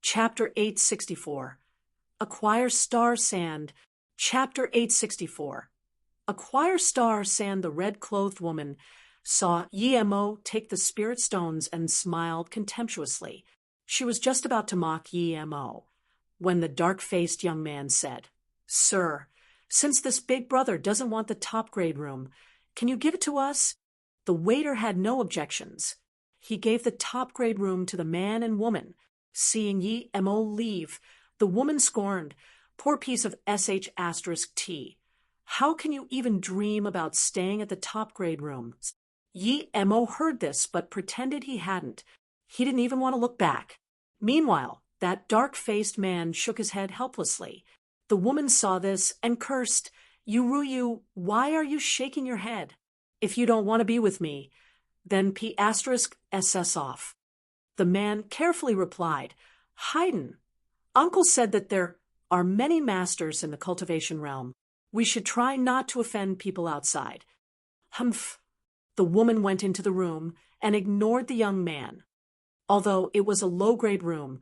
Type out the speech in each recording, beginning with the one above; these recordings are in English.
Chapter 864. Acquire Star Sand. Chapter 864. Acquire Star Sand. The red-clothed woman saw Yemo take the spirit stones and smiled contemptuously. She was just about to mock Yemo when the dark-faced young man said, "Sir, since this big brother doesn't want the top-grade room, can you give it to us?" The waiter had no objections. He gave the top-grade room to the man and woman. Seeing Yemo leave, the woman scorned, "Poor piece of sh*T. How can you even dream about staying at the top-grade room?" Yemo heard this but pretended he hadn't. He didn't even want to look back. Meanwhile, that dark-faced man shook his head helplessly. The woman saw this and cursed, "Yuruyu, why are you shaking your head? If you don't want to be with me, then *SS off." The man carefully replied, "Haydn, Uncle said that there are many masters in the cultivation realm. We should try not to offend people outside." Humph. The woman went into the room and ignored the young man. Although it was a low-grade room,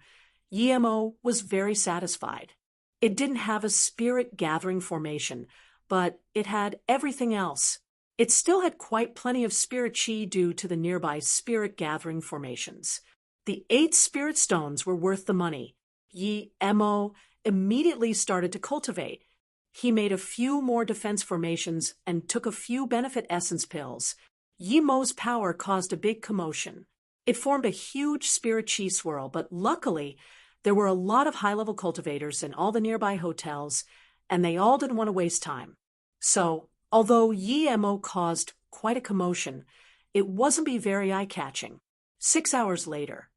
Yemo was very satisfied. It didn't have a spirit-gathering formation, but it had everything else. It still had quite plenty of spirit chi due to the nearby spirit-gathering formations. The 8 spirit stones were worth the money. Yemo immediately started to cultivate. He made a few more defense formations and took a few benefit essence pills. Yemo's power caused a big commotion. It formed a huge spirit chi swirl, but luckily, there were a lot of high-level cultivators in all the nearby hotels, and they all didn't want to waste time. So, although Yemo caused quite a commotion, it wasn't very eye-catching. 6 hours later,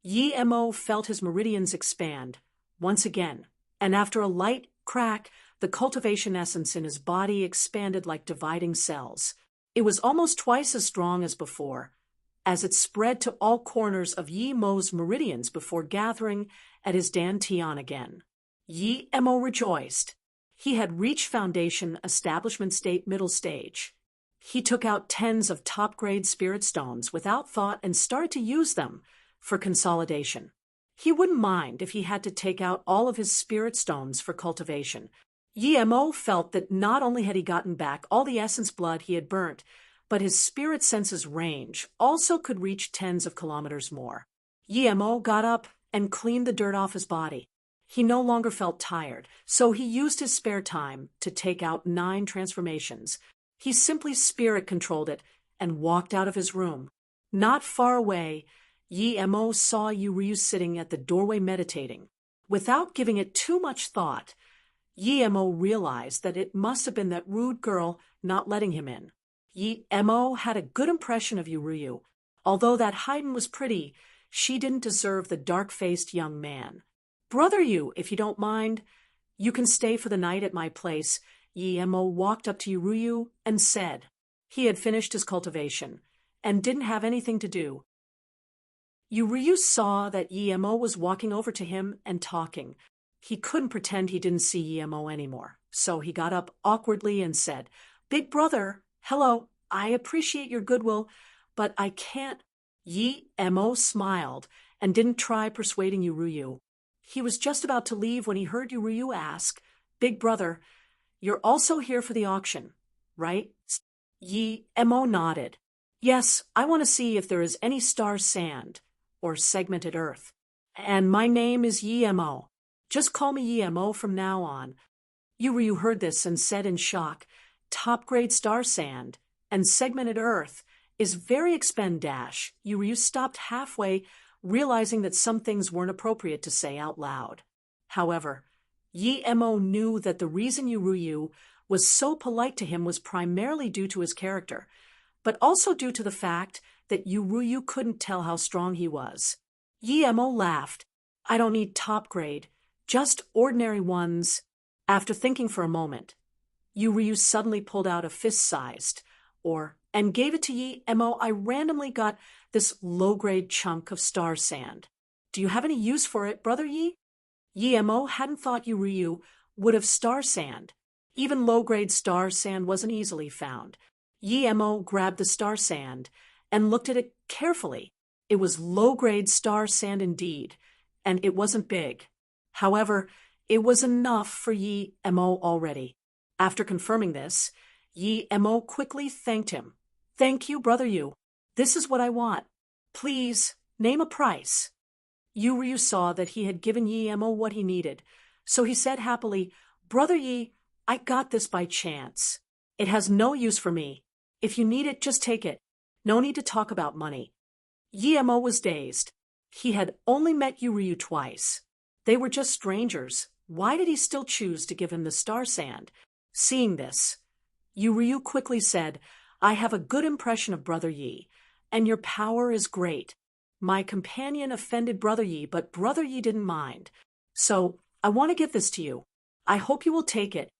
Yemo felt his meridians expand once again, and after a light crack, the cultivation essence in his body expanded like dividing cells. It was almost twice as strong as before, as it spread to all corners of Yemo's meridians before gathering at his dantian again. Yemo rejoiced. He had reached foundation establishment state middle stage. He took out tens of top-grade spirit stones without thought and started to use them for consolidation. He wouldn't mind if he had to take out all of his spirit stones for cultivation. Yemo felt that not only had he gotten back all the essence blood he had burnt, but his spirit sense's range also could reach tens of kilometers more. Yemo got up and cleaned the dirt off his body. He no longer felt tired, so he used his spare time to take out 9 transformations. He simply spirit-controlled it and walked out of his room. Not far away, Yemo saw Yuryu sitting at the doorway meditating. Without giving it too much thought, Yemo realized that it must have been that rude girl not letting him in. Yemo had a good impression of Yuryu. Although that Haydn was pretty, she didn't deserve the dark-faced young man. "Brother Yu, if you don't mind, you can stay for the night at my place," Yemo walked up to Yuryu and said. He had finished his cultivation and didn't have anything to do. Yuryu saw that Yemo was walking over to him and talking. He couldn't pretend he didn't see Yemo anymore, so he got up awkwardly and said, "Big brother, hello, I appreciate your goodwill, but I can't." Yemo smiled and didn't try persuading Yuryu. He was just about to leave when he heard Yuryu ask, "Big brother, you're also here for the auction, right?" Yemo nodded. "Yes, I want to see if there is any star sand or segmented earth. And my name is Yemo. Just call me Yemo from now on." Yuryu heard this and said in shock, "Top-grade star sand and segmented earth is very expendash." Yuryu stopped halfway, realizing that some things weren't appropriate to say out loud. However, Yemo knew that the reason Yuryu was so polite to him was primarily due to his character, but also due to the fact that Yuryu couldn't tell how strong he was. Yemo laughed. "I don't need top-grade, just ordinary ones." After thinking for a moment, Yuryu suddenly pulled out a fist-sized, and gave it to Yemo. "I randomly got this low-grade chunk of star sand. Do you have any use for it, brother Yi?" Yemo hadn't thought Yuryu would have star sand. Even low-grade star sand wasn't easily found. Yemo grabbed the star sand and looked at it carefully. It was low-grade star sand indeed, and it wasn't big. However, it was enough for Yi Mo already. After confirming this, Yi Mo quickly thanked him. "Thank you, Brother Yu. This is what I want. Please, name a price." Yu Ryu saw that he had given Yi Mo what he needed, so he said happily, "Brother Yi, I got this by chance. It has no use for me. If you need it, just take it. No need to talk about money." Yi Mo was dazed. He had only met Yu Ryu twice. They were just strangers. Why did he still choose to give him the star sand? Seeing this, Yu Ryu quickly said, "I have a good impression of Brother Yi, and your power is great. My companion offended Brother Yi, but Brother Yi didn't mind. So, I want to give this to you. I hope you will take it."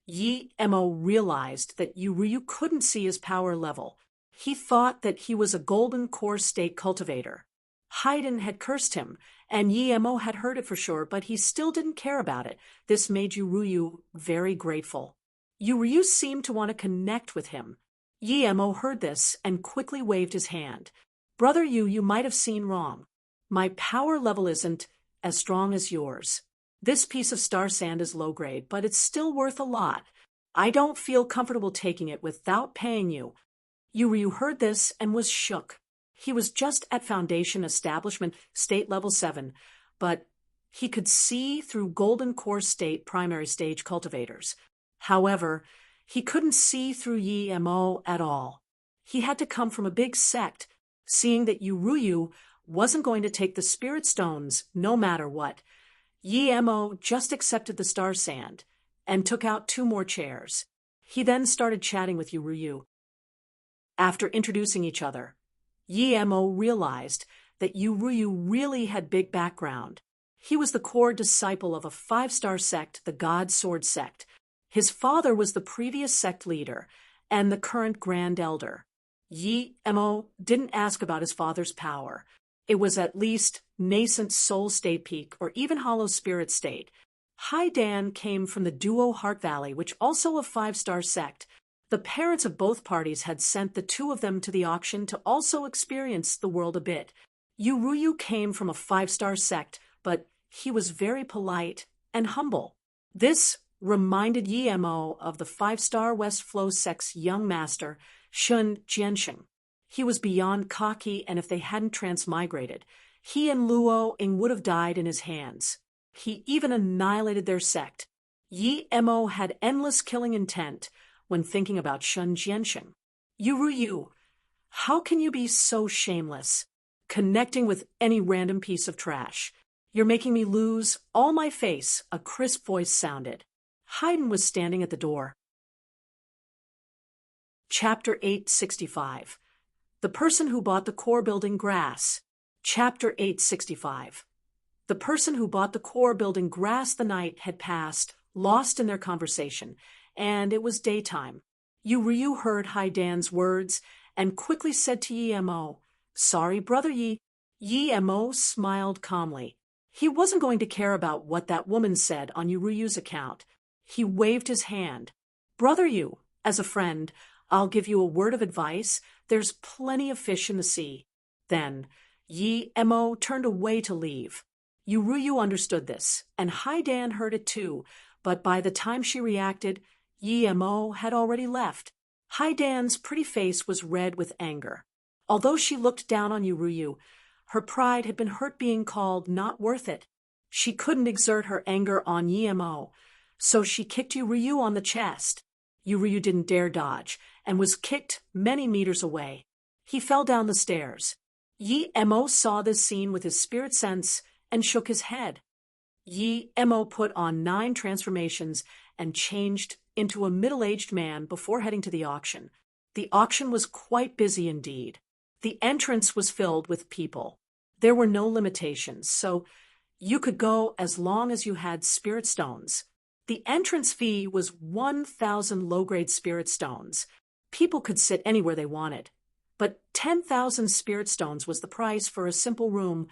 Yi Mo realized that Yu Ryu couldn't see his power level. He thought that he was a golden core state cultivator. Haydn had cursed him, and Yi Mo had heard it for sure, but he still didn't care about it. This made Yu Ryu very grateful. Yu Ryu seemed to want to connect with him. Yi Mo heard this and quickly waved his hand. "Brother Yu, you might have seen wrong. My power level isn't as strong as yours. This piece of star sand is low grade, but it's still worth a lot. I don't feel comfortable taking it without paying you." Yu Ryu heard this and was shook. He was just at Foundation Establishment State Level 7, but he could see through Golden Core State primary stage cultivators. However, he couldn't see through Yi Mo at all. He had to come from a big sect, seeing that Yu Ryu wasn't going to take the spirit stones no matter what. Yi Mo just accepted the star sand and took out 2 more chairs. He then started chatting with Yu Ryu. After introducing each other, Yi Mo realized that Yu Ryu really had big background. He was the core disciple of a 5-star sect, the God Sword sect. His father was the previous sect leader and the current Grand Elder. Yi Mo didn't ask about his father's power. It was at least nascent soul state peak or even hollow spirit state. Haydn came from the duo Heart Valley, which also a 5-star sect. The parents of both parties had sent the 2 of them to the auction to also experience the world a bit. Yu Ryu came from a 5-star sect, but he was very polite and humble. This reminded Yi Mo of the 5-star West Flow sect's young master, Shun Jiansheng. He was beyond cocky, and if they hadn't transmigrated, he and Luo Ing would have died in his hands. He even annihilated their sect. Yi Mo had endless killing intent when thinking about Shun Jiansheng. "Yu Ryu, how can you be so shameless, connecting with any random piece of trash? You're making me lose all my face," a crisp voice sounded. Haydn was standing at the door. Chapter 865. The Person Who Bought the Core Building Grass. Chapter 865. The person who bought the core building grass. The night had passed, lost in their conversation, and it was daytime. Yu Ryu heard Haydn's words and quickly said to Yi Mo, "Sorry, Brother Yi." Yi Mo smiled calmly. He wasn't going to care about what that woman said on Yu Ryu's account. He waved his hand. "Brother Yu, as a friend, I'll give you a word of advice. There's plenty of fish in the sea." Then Yi Mo turned away to leave. Yu Ryu understood this, and Haydn heard it too, but by the time she reacted, Yi Mo had already left. Haydn's pretty face was red with anger. Although she looked down on Yu Ryu, her pride had been hurt being called not worth it. She couldn't exert her anger on Yi Mo, so she kicked Yu Ryu on the chest. Yu Ryu didn't dare dodge, and was kicked many meters away. He fell down the stairs. Yi Mo saw this scene with his spirit sense and shook his head. Yi Mo put on 9 transformations and changed into a middle-aged man before heading to the auction. The auction was quite busy indeed. The entrance was filled with people. There were no limitations, so you could go as long as you had spirit stones. The entrance fee was 1,000 low-grade spirit stones. People could sit anywhere they wanted. But 10,000 spirit stones was the price for a simple room,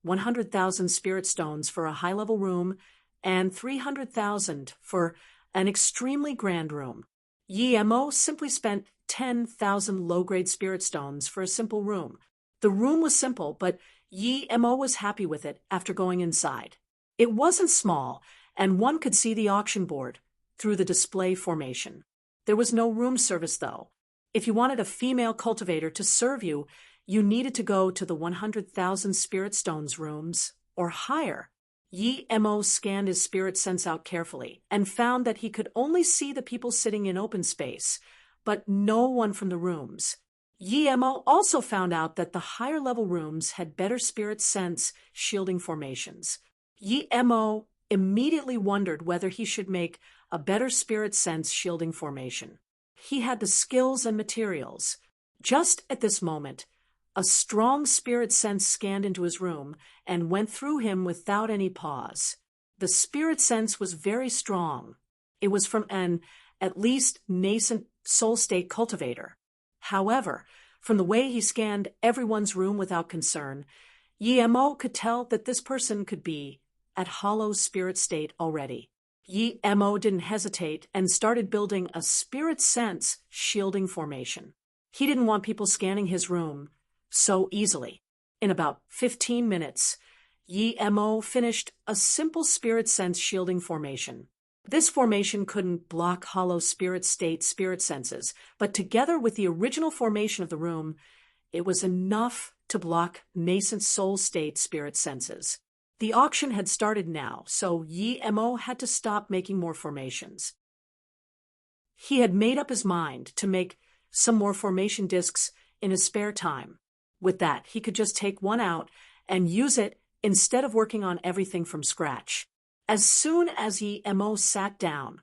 100,000 spirit stones for a high-level room, and 300,000 for an extremely grand room. Yi Mo simply spent 10,000 low-grade spirit stones for a simple room. The room was simple, but Yi Mo was happy with it after going inside. It wasn't small, and one could see the auction board through the display formation. There was no room service, though. If you wanted a female cultivator to serve you, you needed to go to the 100,000 spirit stones rooms or higher. Yi Mo scanned his spirit sense out carefully and found that he could only see the people sitting in open space, but no one from the rooms. Yi Mo also found out that the higher level rooms had better spirit sense shielding formations. Yi Mo immediately wondered whether he should make a better spirit sense shielding formation. He had the skills and materials. Just at this moment, a strong spirit sense scanned into his room and went through him without any pause. The spirit sense was very strong. It was from an, at least, nascent soul state cultivator. However, from the way he scanned everyone's room without concern, Yi Mo could tell that this person could be at hollow spirit state already. Yi Mo didn't hesitate and started building a spirit sense shielding formation. He didn't want people scanning his room so easily. In about 15 minutes, Yi Mo finished a simple spirit sense shielding formation. This formation couldn't block hollow spirit state spirit senses, but together with the original formation of the room, it was enough to block nascent soul state spirit senses. The auction had started now, so Yi Mo had to stop making more formations. He had made up his mind to make some more formation discs in his spare time. With that, he could just take one out and use it instead of working on everything from scratch. As soon as Yi Mo sat down,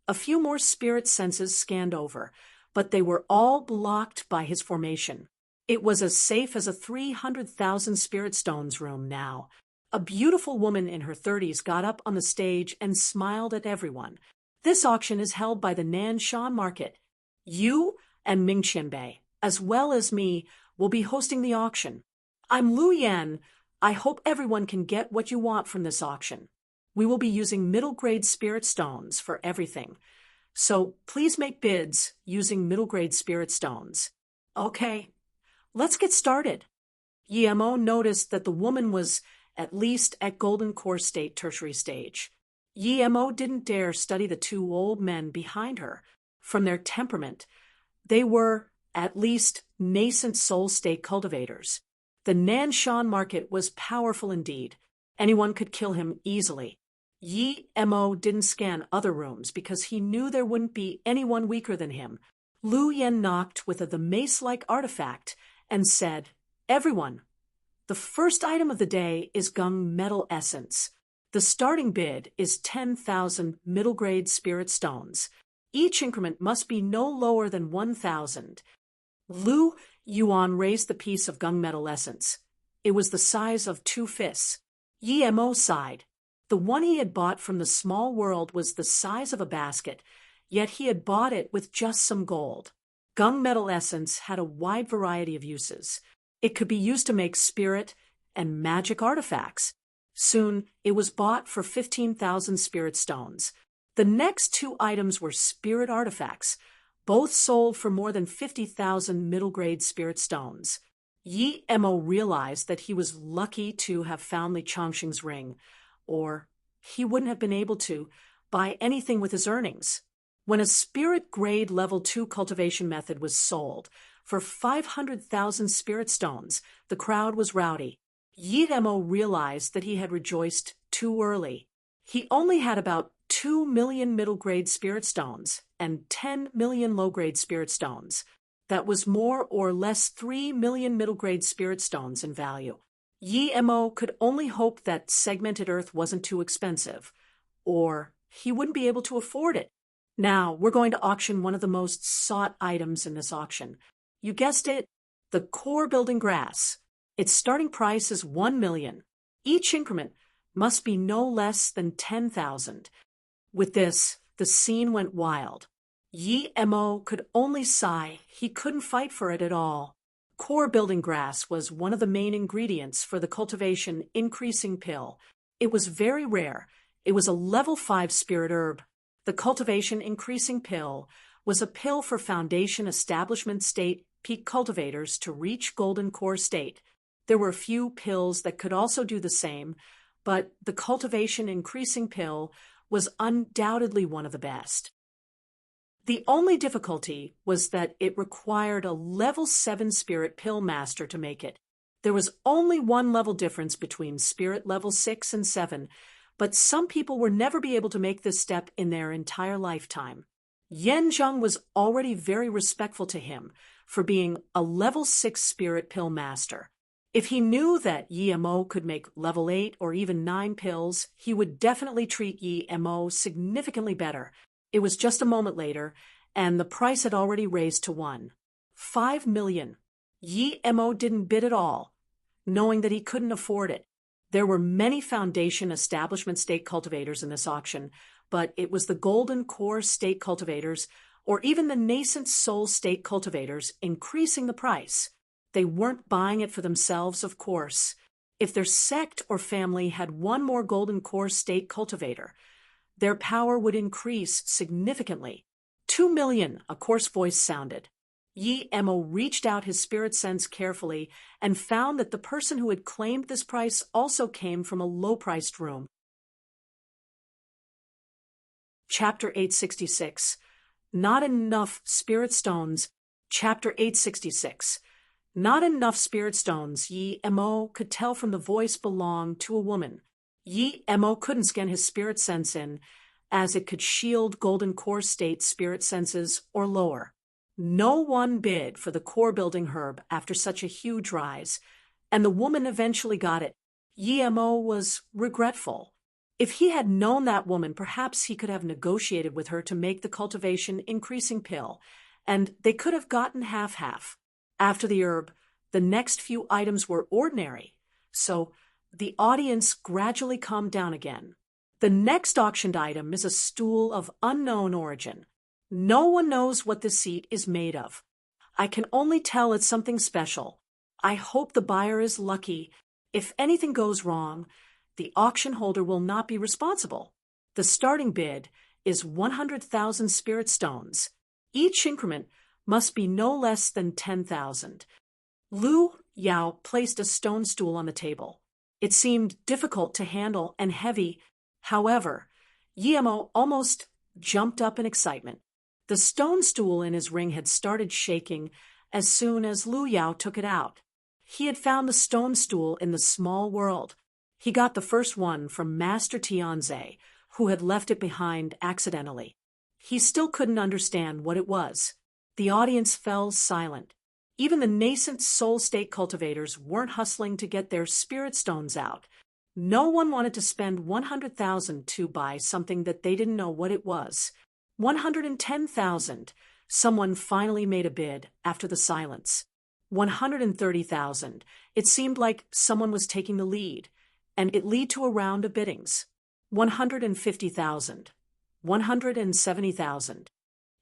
a few more spirit senses scanned over, but they were all blocked by his formation. It was as safe as a 300,000 spirit stones room now. A beautiful woman in her 30s got up on the stage and smiled at everyone. This auction is held by the Nanshan Market. You and Ming Qianbei, as well as me, will be hosting the auction. I'm Lu Yan. I hope everyone can get what you want from this auction. We will be using middle-grade spirit stones for everything. So please make bids using middle-grade spirit stones. Okay, let's get started. Yi Mo noticed that the woman was at least at Golden Core State tertiary stage. Yi Mo didn't dare study the two old men behind her. From their temperament, they were at least nascent soul state cultivators. The Nanshan Market was powerful indeed. Anyone could kill him easily. Yi Mo didn't scan other rooms because he knew there wouldn't be anyone weaker than him. Lu Yan knocked with the mace-like artifact and said, "Everyone, the first item of the day is Gung Metal Essence. The starting bid is 10,000 middle-grade spirit stones. Each increment must be no lower than 1,000. Lu Yuan raised the piece of Gung Metal Essence. It was the size of 2 fists. Yi Mo sighed. The one he had bought from the small world was the size of a basket, yet he had bought it with just some gold. Gung Metal Essence had a wide variety of uses. It could be used to make spirit and magic artifacts. Soon, it was bought for 15,000 spirit stones. The next 2 items were spirit artifacts, both sold for more than 50,000 middle-grade spirit stones. Yi Mo realized that he was lucky to have found Li Changxing's ring, or he wouldn't have been able to buy anything with his earnings. When a spirit-grade level 2 cultivation method was sold for 500,000 spirit stones, the crowd was rowdy. Yi Mo realized that he had rejoiced too early. He only had about 2 million middle-grade spirit stones and 10 million low-grade spirit stones. That was more or less 3 million middle-grade spirit stones in value. Yi Mo could only hope that segmented earth wasn't too expensive, or he wouldn't be able to afford it. Now, we're going to auction one of the most sought items in this auction. You guessed it, the core building grass. Its starting price is 1 million. Each increment must be no less than 10,000. With this, the scene went wild. Yi Mo could only sigh. He couldn't fight for it at all. Core building grass was one of the main ingredients for the cultivation increasing pill. It was very rare. It was a level 5 spirit herb. The cultivation increasing pill was a pill for foundation establishment state peak cultivators to reach golden core state. There were a few pills that could also do the same, but the cultivation increasing pill was undoubtedly one of the best. The only difficulty was that it required a level 7 spirit pill master to make it. There was only one level difference between spirit level 6 and 7, but some people would never be able to make this step in their entire lifetime. Yan Zheng was already very respectful to him for being a level 6 spirit pill master. If he knew that Yi Mo could make level 8 or even 9 pills, he would definitely treat Yi Mo significantly better. It was just a moment later, and the price had already raised to 1.5 million. Yi Mo didn't bid at all, knowing that he couldn't afford it. There were many foundation establishment state cultivators in this auction, but it was the golden core state cultivators or even the nascent soul state cultivators increasing the price. They weren't buying it for themselves, of course. If their sect or family had one more golden core state cultivator, their power would increase significantly. 2 million, a coarse voice sounded. Yi Mo reached out his spirit sense carefully and found that the person who had claimed this price also came from a low-priced room. Chapter 866. Not enough spirit stones. Chapter 866. Not enough spirit stones. Yi Mo could tell from the voice belonged to a woman. Yi Mo couldn't scan his spirit sense in, as it could shield golden core state spirit senses or lower. No one bid for the core building herb after such a huge rise, and the woman eventually got it. Yi Mo was regretful. If he had known that woman, perhaps he could have negotiated with her to make the cultivation increasing pill, and they could have gotten half-half. After the herb, the next few items were ordinary, so the audience gradually calmed down again. The next auctioned item is a stool of unknown origin. No one knows what this seat is made of. I can only tell it's something special. I hope the buyer is lucky. If anything goes wrong, the auction holder will not be responsible. The starting bid is 100,000 spirit stones. Each increment must be no less than 10,000. Lu Yao placed a stone stool on the table. It seemed difficult to handle and heavy. However, Yi Mo almost jumped up in excitement. The stone stool in his ring had started shaking as soon as Lu Yao took it out. He had found the stone stool in the small world. He got the first one from Master Tianze, who had left it behind accidentally. He still couldn't understand what it was. The audience fell silent. Even the nascent soul state cultivators weren't hustling to get their spirit stones out. No one wanted to spend 100,000 to buy something that they didn't know what it was. 110,000. Someone finally made a bid after the silence. 130,000. It seemed like someone was taking the lead, and it led to a round of biddings. 150,000. 170,000.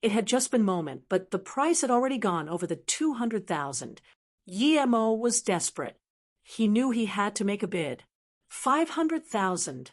It had just been a moment, but the price had already gone over the 200,000. Yi Mo was desperate. He knew he had to make a bid. 500,000.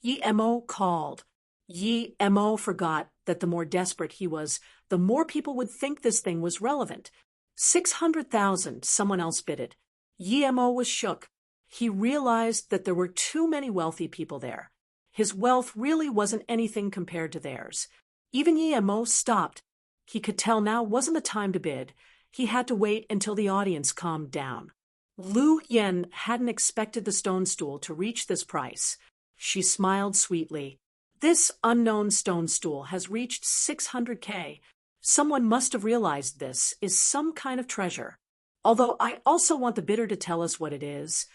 Yi Mo called. Yi Mo forgot that the more desperate he was, the more people would think this thing was relevant. 600,000, someone else bid it. Yi Mo was shook. He realized that there were too many wealthy people there. His wealth really wasn't anything compared to theirs. Even Yi Mo stopped. He could tell now wasn't the time to bid. He had to wait until the audience calmed down. Lu Yen hadn't expected the stone stool to reach this price. She smiled sweetly. This unknown stone stool has reached 600K. Someone must have realized this is some kind of treasure. Although I also want the bidder to tell us what it is.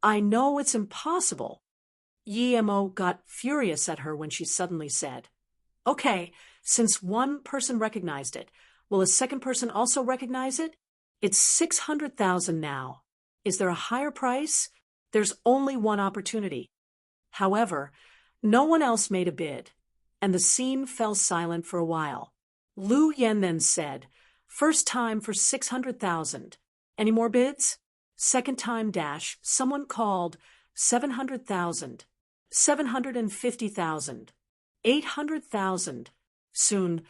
I know it's impossible. Yi Mo got furious at her when she suddenly said, "Okay, since one person recognized it, will a second person also recognize it? It's 600,000 now. Is there a higher price? There's only one opportunity." However, no one else made a bid, and the scene fell silent for a while. Lu Yen then said, "First time for 600,000. Any more bids?" Second time dash, someone called 700,000, 750,000, 800,000. Soon,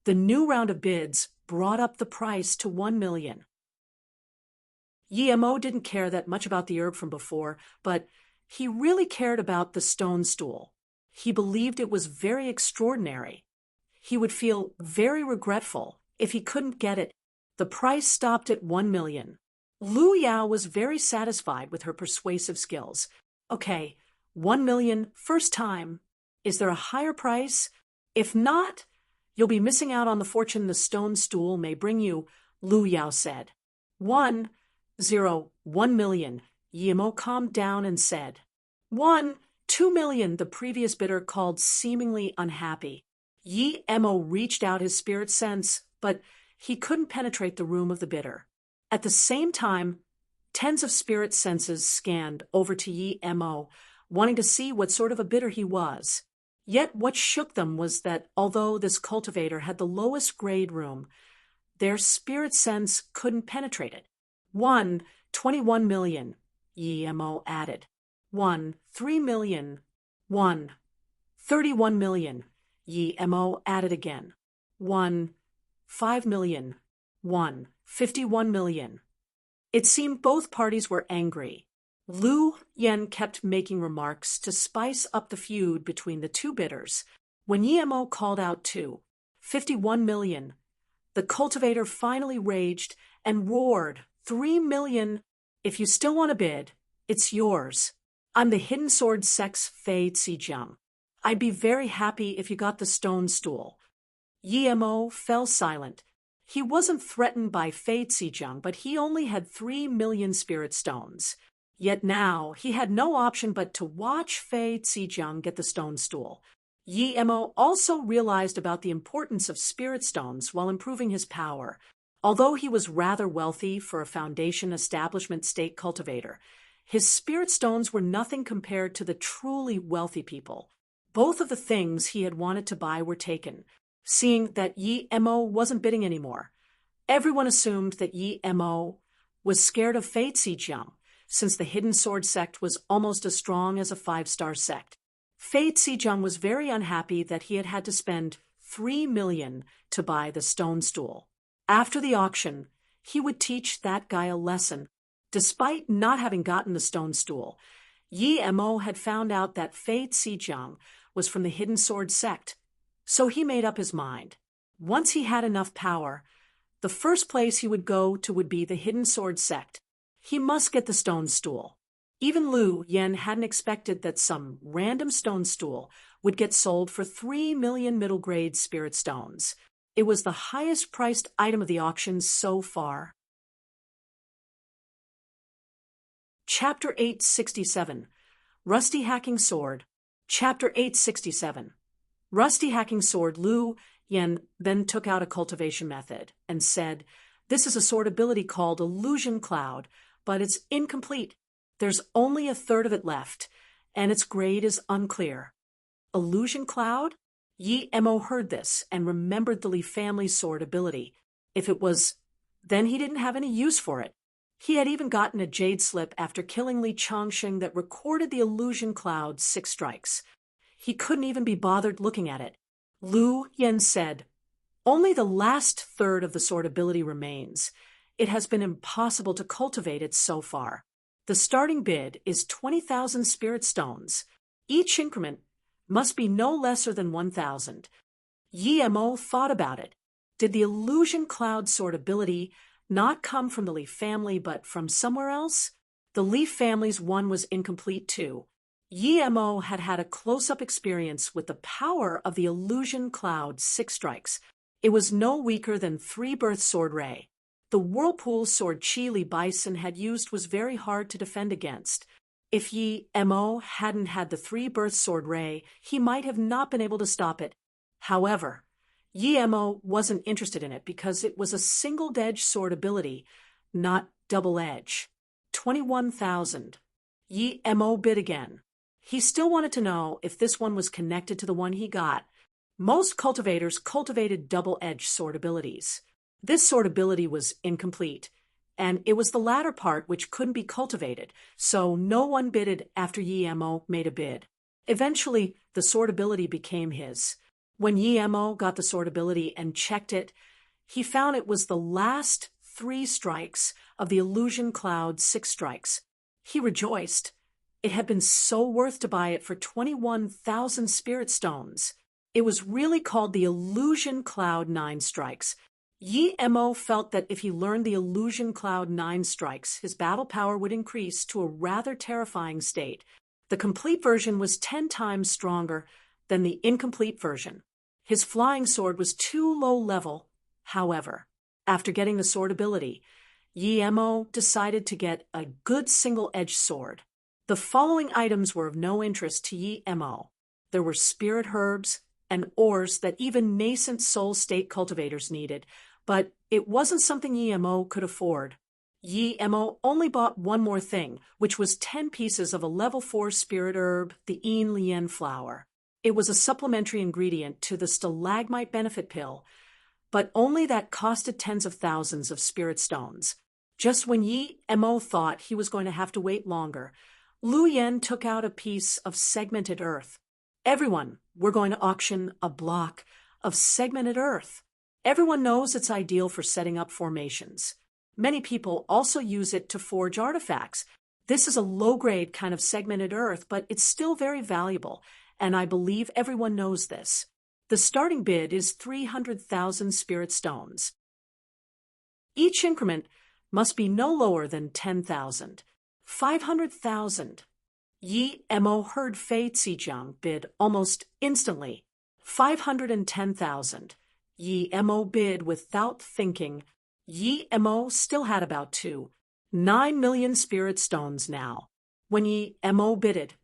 the new round of bids brought up the price to 1 million. Yemo didn't care that much about the herb from before, but he really cared about the stone stool. He believed it was very extraordinary. He would feel very regretful if he couldn't get it. The price stopped at 1 million. Lu Yao was very satisfied with her persuasive skills. Okay, 1 million, first time. Is there a higher price? If not, you'll be missing out on the fortune the stone stool may bring you, Lu Yao said. 1 million. Yemo calmed down and said. 2 million, the previous bidder called, seemingly unhappy. Yemo reached out his spirit sense, but he couldn't penetrate the room of the bidder. At the same time, tens of spirit senses scanned over to Yemo, wanting to see what sort of a bidder he was. Yet what shook them was that although this cultivator had the lowest grade room, their spirit sense couldn't penetrate it. 21 million, Yemo added. 3 million. 31 million, Yemo added again. 5 million. 51 million. It seemed both parties were angry. Lu Yen kept making remarks to spice up the feud between the two bidders. When Yemo called out 51 million, the cultivator finally raged and roared, 3 million. If you still want to bid, it's yours. I'm the hidden sword sex Fei Zijiang. I'd be very happy if you got the stone stool. Yemo fell silent. He wasn't threatened by Fei Zijiang, but he only had 3 million spirit stones. Yet now he had no option but to watch Fei Zijiang get the stone stool. Yemo also realized about the importance of spirit stones while improving his power. Although he was rather wealthy for a foundation establishment state cultivator, his spirit stones were nothing compared to the truly wealthy people. Both of the things he had wanted to buy were taken, seeing that Yemo wasn't bidding anymore. Everyone assumed that Yemo was scared of Fei Zijiang, since the hidden sword sect was almost as strong as a 5-star sect. Fei Zijiang was very unhappy that he had had to spend 3 million to buy the stone stool. After the auction, he would teach that guy a lesson. Despite not having gotten the stone stool, Yemo had found out that Fei Zijiang was from the hidden sword sect, so he made up his mind. Once he had enough power, the first place he would go to would be the hidden sword sect. He must get the stone stool. Even Lu Yen hadn't expected that some random stone stool would get sold for 3 million middle-grade spirit stones. It was the highest-priced item of the auction so far. Chapter 867. Rusty Hacking Sword. Chapter 867. Rusty Hacking Sword. Lu Yen then took out a cultivation method and said, "This is a sword ability called Illusion Cloud, but it's incomplete. There's only a third of it left, and its grade is unclear." Illusion Cloud? Yemo heard this and remembered the Li family's sword ability. If it was, then he didn't have any use for it. He had even gotten a jade slip after killing Li Chongsheng that recorded the Illusion Cloud's 6 strikes. He couldn't even be bothered looking at it. Lu Yen said, "Only the last third of the sword ability remains. It has been impossible to cultivate it so far. The starting bid is 20,000 spirit stones. Each increment must be no lesser than 1,000. Yemo thought about it. Did the Illusion Cloud sword ability not come from the Li family but from somewhere else? The Li family's one was incomplete too. Yemo had had a close-up experience with the power of the Illusion Cloud's 6 strikes. It was no weaker than 3-birth sword ray. The whirlpool sword Qi Li Bison had used was very hard to defend against. If Yemo hadn't had the 3-birth sword ray, he might have not been able to stop it. However, Yemo wasn't interested in it because it was a single-edge sword ability, not double-edge. 21,000. Yemo bid again. He still wanted to know if this one was connected to the one he got. Most cultivators cultivated double-edged sword abilities. This sword ability was incomplete, and it was the latter part which couldn't be cultivated, so no one bidded after Yemo made a bid. Eventually, the sword ability became his. When Yemo got the sword ability and checked it, he found it was the last 3 strikes of the illusion cloud 6 strikes. He rejoiced. It had been so worth to buy it for 21,000 spirit stones. It was really called the illusion cloud 9 strikes. Yi Mo felt that if he learned the illusion cloud 9 strikes, his battle power would increase to a rather terrifying state. The complete version was 10 times stronger than the incomplete version. His flying sword was too low level, however. After getting the sword ability, Yi Mo decided to get a good single-edged sword. The following items were of no interest to Yi Mo. There were spirit herbs and ores that even nascent soul state cultivators needed, but it wasn't something Yi Mo could afford. Yi Mo only bought one more thing, which was 10 pieces of a level 4 spirit herb, the Yin Lien flower. It was a supplementary ingredient to the stalagmite benefit pill, but only that costed tens of thousands of spirit stones. Just when Yi Mo thought he was going to have to wait longer, Lu Yen took out a piece of segmented earth. Everyone, we're going to auction a block of segmented earth. Everyone knows it's ideal for setting up formations. Many people also use it to forge artifacts. This is a low-grade kind of segmented earth, but it's still very valuable, and I believe everyone knows this. The starting bid is 300,000 spirit stones. Each increment must be no lower than 10,000. 500,000. Yi Mo heard Fei Zhejiang bid almost instantly. 510,000. Yi Mo bid without thinking. Yi Mo still had about 9 million spirit stones now. When Yi Mo bidded,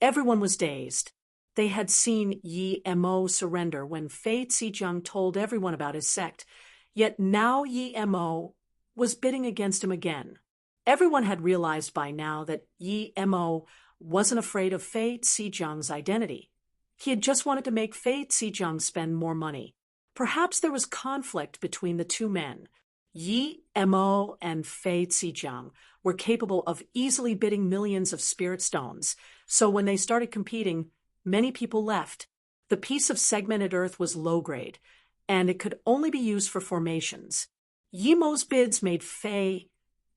everyone was dazed. They had seen Yi Mo surrender when Fei Zhejiang told everyone about his sect, yet now Yi Mo was bidding against him again. Everyone had realized by now that Yi Mo wasn't afraid of Fei Zhejiang's identity. He had just wanted to make Fei Zhejiang spend more money. Perhaps there was conflict between the two men. Yi Mo and Fei Zhejiang were capable of easily bidding millions of spirit stones, so when they started competing, many people left. The piece of segmented earth was low-grade, and it could only be used for formations. Yi Mo's bids made Fei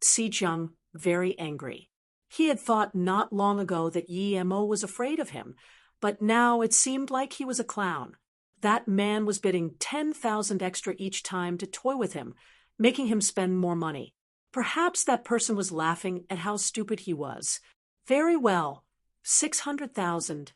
Zhejiang very angry. He had thought not long ago that Yi Mo was afraid of him, but now it seemed like he was a clown. That man was bidding 10,000 extra each time to toy with him, making him spend more money. Perhaps that person was laughing at how stupid he was. Very well, 600,000.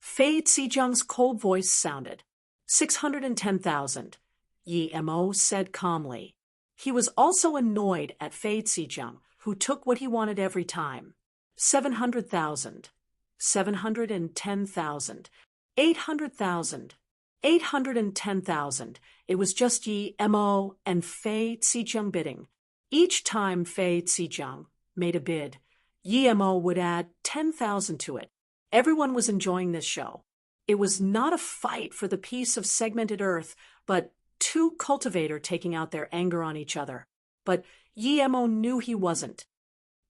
Fei Zhejiang's cold voice sounded. 610,000. Yi Mo said calmly. He was also annoyed at Fei Zhejiang, who took what he wanted every time. 700,000. 710,000. 800,000. 810,000. It was just Yi Mo and Fei Zhejiang bidding. Each time Fei Zhejiang made a bid, Yi Mo would add 10,000 to it. Everyone was enjoying this show. It was not a fight for the piece of segmented earth, but two cultivators taking out their anger on each other. But Yi Mo knew he wasn't.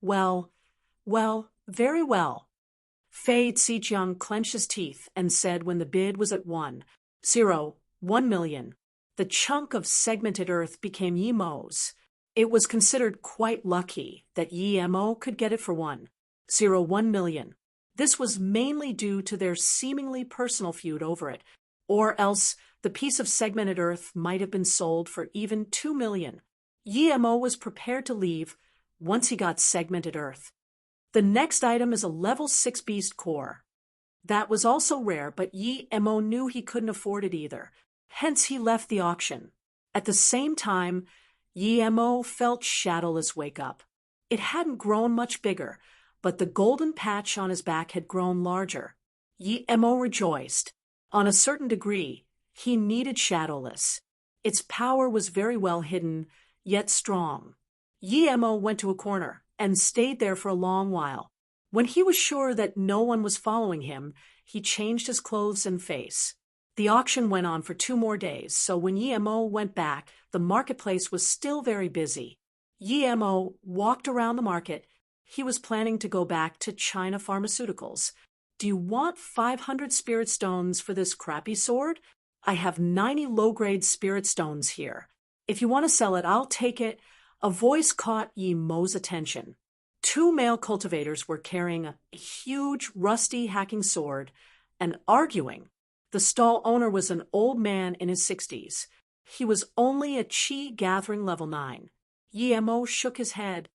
Well, very well. Fei Zhejiang clenched his teeth and said when the bid was at 1 million, the chunk of segmented earth became Yi Mo's. It was considered quite lucky that Yi Mo could get it for 1 million. This was mainly due to their seemingly personal feud over it, or else the piece of segmented earth might have been sold for even 2 million. Yi Mo was prepared to leave once he got segmented earth. The next item is a level 6 beast core. That was also rare, but Yi Mo knew he couldn't afford it either. Hence he left the auction. At the same time, Yi Mo felt Shadowless wake up. It hadn't grown much bigger, but the golden patch on his back had grown larger. Yi Mo rejoiced. On a certain degree, he needed Shadowless. Its power was very well hidden, yet strong. Yi Mo went to a corner and stayed there for a long while. When he was sure that no one was following him, he changed his clothes and face. The auction went on for 2 more days, so when Yi Mo went back, the marketplace was still very busy. Yi Mo walked around the market. He was planning to go back to China Pharmaceuticals. Do you want 500 spirit stones for this crappy sword? I have 90 low-grade spirit stones here. If you want to sell it, I'll take it. A voice caught Yi Mo's attention. Two male cultivators were carrying a huge, rusty hacking sword and arguing. The stall owner was an old man in his 60s. He was only a chi gathering level 9. Yi Mo shook his head.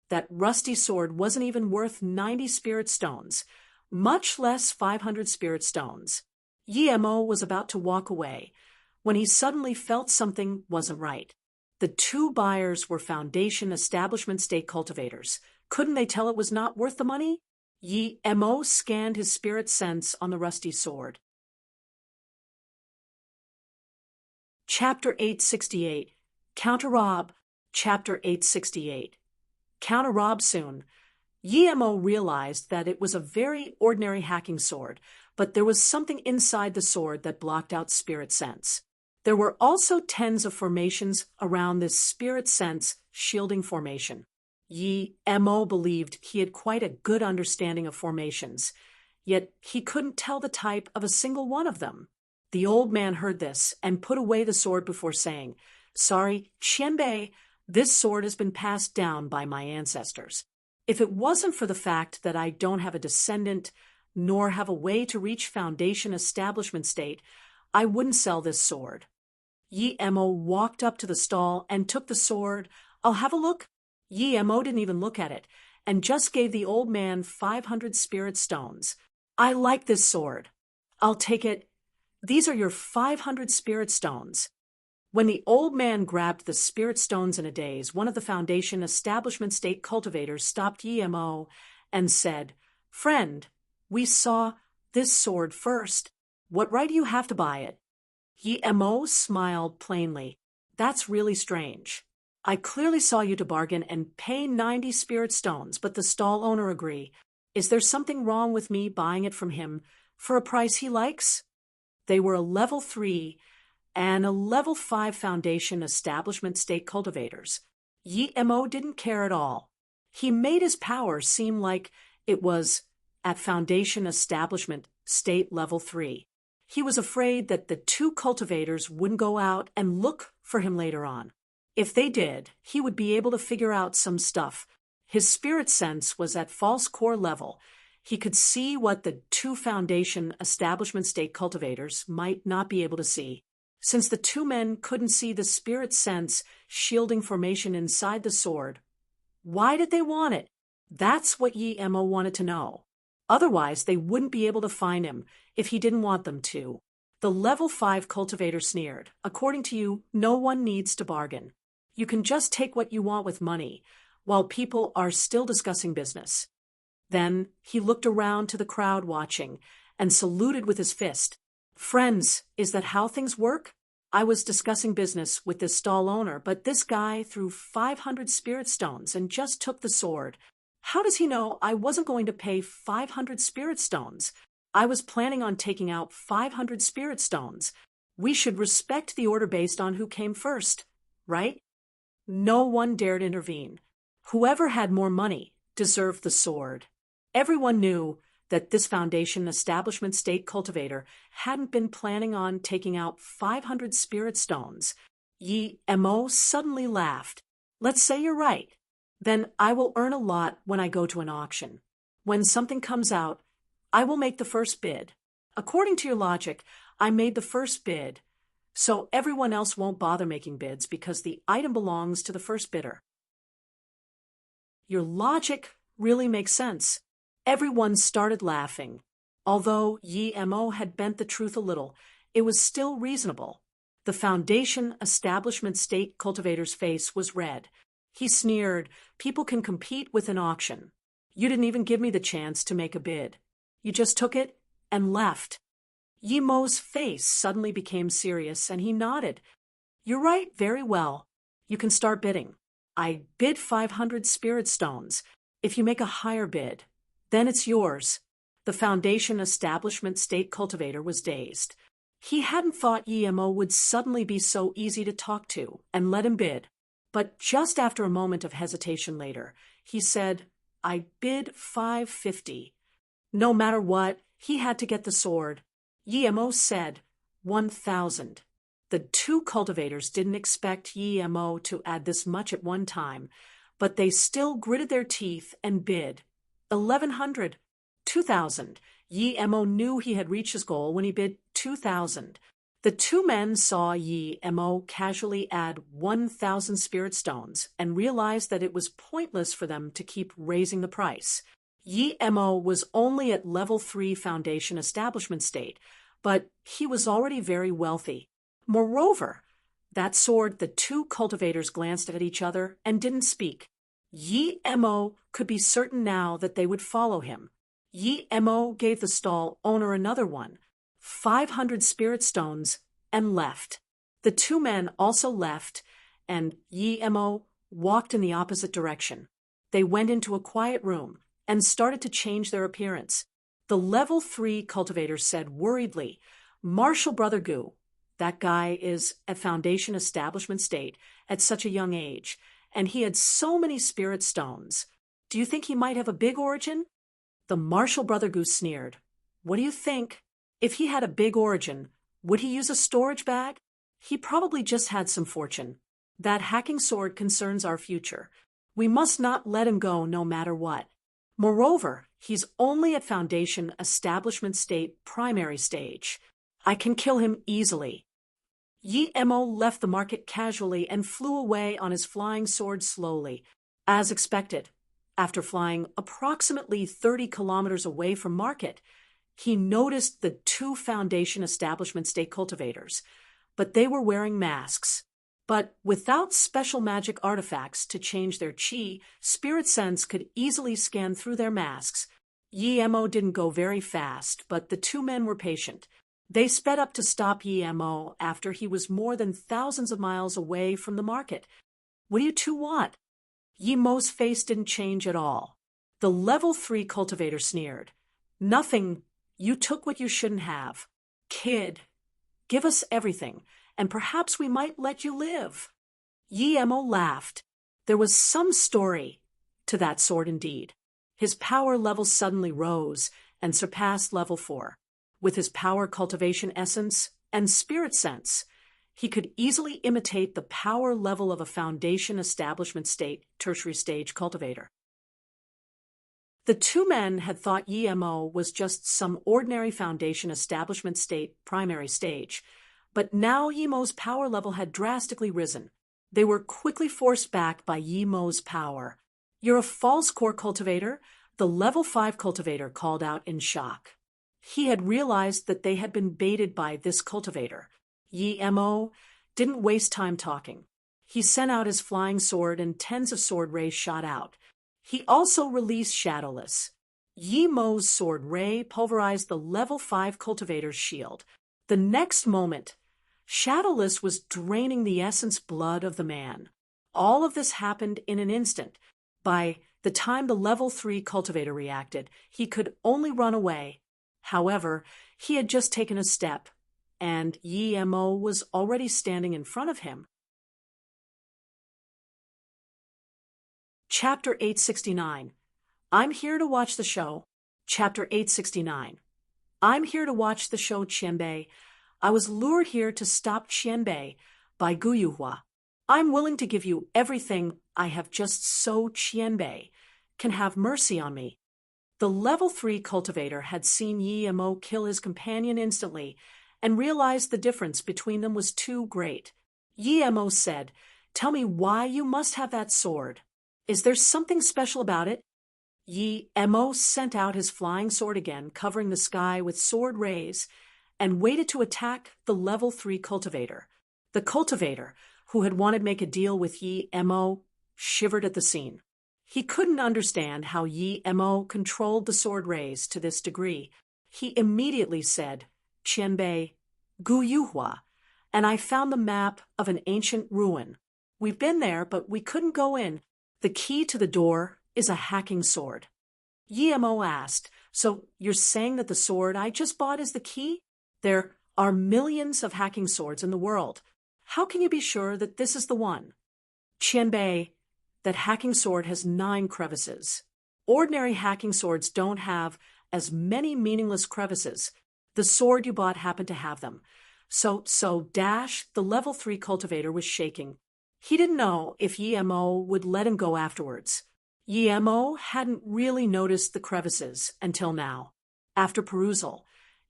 That rusty sword wasn't even worth 90 spirit stones, much less 500 spirit stones. Yi Mo was about to walk away when he suddenly felt something wasn't right. The two buyers were Foundation Establishment State cultivators. Couldn't they tell it was not worth the money? Yi Mo scanned his spirit sense on the rusty sword. Chapter 868. Counter-rob. Chapter 868. Counter-rob soon. Yi Mo realized that it was a very ordinary hacking sword, but there was something inside the sword that blocked out spirit sense. There were also tens of formations around this spirit sense shielding formation. Yi Mo believed he had quite a good understanding of formations, yet he couldn't tell the type of a single one of them. The old man heard this and put away the sword before saying, "Sorry, Qianbei, this sword has been passed down by my ancestors. If it wasn't for the fact that I don't have a descendant, nor have a way to reach Foundation Establishment State, I wouldn't sell this sword." Yi Mo walked up to the stall and took the sword. "I'll have a look." Yi Mo didn't even look at it, and just gave the old man 500 spirit stones. "I like this sword. I'll take it. These are your 500 spirit stones." When the old man grabbed the spirit stones in a daze, one of the Foundation Establishment State cultivators stopped Yi Mo and said, "Friend, we saw this sword first. What right do you have to buy it?" Yi Mo smiled plainly. "That's really strange. I clearly saw you to bargain and pay 90 spirit stones, but the stall owner agree. Is there something wrong with me buying it from him for a price he likes?" They were a level 3 and a level 5 Foundation Establishment State cultivators. Yi Mo didn't care at all. He made his power seem like it was at Foundation Establishment State level 3. He was afraid that the two cultivators wouldn't go out and look for him later on. If they did, he would be able to figure out some stuff. His spirit sense was at false core level. He could see what the two Foundation Establishment State cultivators might not be able to see. Since the two men couldn't see the spirit sense shielding formation inside the sword, why did they want it? That's what Yi Mo wanted to know. Otherwise, they wouldn't be able to find him if he didn't want them to. The level 5 cultivator sneered. "According to you, no one needs to bargain. You can just take what you want with money, while people are still discussing business." Then he looked around to the crowd watching and saluted with his fist. "Friends, is that how things work? I was discussing business with this stall owner, but this guy threw 500 spirit stones and just took the sword. How does he know I wasn't going to pay 500 spirit stones? I was planning on taking out 500 spirit stones. We should respect the order based on who came first, right?" No one dared intervene. Whoever had more money deserved the sword. Everyone knew that this Foundation Establishment State cultivator hadn't been planning on taking out 500 spirit stones. Yi Mo suddenly laughed. "Let's say you're right. Then I will earn a lot when I go to an auction. When something comes out, I will make the first bid. According to your logic, I made the first bid, so everyone else won't bother making bids because the item belongs to the first bidder." Your logic really makes sense. Everyone started laughing. Although Yi Mo had bent the truth a little, it was still reasonable. The Foundation Establishment State cultivator's face was red. He sneered, "People can compete with an auction. You didn't even give me the chance to make a bid. You just took it and left." Yi Mo's face suddenly became serious, and he nodded. "You're right, very well. You can start bidding. I bid 500 spirit stones. If you make a higher bid, then it's yours." The Foundation Establishment State cultivator was dazed. He hadn't thought Yi Mo would suddenly be so easy to talk to and let him bid. But just after a moment of hesitation later, he said, "I bid 550. No matter what, he had to get the sword. Yi Mo said, 1,000. The two cultivators didn't expect Yi Mo to add this much at one time, but they still gritted their teeth and bid. 1,100, 2,000. Yi Mo knew he had reached his goal when he bid 2,000. The two men saw Yi Mo casually add 1,000 spirit stones and realized that it was pointless for them to keep raising the price. Yi Mo was only at level 3 foundation establishment state, but he was already very wealthy. Moreover, that sword, the two cultivators glanced at each other and didn't speak. Yi Mo could be certain now that they would follow him. Yi Mo gave the stall owner another one, 500 spirit stones, and left. The two men also left, and Yi Mo walked in the opposite direction. They went into a quiet room and started to change their appearance. The level 3 cultivator said worriedly, "Marshal Brother Gu, that guy is at foundation establishment state at such a young age, and he had so many spirit stones. Do you think he might have a big origin?" The Marshal Brother Gu sneered. "What do you think? If he had a big origin, would he use a storage bag? He probably just had some fortune. That hacking sword concerns our future. We must not let him go no matter what. Moreover, he's only at foundation establishment state primary stage. I can kill him easily." Yi Mo left the market casually and flew away on his flying sword slowly. As expected, after flying approximately 30 kilometers away from market, he noticed the two foundation establishment state cultivators, but they were wearing masks. But without special magic artifacts to change their chi, spirit sense could easily scan through their masks. Yi Mo didn't go very fast, but the two men were patient. They sped up to stop Yi Mo after he was more than thousands of miles away from the market. "What do you two want?" Yi Mo's face didn't change at all. The level 3 cultivator sneered. "Nothing. You took what you shouldn't have. Kid, give us everything, and perhaps we might let you live." Yi Mo laughed. There was some story to that sword indeed. His power level suddenly rose and surpassed level 4. With his power cultivation essence and spirit sense, he could easily imitate the power level of a foundation establishment state tertiary stage cultivator. The two men had thought Yi Mo was just some ordinary foundation establishment state primary stage, but now Yi Mo's power level had drastically risen. They were quickly forced back by Yi Mo's power. "You're a false core cultivator," the level 5 cultivator called out in shock. He had realized that they had been baited by this cultivator. Yi Mo didn't waste time talking. He sent out his flying sword and tens of sword rays shot out. He also released Shadowless. Yi Mo's sword ray pulverized the level 5 cultivator's shield. The next moment, Shadowless was draining the essence blood of the man. All of this happened in an instant. By the time the level 3 cultivator reacted, he could only run away. However, he had just taken a step, and Yi Mo was already standing in front of him. Chapter 869. I'm here to watch the show. Chapter 869. I'm here to watch the show Qianbei. I was lured here to stop Qianbei by Guyuhua. I'm willing to give you everything I have just so Qianbei can have mercy on me. The level 3 cultivator had seen Yi Mo kill his companion instantly and realized the difference between them was too great. Yi Mo said, "Tell me why you must have that sword. Is there something special about it?" Yi Mo sent out his flying sword again, covering the sky with sword rays, and waited to attack the level 3 cultivator. The cultivator, who had wanted to make a deal with Yi Mo, shivered at the scene. He couldn't understand how Yi Mo controlled the sword rays to this degree. He immediately said, "Qianbei, Guyuhua, and I found the map of an ancient ruin. We've been there, but we couldn't go in. The key to the door is a hacking sword." Yi Mo asked, "So you're saying that the sword I just bought is the key? There are millions of hacking swords in the world. How can you be sure that this is the one?" "Qianbei, that hacking sword has 9 crevices. Ordinary hacking swords don't have as many meaningless crevices. The sword you bought happened to have them. The level 3 cultivator was shaking. He didn't know if Yemo would let him go afterwards. Yemo hadn't really noticed the crevices until now. After perusal,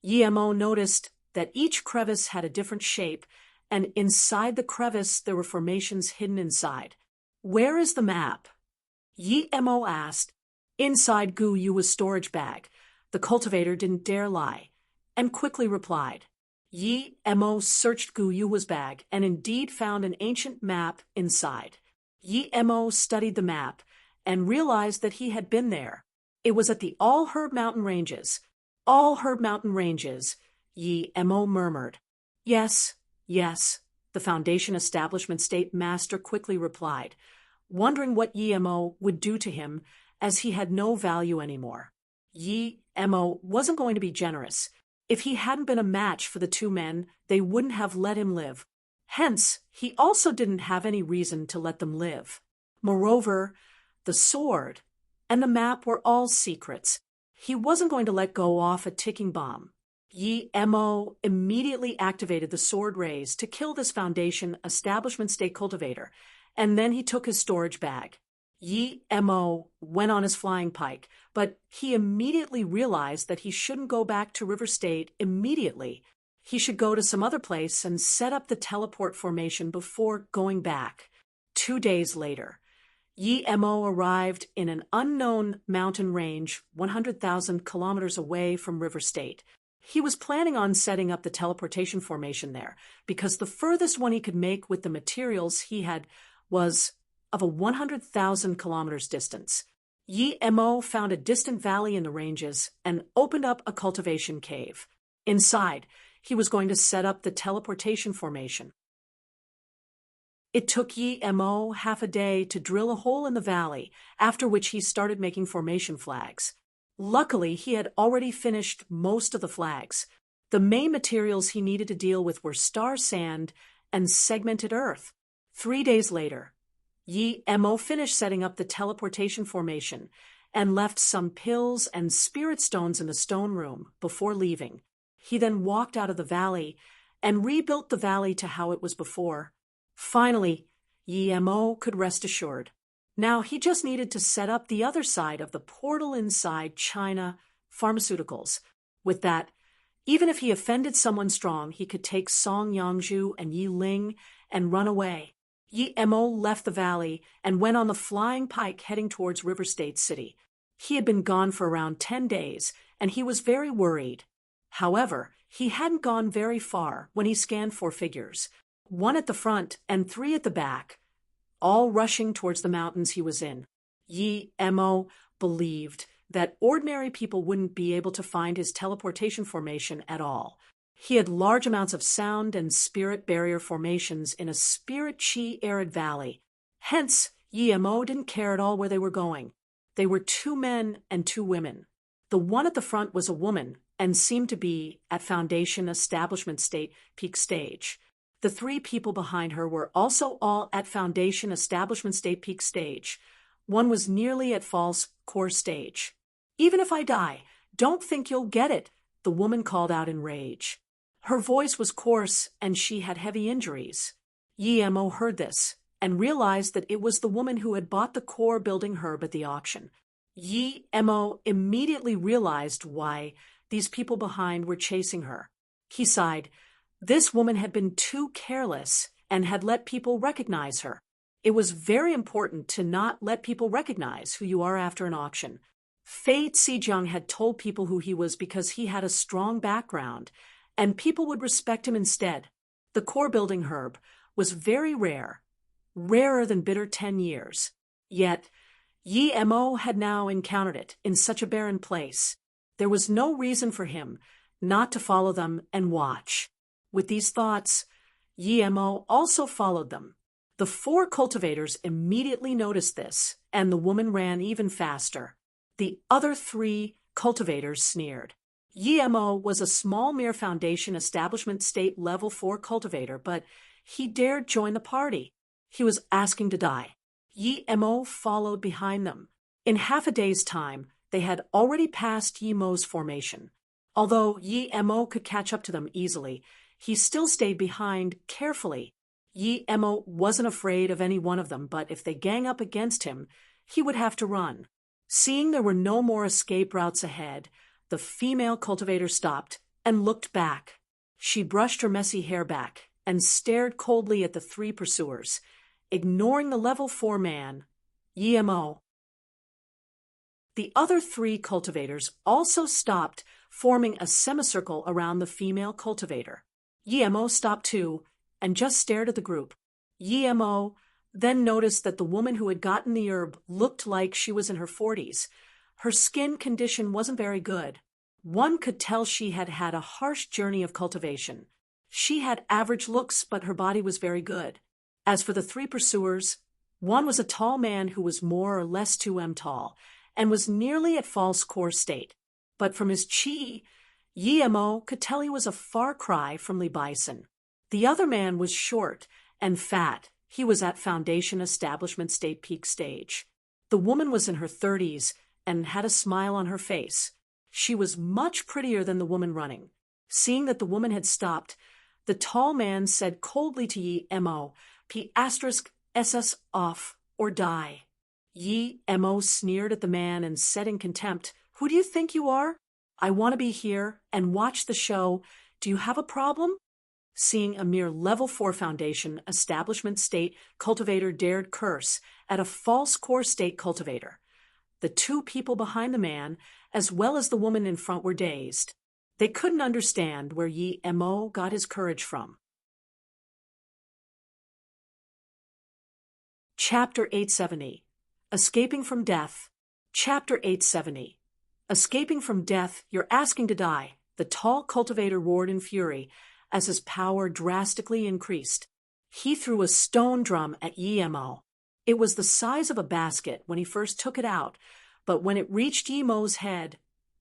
Yemo noticed that each crevice had a different shape, and inside the crevice there were formations hidden inside. "Where is the map?" Yemo asked. "Inside Gu Yu's storage bag." The cultivator didn't dare lie, and quickly replied. Yemo searched Gu Yu's bag and indeed found an ancient map inside. Yemo studied the map and realized that he had been there. It was at the All Herb Mountain Ranges. "All Herb Mountain Ranges," Yemo murmured. Yes, the Foundation Establishment State Master quickly replied, wondering what Yemo would do to him as he had no value anymore. Yemo wasn't going to be generous. If he hadn't been a match for the two men, they wouldn't have let him live. Hence, he also didn't have any reason to let them live. Moreover, the sword and the map were all secrets. He wasn't going to let go off a ticking bomb. Yemo immediately activated the sword rays to kill this Foundation Establishment State cultivator, and then he took his storage bag. Yemo went on his flying pike, but he immediately realized that he shouldn't go back to River State immediately. He should go to some other place and set up the teleport formation before going back. 2 days later, Yemo arrived in an unknown mountain range 100,000 kilometers away from River State. He was planning on setting up the teleportation formation there, because the furthest one he could make with the materials he had was of a 100,000 kilometers distance. Yemo found a distant valley in the ranges and opened up a cultivation cave. Inside, he was going to set up the teleportation formation. It took Yemo half a day to drill a hole in the valley, after which he started making formation flags. Luckily, he had already finished most of the flags. The main materials he needed to deal with were star sand and segmented earth. 3 days later, Yemo finished setting up the teleportation formation and left some pills and spirit stones in the stone room before leaving. He then walked out of the valley and rebuilt the valley to how it was before. Finally, Yemo could rest assured. Now he just needed to set up the other side of the portal inside China Pharmaceuticals. With that, even if he offended someone strong, he could take Song Yangzhu and Yi Ling and run away. Yemo left the valley and went on the flying pike heading towards River State City. He had been gone for around 10 days, and he was very worried. However, he hadn't gone very far when he scanned 4 figures, 1 at the front and 3 at the back, all rushing towards the mountains he was in. Yemo believed that ordinary people wouldn't be able to find his teleportation formation at all. He had large amounts of sound and spirit barrier formations in a spirit chi arid valley. Hence, Yemo didn't care at all where they were going. They were 2 men and 2 women. The one at the front was a woman and seemed to be at Foundation Establishment State peak stage. The 3 people behind her were also all at Foundation Establishment State peak stage. One was nearly at false core stage. "Even if I die, don't think you'll get it," the woman called out in rage. Her voice was coarse and she had heavy injuries. Yemo heard this and realized that it was the woman who had bought the core building herb at the auction. Yemo immediately realized why these people behind were chasing her. He sighed. This woman had been too careless and had let people recognize her. It was very important to not let people recognize who you are after an auction. Fei Zijiang had told people who he was because he had a strong background, and people would respect him instead. The core building herb was very rare, rarer than bitter 10 years. Yet, Yemo had now encountered it in such a barren place. There was no reason for him not to follow them and watch. With these thoughts, Yemo also followed them. The 4 cultivators immediately noticed this, and the woman ran even faster. The other 3 cultivators sneered. Yemo was a small mere Foundation Establishment State Level 4 cultivator, but he dared join the party. He was asking to die. Yemo followed behind them. In half a day's time, they had already passed Yemo's formation. Although Yemo could catch up to them easily, He still stayed behind carefully. Yi Emo wasn't afraid of any one of them, but if they gang up against him, he would have to run. Seeing there were no more escape routes ahead, the female cultivator stopped and looked back. She brushed her messy hair back and stared coldly at the three pursuers, ignoring the level 4 man, Yi Emo. The other three cultivators also stopped, forming a semicircle around the female cultivator. Yi Emo stopped too and just stared at the group. Yi Emo then noticed that the woman who had gotten the herb looked like she was in her 40s. Her skin condition wasn't very good. One could tell she had had a harsh journey of cultivation. She had average looks, but her body was very good. As for the three pursuers, one was a tall man who was more or less 2m tall, and was nearly at false core state. But from his chi, Yi Emo could tell he was a far cry from Li Bison. The other man was short and fat. He was at foundation establishment state peak stage. The woman was in her 30s and had a smile on her face. She was much prettier than the woman running. Seeing that the woman had stopped, the tall man said coldly to Yi Emo, P*SS off or die. Yi Emo sneered at the man and said in contempt, "Who do you think you are? I want to be here and watch the show. Do you have a problem?" Seeing a mere level 4 foundation establishment state cultivator dared curse at a false core state cultivator, the two people behind the man, as well as the woman in front, were dazed. They couldn't understand where Yi Emo got his courage from. Chapter 870. Escaping from Death. Chapter 870. Escaping from death, you're asking to die, the tall cultivator roared in fury as his power drastically increased. He threw a stone drum at Yi Emo. It was the size of a basket when he first took it out, but when it reached Yi Emo's head,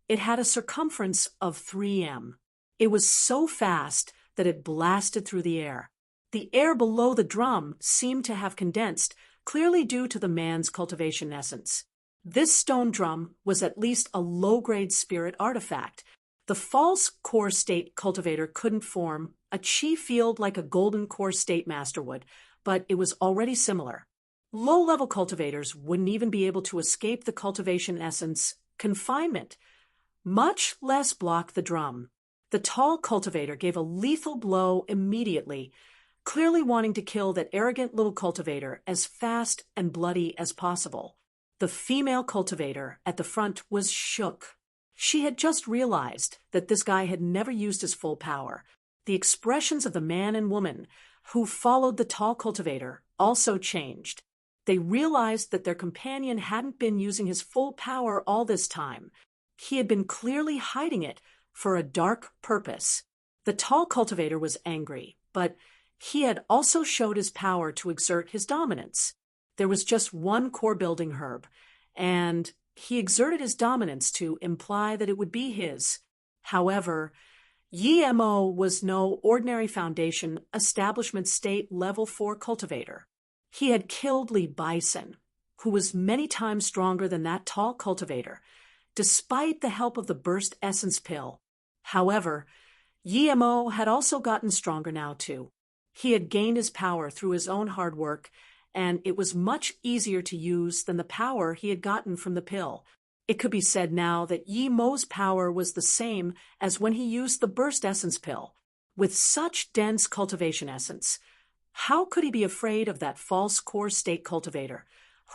it had a circumference of 3m. It was so fast that it blasted through the air. The air below the drum seemed to have condensed, clearly due to the man's cultivation essence. This stone drum was at least a low-grade spirit artifact. The false core state cultivator couldn't form a chi field like a golden core state master would, but it was already similar. Low-level cultivators wouldn't even be able to escape the cultivation essence confinement, much less block the drum. The tall cultivator gave a lethal blow immediately, clearly wanting to kill that arrogant little cultivator as fast and bloody as possible. The female cultivator at the front was shook. She had just realized that this guy had never used his full power. The expressions of the man and woman who followed the tall cultivator also changed. They realized that their companion hadn't been using his full power all this time. He had been clearly hiding it for a dark purpose. The tall cultivator was angry, but he had also showed his power to exert his dominance. There was just one core building herb, and he exerted his dominance to imply that it would be his. However, Yi Emo was no ordinary foundation establishment state level 4 cultivator. He had killed Li Bison, who was many times stronger than that tall cultivator, despite the help of the burst essence pill. However, Yi Emo had also gotten stronger now too. He had gained his power through his own hard work, and it was much easier to use than the power he had gotten from the pill. It could be said now that Yi Mo's power was the same as when he used the burst essence pill. With such dense cultivation essence, how could he be afraid of that false core state cultivator,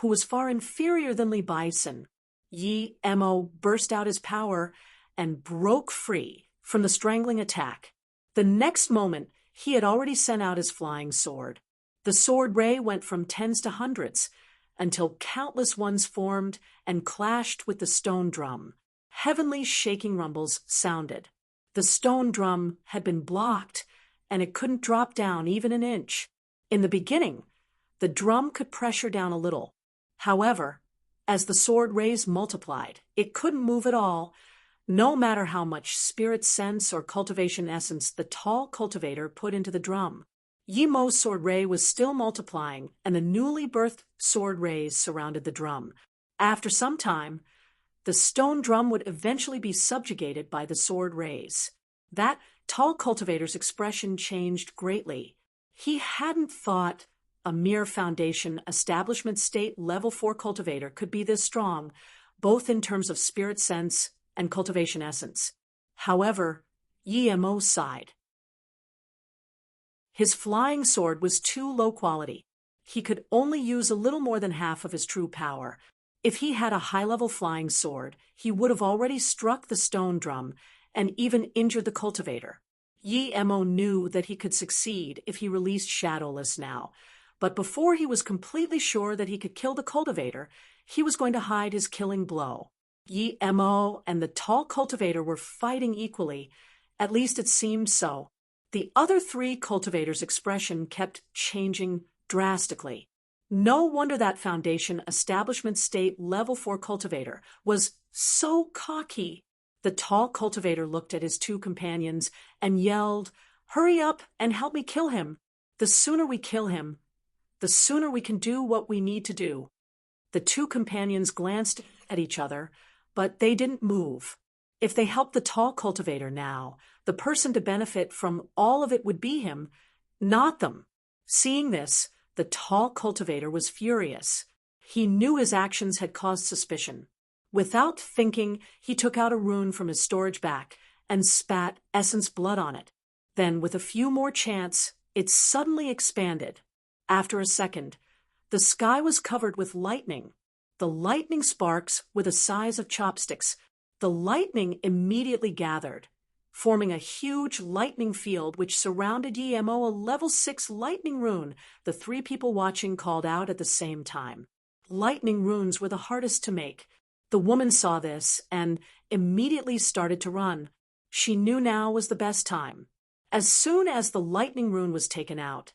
who was far inferior than Li Bison? Yi Emo burst out his power and broke free from the strangling attack. The next moment, he had already sent out his flying sword. The sword ray went from tens to hundreds, until countless ones formed and clashed with the stone drum. Heavenly shaking rumbles sounded. The stone drum had been blocked, and it couldn't drop down even an inch. In the beginning, the drum could pressure down a little. However, as the sword rays multiplied, it couldn't move at all, no matter how much spirit sense or cultivation essence the tall cultivator put into the drum. Yi Mo's sword ray was still multiplying, and the newly birthed sword rays surrounded the drum. After some time, the stone drum would eventually be subjugated by the sword rays. That tall cultivator's expression changed greatly. He hadn't thought a mere foundation establishment state level 4 cultivator could be this strong, both in terms of spirit sense and cultivation essence. However, Yi-Mo sighed. His flying sword was too low quality. He could only use a little more than half of his true power. If he had a high-level flying sword, he would have already struck the stone drum and even injured the cultivator. Yi-Mo knew that he could succeed if he released Shadowless now, but before he was completely sure that he could kill the cultivator, he was going to hide his killing blow. Yi-Mo and the tall cultivator were fighting equally, at least it seemed so. The other three cultivators' expression kept changing drastically. No wonder that foundation establishment state level 4 cultivator was so cocky. The tall cultivator looked at his two companions and yelled, "Hurry up and help me kill him. The sooner we kill him, the sooner we can do what we need to do." The two companions glanced at each other, but they didn't move. If they helped the tall cultivator now, the person to benefit from all of it would be him, not them. Seeing this, the tall cultivator was furious. He knew his actions had caused suspicion. Without thinking, he took out a rune from his storage bag and spat essence blood on it. Then, with a few more chants, it suddenly expanded. After a second, the sky was covered with lightning. The lightning sparks were the size of chopsticks. The lightning immediately gathered, forming a huge lightning field which surrounded Yi-Mo. A level 6 lightning rune, the three people watching called out at the same time. Lightning runes were the hardest to make. The woman saw this and immediately started to run. She knew now was the best time. As soon as the lightning rune was taken out,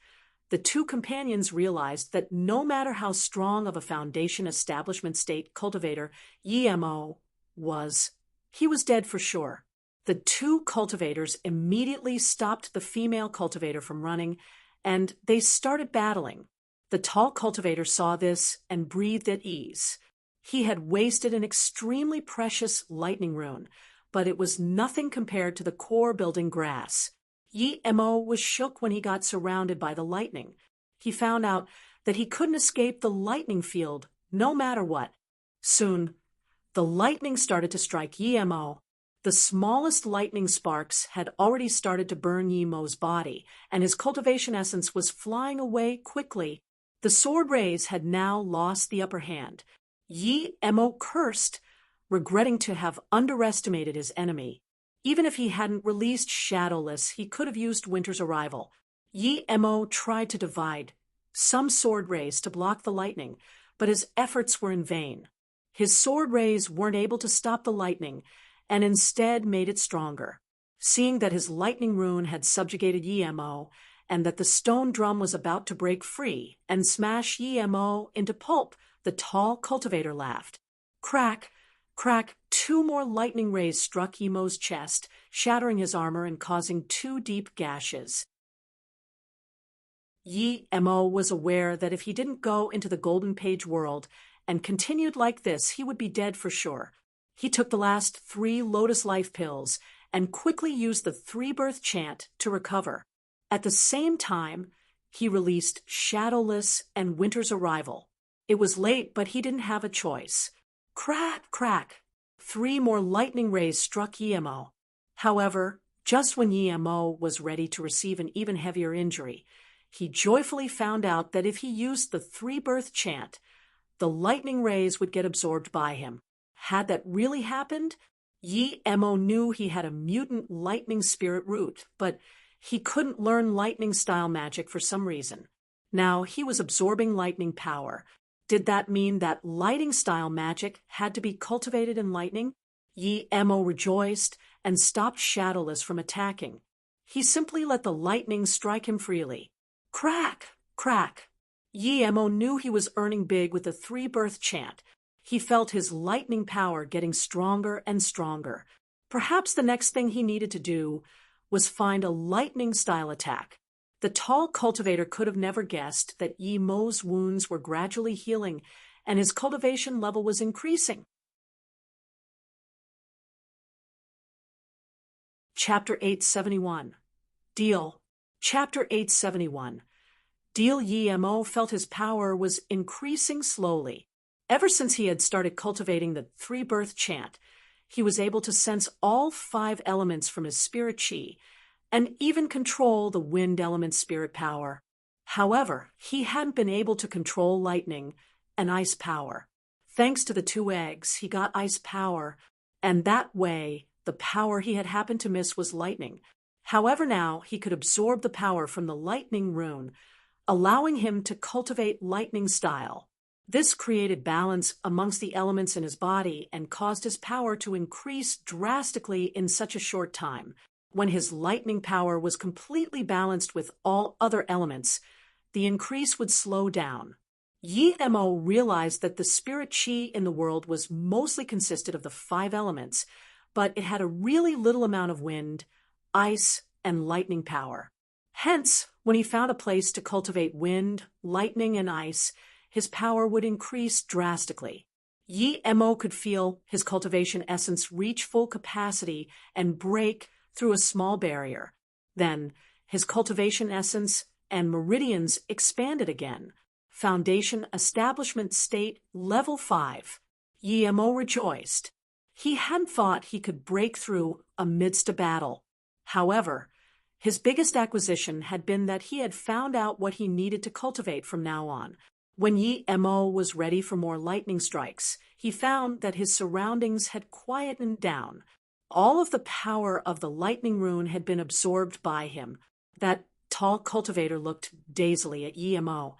the two companions realized that no matter how strong of a foundation establishment state cultivator Yi-Mo was, he was dead for sure. The two cultivators immediately stopped the female cultivator from running, and they started battling. The tall cultivator saw this and breathed at ease. He had wasted an extremely precious lightning rune, but it was nothing compared to the core-building grass. Yi-Mo was shook when he got surrounded by the lightning. He found out that he couldn't escape the lightning field, no matter what. Soon, the lightning started to strike Yi-Mo. The smallest lightning sparks had already started to burn Yi-Mo's body, and his cultivation essence was flying away quickly. The sword rays had now lost the upper hand. Yi-Mo cursed, regretting to have underestimated his enemy. Even if he hadn't released Shadowless, he could have used Winter's Arrival. Yi-Mo tried to divide some sword rays to block the lightning, but his efforts were in vain. His sword rays weren't able to stop the lightning, and instead made it stronger. Seeing that his lightning rune had subjugated Yi-Mo, and that the stone drum was about to break free and smash Yi-Mo into pulp, the tall cultivator laughed. Crack! Crack! 2 more lightning rays struck Yi-Mo's chest, shattering his armor and causing 2 deep gashes. Yi-Mo was aware that if he didn't go into the Golden Page world and continued like this, he would be dead for sure. He took the last 3 Lotus Life pills and quickly used the 3-birth chant to recover. At the same time, he released Shadowless and Winter's Arrival. It was late, but he didn't have a choice. Crack! Crack! 3 more lightning rays struck Yi-Mo. However, just when Yi-Mo was ready to receive an even heavier injury, he joyfully found out that if he used the 3-birth chant, the lightning rays would get absorbed by him. Had that really happened, Yi-Mo knew he had a mutant lightning spirit root, but he couldn't learn lightning-style magic for some reason. Now he was absorbing lightning power. Did that mean that lighting-style magic had to be cultivated in lightning? Yi-Mo rejoiced and stopped Shadowless from attacking. He simply let the lightning strike him freely. Crack! Crack! Yi-Mo knew he was earning big with the 3-birth chant. He felt his lightning power getting stronger and stronger. Perhaps the next thing he needed to do was find a lightning-style attack. The tall cultivator could have never guessed that Yi-Mo's wounds were gradually healing and his cultivation level was increasing. Chapter 871. Deal. Chapter 871. Deal Yemo felt his power was increasing slowly. Ever since he had started cultivating the three-birth chant, he was able to sense all 5 elements from his spirit chi, and even control the wind element's spirit power. However, he hadn't been able to control lightning and ice power. Thanks to the 2 eggs, he got ice power, and that way, the power he had happened to miss was lightning. However, now he could absorb the power from the lightning rune, allowing him to cultivate lightning style. This created balance amongst the elements in his body and caused his power to increase drastically in such a short time. When his lightning power was completely balanced with all other elements, the increase would slow down. Yemo realized that the spirit chi in the world was mostly consisted of the 5 elements, but it had a really little amount of wind, ice, and lightning power. Hence, when he found a place to cultivate wind, lightning, and ice, his power would increase drastically. Yemo could feel his cultivation essence reach full capacity and break through a small barrier. Then, his cultivation essence and meridians expanded again. Foundation Establishment State Level 5. Yemo rejoiced. He hadn't thought he could break through amidst a battle. However, his biggest acquisition had been that he had found out what he needed to cultivate from now on. When Yemo was ready for more lightning strikes, he found that his surroundings had quietened down. All of the power of the lightning rune had been absorbed by him. That tall cultivator looked dazedly at Yemo,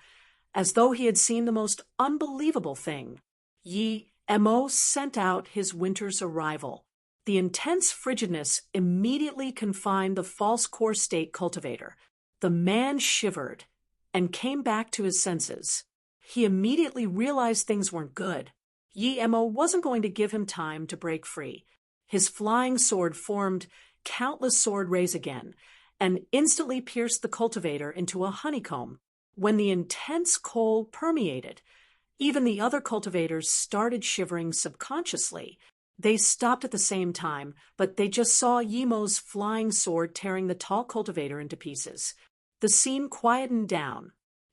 as though he had seen the most unbelievable thing. Yemo sent out his winter's arrival. The intense frigidness immediately confined the false core state cultivator. The man shivered and came back to his senses. He immediately realized things weren't good. Yemo wasn't going to give him time to break free. His flying sword formed countless sword rays again, and instantly pierced the cultivator into a honeycomb. When the intense cold permeated, even the other cultivators started shivering subconsciously. They stopped at the same time, but they just saw Yemo's flying sword tearing the tall cultivator into pieces. The scene quietened down.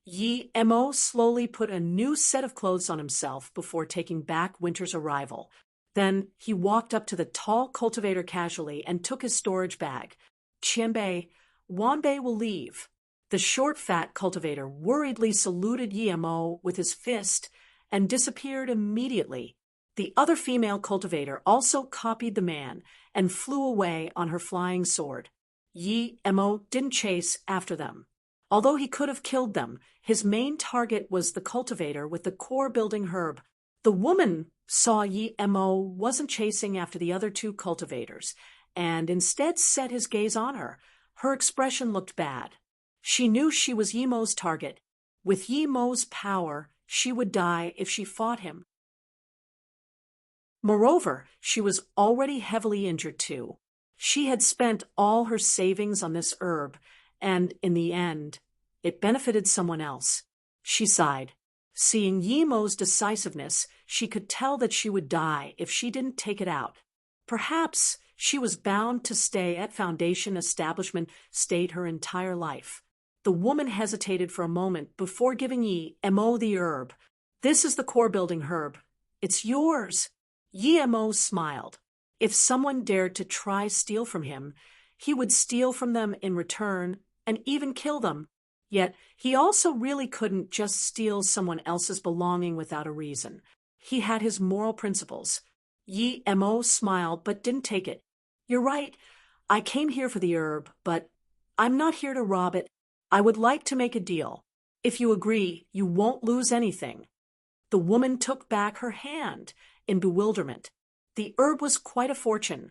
Yemo slowly put a new set of clothes on himself before taking back Winter's arrival. Then he walked up to the tall cultivator casually and took his storage bag. "Qianbei, Wanbei will leave." The short, fat cultivator worriedly saluted Yemo with his fist and disappeared immediately. The other female cultivator also copied the man and flew away on her flying sword. Yemo didn't chase after them. Although he could have killed them, his main target was the cultivator with the core-building herb. The woman saw Yemo wasn't chasing after the other 2 cultivators, and instead set his gaze on her. Her expression looked bad. She knew she was Yemo's target. With Yemo's power, she would die if she fought him. Moreover, she was already heavily injured too. She had spent all her savings on this herb, and in the end, it benefited someone else. She sighed. Seeing Yemo's decisiveness, she could tell that she would die if she didn't take it out. Perhaps she was bound to stay at Foundation Establishment State her entire life. The woman hesitated for a moment before giving Yemo the herb. "This is the core-building herb. It's yours." Yemo smiled. If someone dared to try steal from him, he would steal from them in return and even kill them. Yet he also really couldn't just steal someone else's belonging without a reason. He had his moral principles. Yemo smiled but didn't take it. "You're right. I came here for the herb, but I'm not here to rob it. I would like to make a deal. If you agree, you won't lose anything." The woman took back her hand in bewilderment. The herb was quite a fortune.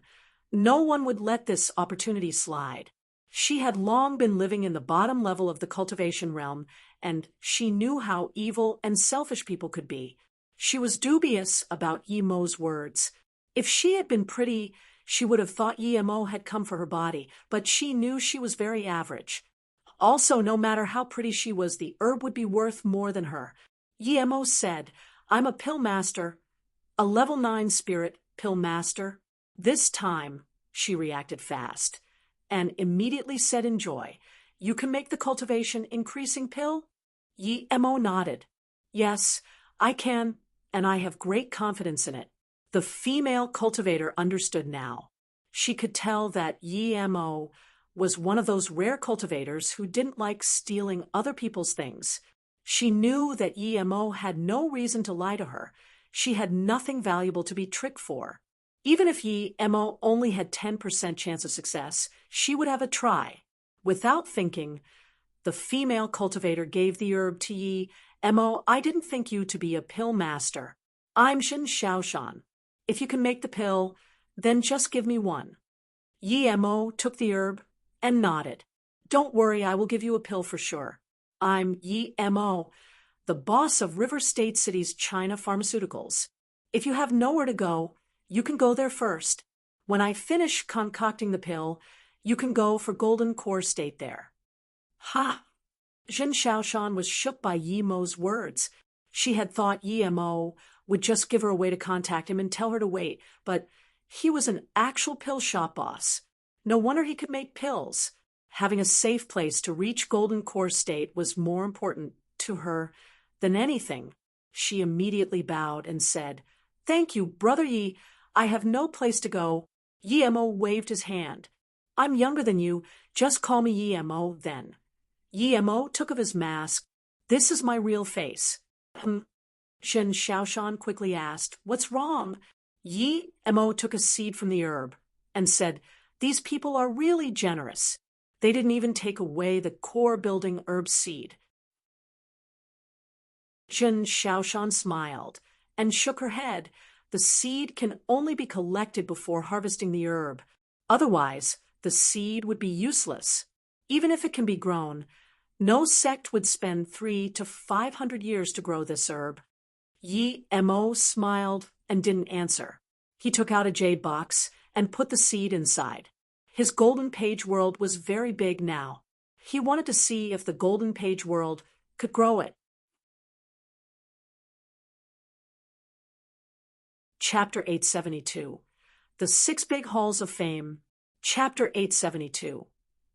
No one would let this opportunity slide. She had long been living in the bottom level of the cultivation realm, and she knew how evil and selfish people could be. She was dubious about Yemo's words. If she had been pretty, she would have thought Yemo had come for her body, but she knew she was very average. Also, no matter how pretty she was, the herb would be worth more than her. Yemo said, "I'm a pill master, a level 9 spirit pill master." This time, she reacted fast. and immediately said in joy, "You can make the cultivation increasing pill?" Yi Mo nodded. "Yes, I can, and I have great confidence in it." The female cultivator understood now. She could tell that Yi Mo was one of those rare cultivators who didn't like stealing other people's things. She knew that Yi Mo had no reason to lie to her. She had nothing valuable to be tricked for. Even if Yi Mo only had 10% chance of success, she would have a try. Without thinking, the female cultivator gave the herb to Yi Mo. "I didn't think you to be a pill master. I'm Jin Xiaoshan. If you can make the pill, then just give me one." Yi Mo took the herb and nodded. "Don't worry, I will give you a pill for sure. I'm Yi Mo, the boss of River State City's China Pharmaceuticals. If you have nowhere to go, you can go there first. When I finish concocting the pill, you can go for Golden Core State there." Ha! Jin Xiaoshan was shook by Yi Mo's words. She had thought Yi Mo would just give her a way to contact him and tell her to wait, but he was an actual pill shop boss. No wonder he could make pills. Having a safe place to reach Golden Core State was more important to her than anything. She immediately bowed and said, "Thank you, Brother Yi. I have no place to go." Yi Mo waved his hand. "I'm younger than you. Just call me Yi Mo then." Yi Mo took off his mask. "This is my real face." Shen Xiaoshan quickly asked, "What's wrong?" Yi Mo took a seed from the herb and said, "These people are really generous. They didn't even take away the core-building herb seed." Shen Xiaoshan smiled and shook her head. The seed can only be collected before harvesting the herb. Otherwise, the seed would be useless. Even if it can be grown, no sect would spend 300 to 500 years to grow this herb. Yi Mo smiled and didn't answer. He took out a jade box and put the seed inside. His golden page world was very big now. He wanted to see if the golden page world could grow it. Chapter 872. The Six Big Halls of Fame. Chapter 872.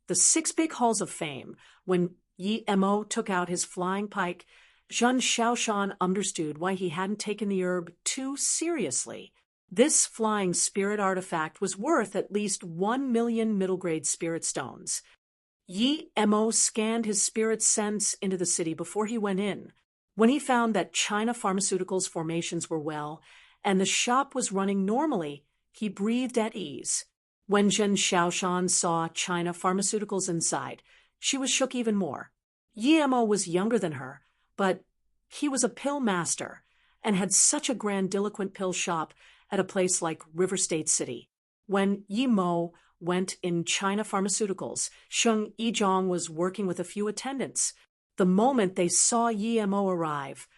The Six Big Halls of Fame. When Yi Mo took out his flying pike, Zhen Xiaoshan understood why he hadn't taken the herb too seriously. This flying spirit artifact was worth at least 1 million middle-grade spirit stones. Yi Mo scanned his spirit sense into the city before he went in. When he found that China Pharmaceuticals' formations were well, and the shop was running normally, he breathed at ease. When Zhen Xiaoshan saw China Pharmaceuticals inside, she was shook even more. Yi Mo was younger than her, but he was a pill master and had such a grandiloquent pill shop at a place like River State City. When Yi Mo went in China Pharmaceuticals, Sheng Yizhong was working with a few attendants. The moment they saw Yi Mo arrive,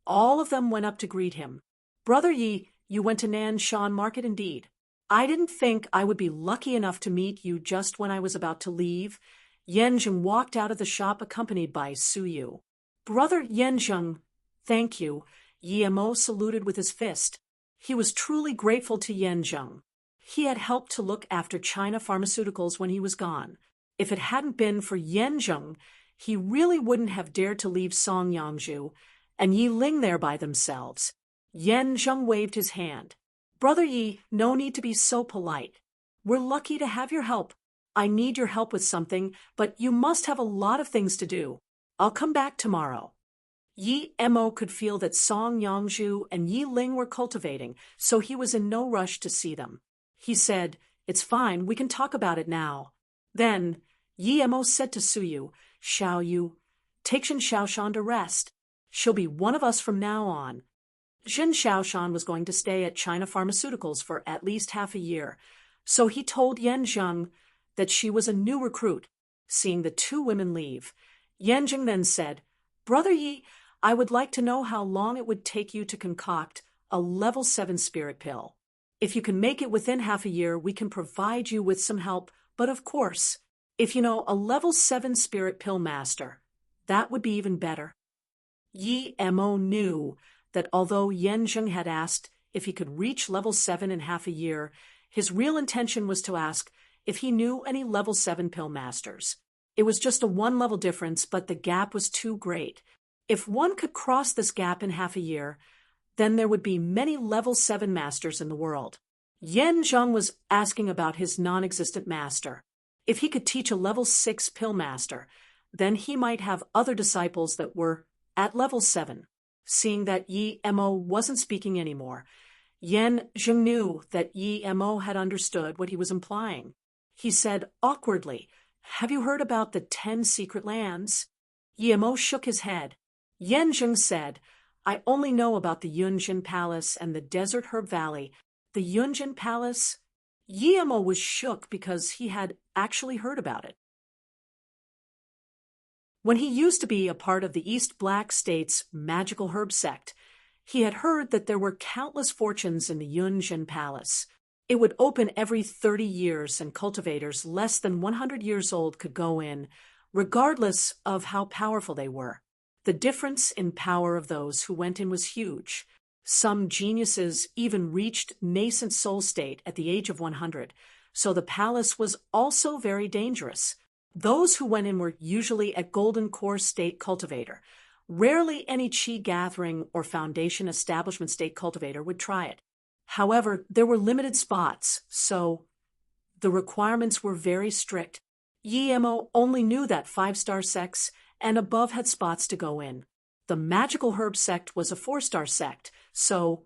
all of them went up to greet him. "Brother Yi, you went to Nanshan Market indeed. I didn't think I would be lucky enough to meet you just when I was about to leave." Yanzheng walked out of the shop accompanied by Su Yu. "Brother Yanzheng, thank you." Yi Mo saluted with his fist. He was truly grateful to Yanzheng. He had helped to look after China Pharmaceuticals when he was gone. If it hadn't been for Yanzheng, he really wouldn't have dared to leave Songyangzhu and Yi Ling there by themselves. Yanzheng waved his hand. "Brother Yi, no need to be so polite. We're lucky to have your help. I need your help with something, but you must have a lot of things to do. I'll come back tomorrow." Yi Mo could feel that Song Yangzhu and Yi Ling were cultivating, so he was in no rush to see them. He said, "It's fine, we can talk about it now." Then Yi Mo said to Su Yu, "Xiao Yu, take Zhen Xiaoshan to rest. She'll be one of us from now on." Zhen Xiaoshan was going to stay at China Pharmaceuticals for at least half a year, so he told Yanzheng that she was a new recruit. Seeing the two women leave, Yanzheng then said, "Brother Yi, I would like to know how long it would take you to concoct a level 7 spirit pill. If you can make it within half a year, we can provide you with some help, but of course, if you know a level 7 spirit pill master, that would be even better." Yi Mo knew that although Yanzheng had asked if he could reach level 7 in half a year, his real intention was to ask if he knew any level 7 pill masters. It was just a 1-level difference, but the gap was too great. If one could cross this gap in half a year, then there would be many level 7 masters in the world. Yen Zheng was asking about his non-existent master. If he could teach a level 6 pill master, then he might have other disciples that were at level 7. Seeing that Yi Mo wasn't speaking anymore, Yen Zheng knew that Yi Mo had understood what he was implying. He said awkwardly, "Have you heard about the 10 secret lands?" Yi Mo shook his head. Yen Zheng said, "I only know about the Yunjin Palace and the Desert Herb Valley." The Yunjin Palace? Yi Mo was shook because he had actually heard about it. When he used to be a part of the East Black State's magical herb sect, he had heard that there were countless fortunes in the Yunjin Palace. It would open every 30 years, and cultivators less than 100 years old could go in, regardless of how powerful they were. The difference in power of those who went in was huge. Some geniuses even reached nascent soul state at the age of 100, so the palace was also very dangerous. Those who went in were usually at golden core state cultivator. Rarely any chi gathering or foundation establishment state cultivator would try it. However, there were limited spots, so the requirements were very strict. Yi Mo only knew that 5-star sects and above had spots to go in. The magical herb sect was a 4-star sect, so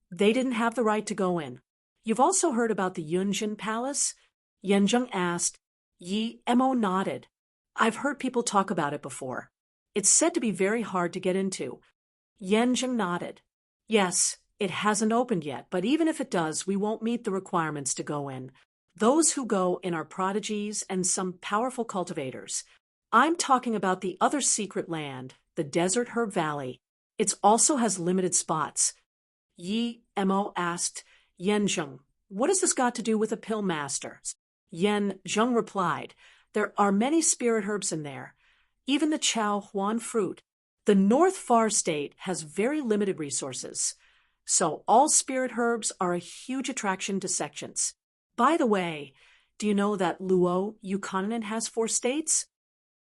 they didn't have the right to go in. "You've also heard about the Yunjin Palace?" Yen Zheng asked. Yi Mo nodded. "I've heard people talk about it before. It's said to be very hard to get into." Yen Zheng nodded. "Yes, it hasn't opened yet, but even if it does, we won't meet the requirements to go in. Those who go in are prodigies and some powerful cultivators. I'm talking about the other secret land, the Desert Herb Valley. It also has limited spots." Yi Mo asked Yen Zheng, "What has this got to do with a pill master?" Yen Zheng replied, "There are many spirit herbs in there, even the Chao Huan fruit. The North Far State has very limited resources, so all spirit herbs are a huge attraction to sections. By the way, do you know that Luo Yukonin has 4 states?"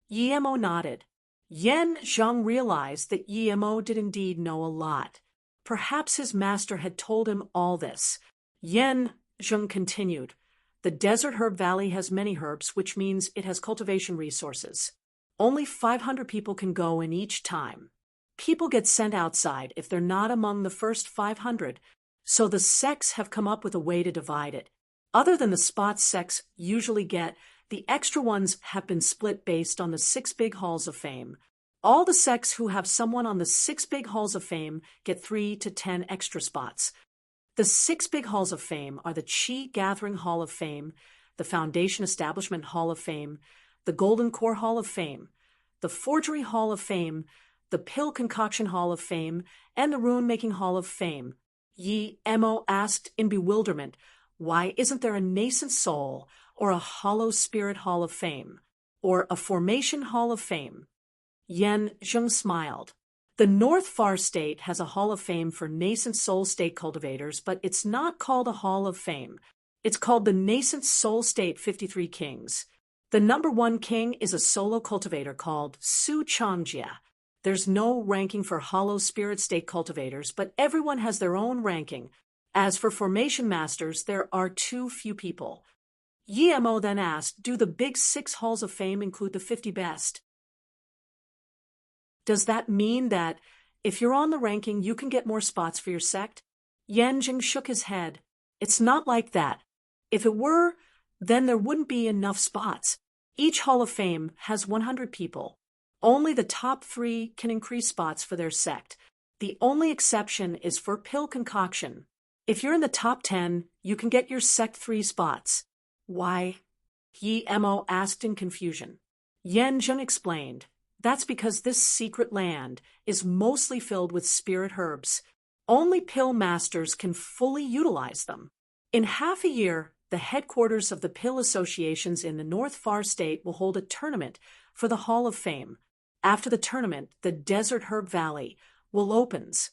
Yi Mo nodded. Yen Zheng realized that Yi Mo did indeed know a lot. Perhaps his master had told him all this. Yen Zheng continued, "The Desert Herb Valley has many herbs, which means it has cultivation resources. Only 500 people can go in each time. People get sent outside if they're not among the first 500, so the sects have come up with a way to divide it. Other than the spots sects usually get, the extra ones have been split based on the 6 big halls of fame. All the sects who have someone on the 6 big halls of fame get 3 to 10 extra spots. The 6 big halls of fame are the Chi Gathering Hall of Fame, the Foundation Establishment Hall of Fame, the Golden Core Hall of Fame, the Forgery Hall of Fame, the Pill Concoction Hall of Fame, and the Rune Making Hall of Fame." Yi Mo asked in bewilderment, "Why isn't there a Nascent Soul, or a Hollow Spirit Hall of Fame, or a Formation Hall of Fame?" Yen Zheng smiled. "The North Far State has a Hall of Fame for nascent soul state cultivators, but it's not called a Hall of Fame. It's called the Nascent Soul State 53 Kings. The number 1 king is a solo cultivator called Su Changjia. There's no ranking for Hollow Spirit State cultivators, but everyone has their own ranking. As for Formation Masters, there are too few people." Yi Mo then asked, "Do the big 6 Halls of Fame include the 50 best? Does that mean that if you're on the ranking, you can get more spots for your sect?" Yen Zheng shook his head. "It's not like that. If it were, then there wouldn't be enough spots. Each Hall of Fame has 100 people. Only the top 3 can increase spots for their sect. The only exception is for Pill Concoction. If you're in the top 10, you can get your sect 3 spots." "Why?" Yi Mo asked in confusion. Yen Zheng explained, "That's because this secret land is mostly filled with spirit herbs. Only pill masters can fully utilize them. In half a year, the headquarters of the pill associations in the North Far State will hold a tournament for the Hall of Fame. After the tournament, the Desert Herb Valley will opens."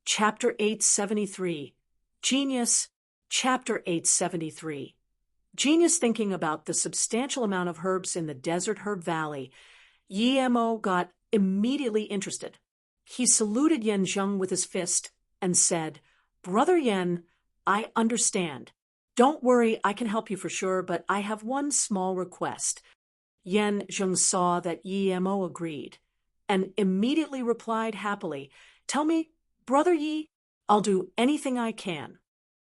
Chapter 873. Genius, Chapter 873. Genius thinking about the substantial amount of herbs in the desert herb valley, Yemo got immediately interested. He saluted Yen Zheng with his fist and said, "Brother Yen, I understand. Don't worry, I can help you for sure, but I have one small request." Yen Zheng saw that Yemo agreed and immediately replied happily, "Tell me, Brother Yi, I'll do anything I can."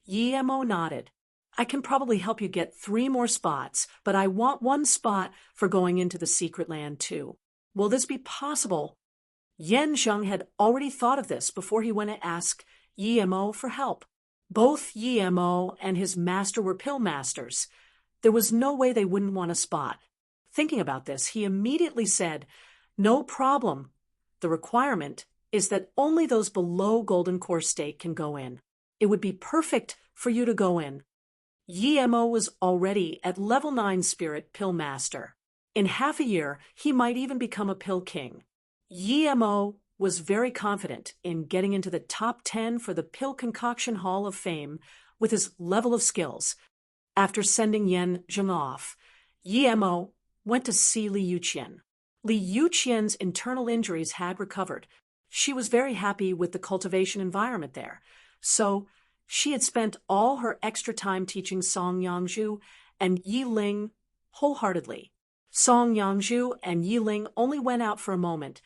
Yemo nodded. "I can probably help you get 3 more spots, but I want 1 spot for going into the secret land too. Will this be possible?" Yen Zheng had already thought of this before he went to ask Yemo for help. Both Yemo and his master were pill masters. There was no way they wouldn't want a spot. Thinking about this, he immediately said, "No problem. The requirement is that only those below Golden Core State can go in. It would be perfect for you to go in." Yemo was already at level 9 spirit pill master. In half a year, he might even become a pill king. Yemo was very confident in getting into the top 10 for the Pill Concoction Hall of Fame with his level of skills. After sending Yen Zheng off, Yemo went to see Li Yuqian. Li Yuqian's internal injuries had recovered. She was very happy with the cultivation environment there. So she had spent all her extra time teaching Song Yangzhu and Yi Ling wholeheartedly. Song Yangzhu and Yi Ling only went out for a moment,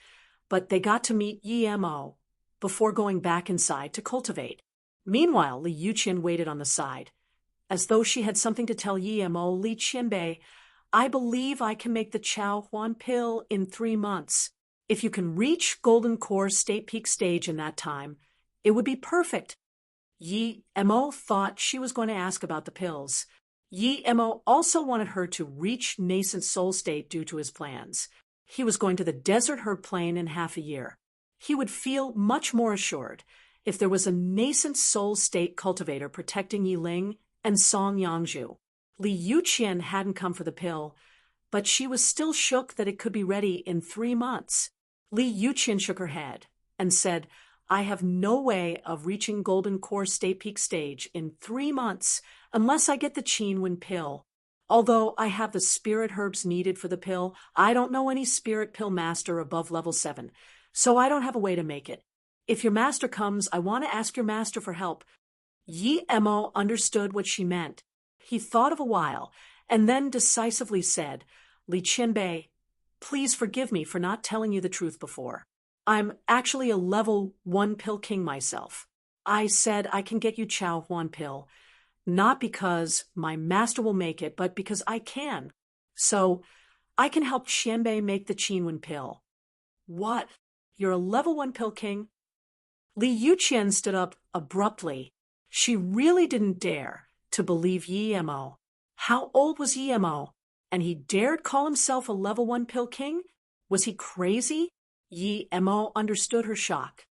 but they got to meet Yemo before going back inside to cultivate. Meanwhile, Li Yuqian waited on the side. As though she had something to tell Yemo, Li Qianbei, "I believe I can make the Chao Huan pill in 3 months. If you can reach Golden Core State Peak stage in that time, it would be perfect." Yemo thought she was going to ask about the pills. Yemo also wanted her to reach nascent soul state due to his plans. He was going to the desert herb plain in half a year. He would feel much more assured if there was a nascent soul state cultivator protecting Yi Ling and Song Yangzhu. Li Yuqian hadn't come for the pill, but she was still shook that it could be ready in 3 months. Li Yuqian shook her head and said, "I have no way of reaching Golden Core State Peak stage in 3 months unless I get the Qinwen pill. Although I have the spirit herbs needed for the pill, I don't know any spirit pill master above level 7, so I don't have a way to make it. If your master comes, I want to ask your master for help." Yemo understood what she meant. He thought of a while and then decisively said, "Li Qianbei, please forgive me for not telling you the truth before. I'm actually a level 1 pill king myself. I said I can get you Chao Huan pill, not because my master will make it, but because I can. So I can help Qianbei make the Qinwen pill." "What? You're a level 1 pill king?" Li Yuqian stood up abruptly. She really didn't dare to believe Yemo. How old was Yemo? And he dared call himself a level 1 pill king? Was he crazy? Yemo understood her shock.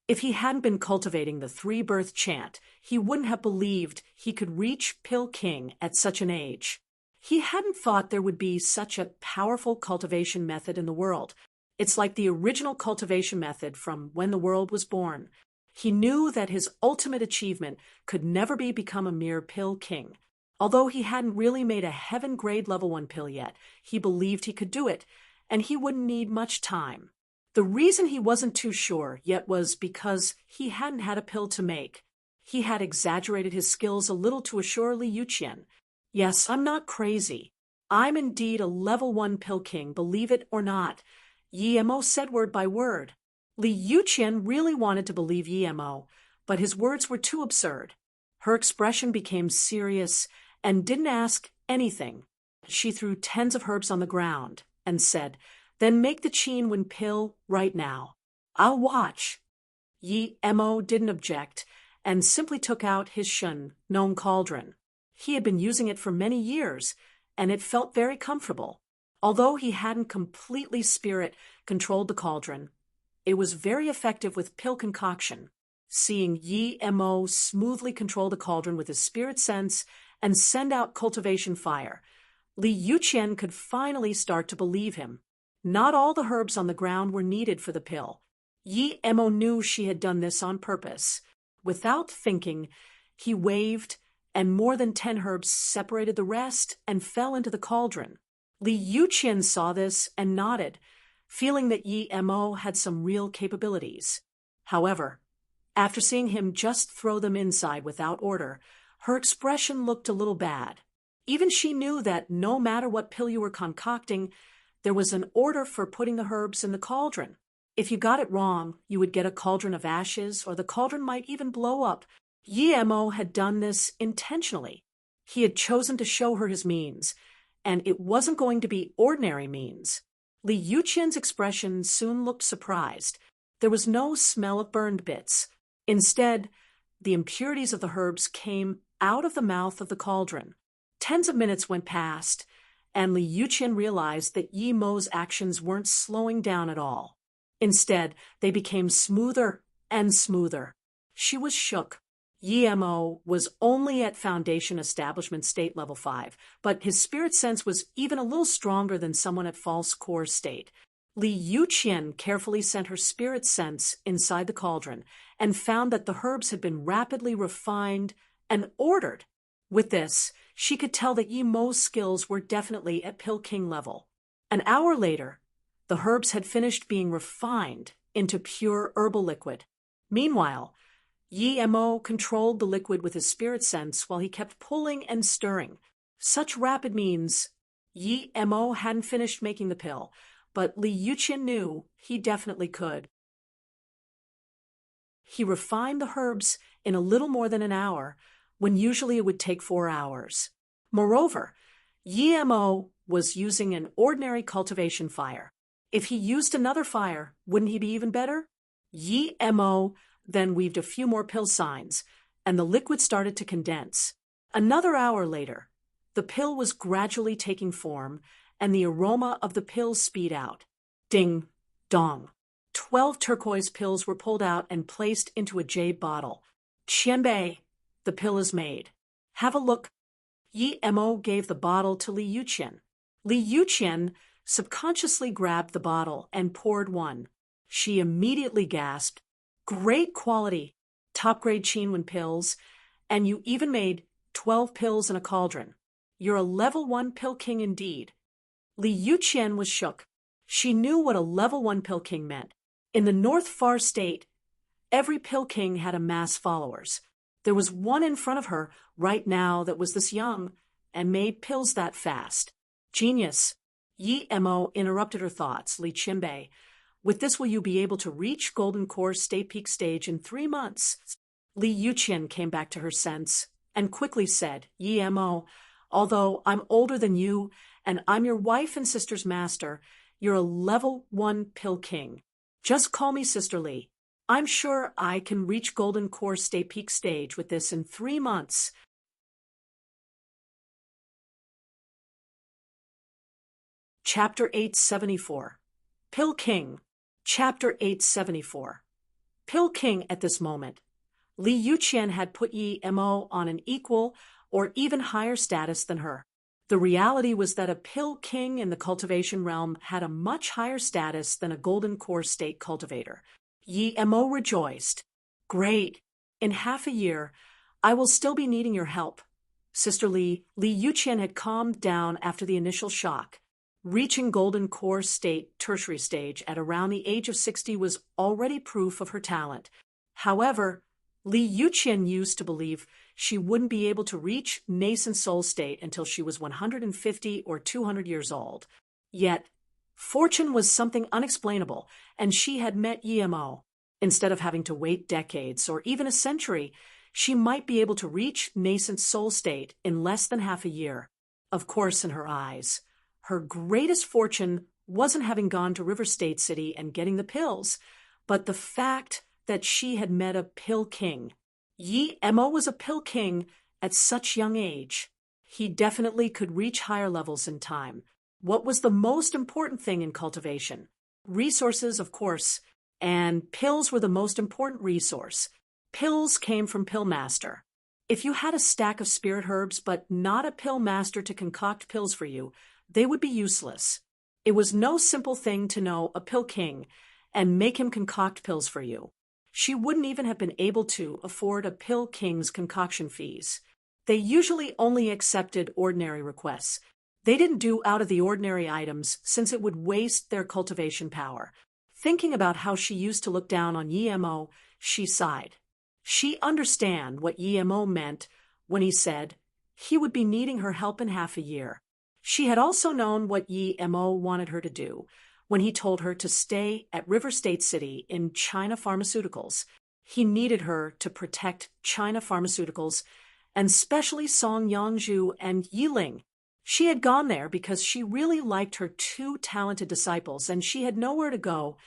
If he hadn't been cultivating the 3-birth chant, he wouldn't have believed he could reach Pill King at such an age. He hadn't thought there would be such a powerful cultivation method in the world. It's like the original cultivation method from when the world was born. He knew that his ultimate achievement could never be become a mere pill king. Although he hadn't really made a heaven-grade level 1 pill yet, he believed he could do it, and he wouldn't need much time. The reason he wasn't too sure yet was because he hadn't had a pill to make. He had exaggerated his skills a little to assure Li Yuqian. "Yes, I'm not crazy. I'm indeed a level 1 pill king, believe it or not." Yemo said word by word. Li Yuqian really wanted to believe Yemo, but his words were too absurd. Her expression became serious and didn't ask anything. She threw tens of herbs on the ground and said, "Then make the Qinwen pill right now. I'll watch." Yemo didn't object and simply took out his shun, known cauldron. He had been using it for many years, and it felt very comfortable. Although he hadn't completely spirit-controlled the cauldron, it was very effective with pill concoction. Seeing Yemo smoothly control the cauldron with his spirit sense and send out cultivation fire, Li Yuqian could finally start to believe him. Not all the herbs on the ground were needed for the pill. Yemo knew she had done this on purpose. Without thinking, he waved, and more than 10 herbs separated the rest and fell into the cauldron. Li Yuqian saw this and nodded, feeling that Yi Mo had some real capabilities. However, after seeing him just throw them inside without order, her expression looked a little bad. Even she knew that no matter what pill you were concocting, there was an order for putting the herbs in the cauldron. If you got it wrong, you would get a cauldron of ashes, or the cauldron might even blow up. Yi Mo had done this intentionally. He had chosen to show her his means, and it wasn't going to be ordinary means. Li Yuqian's expression soon looked surprised. There was no smell of burned bits. Instead, the impurities of the herbs came out of the mouth of the cauldron. Tens of minutes went past, and Li Yuqian realized that Yi Mo's actions weren't slowing down at all. Instead, they became smoother and smoother. She was shook. Yi Mo was only at Foundation Establishment State Level 5, but his spirit sense was even a little stronger than someone at False Core State. Li Yuqian carefully sent her spirit sense inside the cauldron and found that the herbs had been rapidly refined and ordered. With this, she could tell that Yi Mo's skills were definitely at Pill King level. An hour later, the herbs had finished being refined into pure herbal liquid. Meanwhile, Yi Mo controlled the liquid with his spirit sense while he kept pulling and stirring. Such rapid means Yi Mo hadn't finished making the pill, but Li Yuqian knew he definitely could. He refined the herbs in a little more than an hour, when usually it would take 4 hours. Moreover, Yi Mo was using an ordinary cultivation fire. If he used another fire, wouldn't he be even better? Yi Mo then weaved a few more pill signs, and the liquid started to condense. Another hour later, the pill was gradually taking form, and the aroma of the pills speed out. Ding, dong. 12 turquoise pills were pulled out and placed into a jade bottle. Qianbei, the pill is made. Have a look. Yi Mo gave the bottle to Li Yuqian. Li Yuqian subconsciously grabbed the bottle and poured one. She immediately gasped, "Great quality, top-grade Qinwen pills, and you even made 12 pills in a cauldron. You're a level 1 pill king indeed." Li Yuqian was shook. She knew what a level 1 pill king meant. In the North Far State, every pill king had a mass followers. There was one in front of her right now that was this young and made pills that fast. Genius. Yi Mo interrupted her thoughts. Li Qianbei, with this will you be able to reach Golden Core State Peak Stage in 3 months? Li Yuqian came back to her sense and quickly said, "Yi Mo, although I'm older than you and I'm your wife and sister's master, you're a level 1 pill king. Just call me Sister Li. I'm sure I can reach Golden Core State Peak Stage with this in 3 months." Chapter 874. Pill King. Chapter 874. Pill King at this moment. Li Yuqian had put Yi Mo on an equal or even higher status than her. The reality was that a Pill King in the cultivation realm had a much higher status than a Golden Core State cultivator. Yi Mo rejoiced. "Great. In half a year, I will still be needing your help." Sister Li Yuqian had calmed down after the initial shock. Reaching Golden Core State tertiary stage at around the age of 60 was already proof of her talent. However, Li Yuqian used to believe she wouldn't be able to reach nascent soul state until she was 150 or 200 years old. Yet, fortune was something unexplainable, and she had met Yi Mo. Instead of having to wait decades or even a century, she might be able to reach nascent soul state in less than half a year. Of course, in her eyes, her greatest fortune wasn't having gone to River State City and getting the pills, but the fact that she had met a pill king. Yi Mo was a pill king at such young age. He definitely could reach higher levels in time. What was the most important thing in cultivation? Resources, of course, and pills were the most important resource. Pills came from Pill Master. If you had a stack of spirit herbs but not a pill master to concoct pills for you, they would be useless. It was no simple thing to know a pill king and make him concoct pills for you. She wouldn't even have been able to afford a pill king's concoction fees. They usually only accepted ordinary requests. They didn't do out-of-the-ordinary items since it would waste their cultivation power. Thinking about how she used to look down on Yemo, she sighed. She understood what Yemo meant when he said he would be needing her help in half a year. She had also known what Yemo wanted her to do when he told her to stay at River State City in China Pharmaceuticals. He needed her to protect China Pharmaceuticals, and especially Song Yangzhu and Yiling. She had gone there because she really liked her two talented disciples, and she had nowhere to go,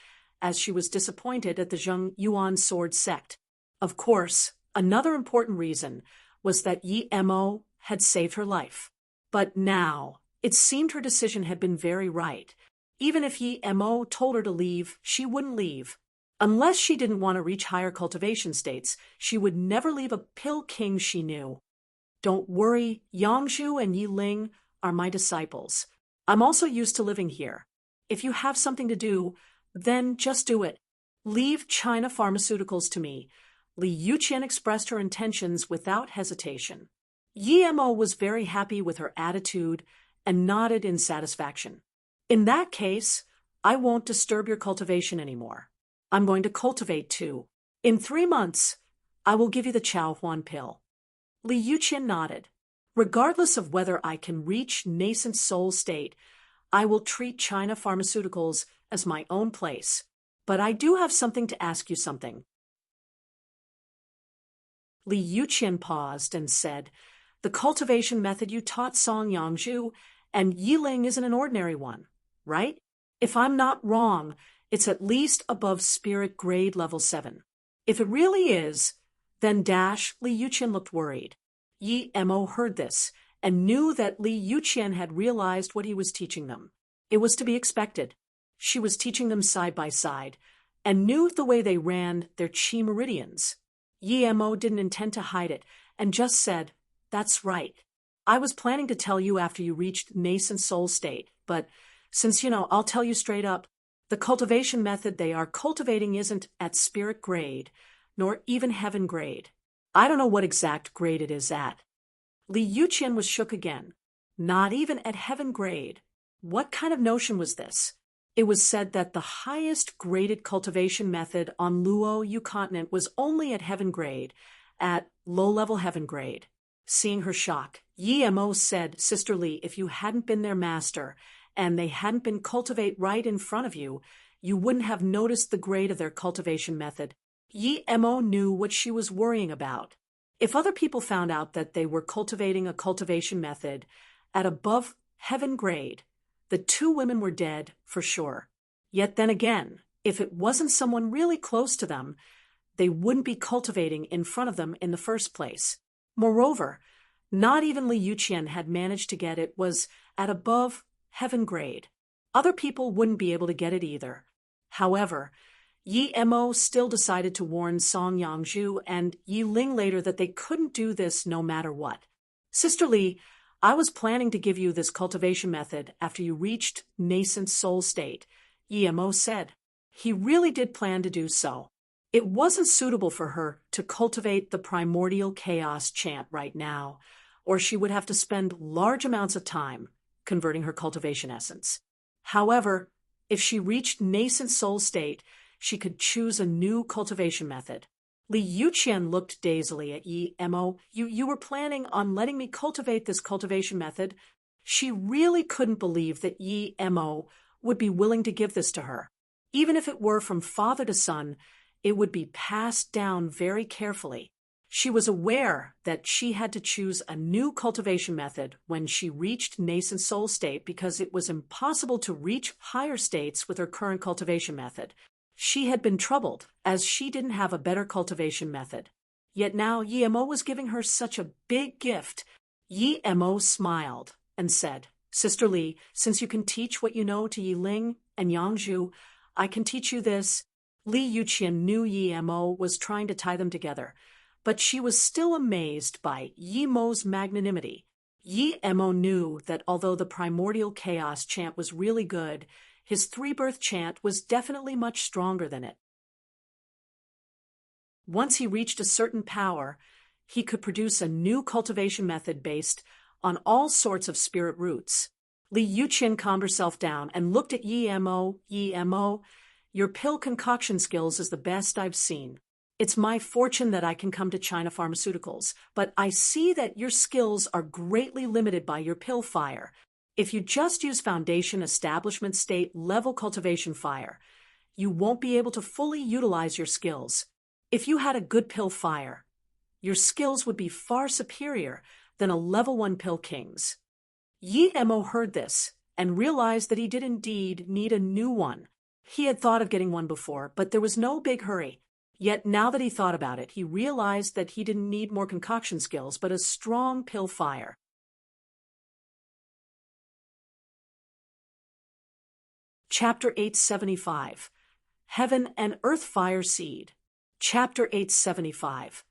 as she was disappointed at the Zheng Yuan sword sect. Of course, another important reason was that Yemo had saved her life. But now, it seemed her decision had been very right. Even if Yemo told her to leave, she wouldn't leave. Unless she didn't want to reach higher cultivation states, she would never leave a pill king she knew. Don't worry, Yangzhu and Yiling are my disciples. I'm also used to living here. If you have something to do, then just do it. Leave China Pharmaceuticals to me. Li Yuqian expressed her intentions without hesitation. Yemo was very happy with her attitude and nodded in satisfaction. In that case, I won't disturb your cultivation anymore. I'm going to cultivate too. In 3 months, I will give you the Chao Huan pill. Li Yuqian nodded. Regardless of whether I can reach nascent soul state, I will treat China Pharmaceuticals as my own place. But I do have something to ask you something. Li Yuqian paused and said, the cultivation method you taught Song Yangzhu and Yiling isn't an ordinary one, right? If I'm not wrong, it's at least above spirit grade level 7. If it really is, then Li Yuqian looked worried. Yemo heard this and knew that Li Yuqian had realized what he was teaching them. It was to be expected. She was teaching them side by side and knew the way they ran their chi meridians. Yemo didn't intend to hide it and just said, that's right. I was planning to tell you after you reached nascent soul state, but since I'll tell you straight up, the cultivation method they are cultivating isn't at spirit grade, nor even heaven grade. I don't know what exact grade it is at. Li Yuqian was shook again. Not even at heaven grade. What kind of notion was this? It was said that the highest graded cultivation method on Luo Yu continent was only at heaven grade, at low-level heaven grade. Seeing her shock, Yemo said, Sister Li, if you hadn't been their master, and they hadn't been cultivate right in front of you, you wouldn't have noticed the grade of their cultivation method. Yemo knew what she was worrying about. If other people found out that they were cultivating a cultivation method at above heaven grade, the two women were dead for sure. Yet then again, if it wasn't someone really close to them, they wouldn't be cultivating in front of them in the first place. Moreover, not even Li Yuqian had managed to get it was at above heaven grade. Other people wouldn't be able to get it either. However, Yemo still decided to warn Song Yangzhu and Yiling later that they couldn't do this no matter what. Sister Li, I was planning to give you this cultivation method after you reached nascent soul state, Yemo said. He really did plan to do so. It wasn't suitable for her to cultivate the primordial chaos chant right now, or she would have to spend large amounts of time converting her cultivation essence. However, if she reached nascent soul state, she could choose a new cultivation method. Li Yuqian looked dazedly at Yemo. You were planning on letting me cultivate this cultivation method? She really couldn't believe that Yemo would be willing to give this to her. Even if it were from father to son, it would be passed down very carefully. She was aware that she had to choose a new cultivation method when she reached nascent soul state because it was impossible to reach higher states with her current cultivation method. She had been troubled, as she didn't have a better cultivation method. Yet now Yemo was giving her such a big gift. Yemo smiled and said, Sister Li, since you can teach what you know to Yiling and Yangzhu, I can teach you this. Li Yuqian knew Yemo was trying to tie them together, but she was still amazed by Yemo's magnanimity. Yemo knew that although the primordial chaos chant was really good, his three-birth chant was definitely much stronger than it. Once he reached a certain power, he could produce a new cultivation method based on all sorts of spirit roots. Li Yuqian calmed herself down and looked at Yi Mo. Yi Mo, your pill concoction skills is the best I've seen. It's my fortune that I can come to China Pharmaceuticals, but I see that your skills are greatly limited by your pill fire. If you just use foundation establishment state level cultivation fire, you won't be able to fully utilize your skills. If you had a good pill fire, your skills would be far superior than a level 1 pill king's. Yi Mo heard this and realized that he did indeed need a new one. He had thought of getting one before, but there was no big hurry. Yet now that he thought about it, he realized that he didn't need more concoction skills, but a strong pill fire. Chapter 875. Heaven and Earth Fire Seed. Chapter 875.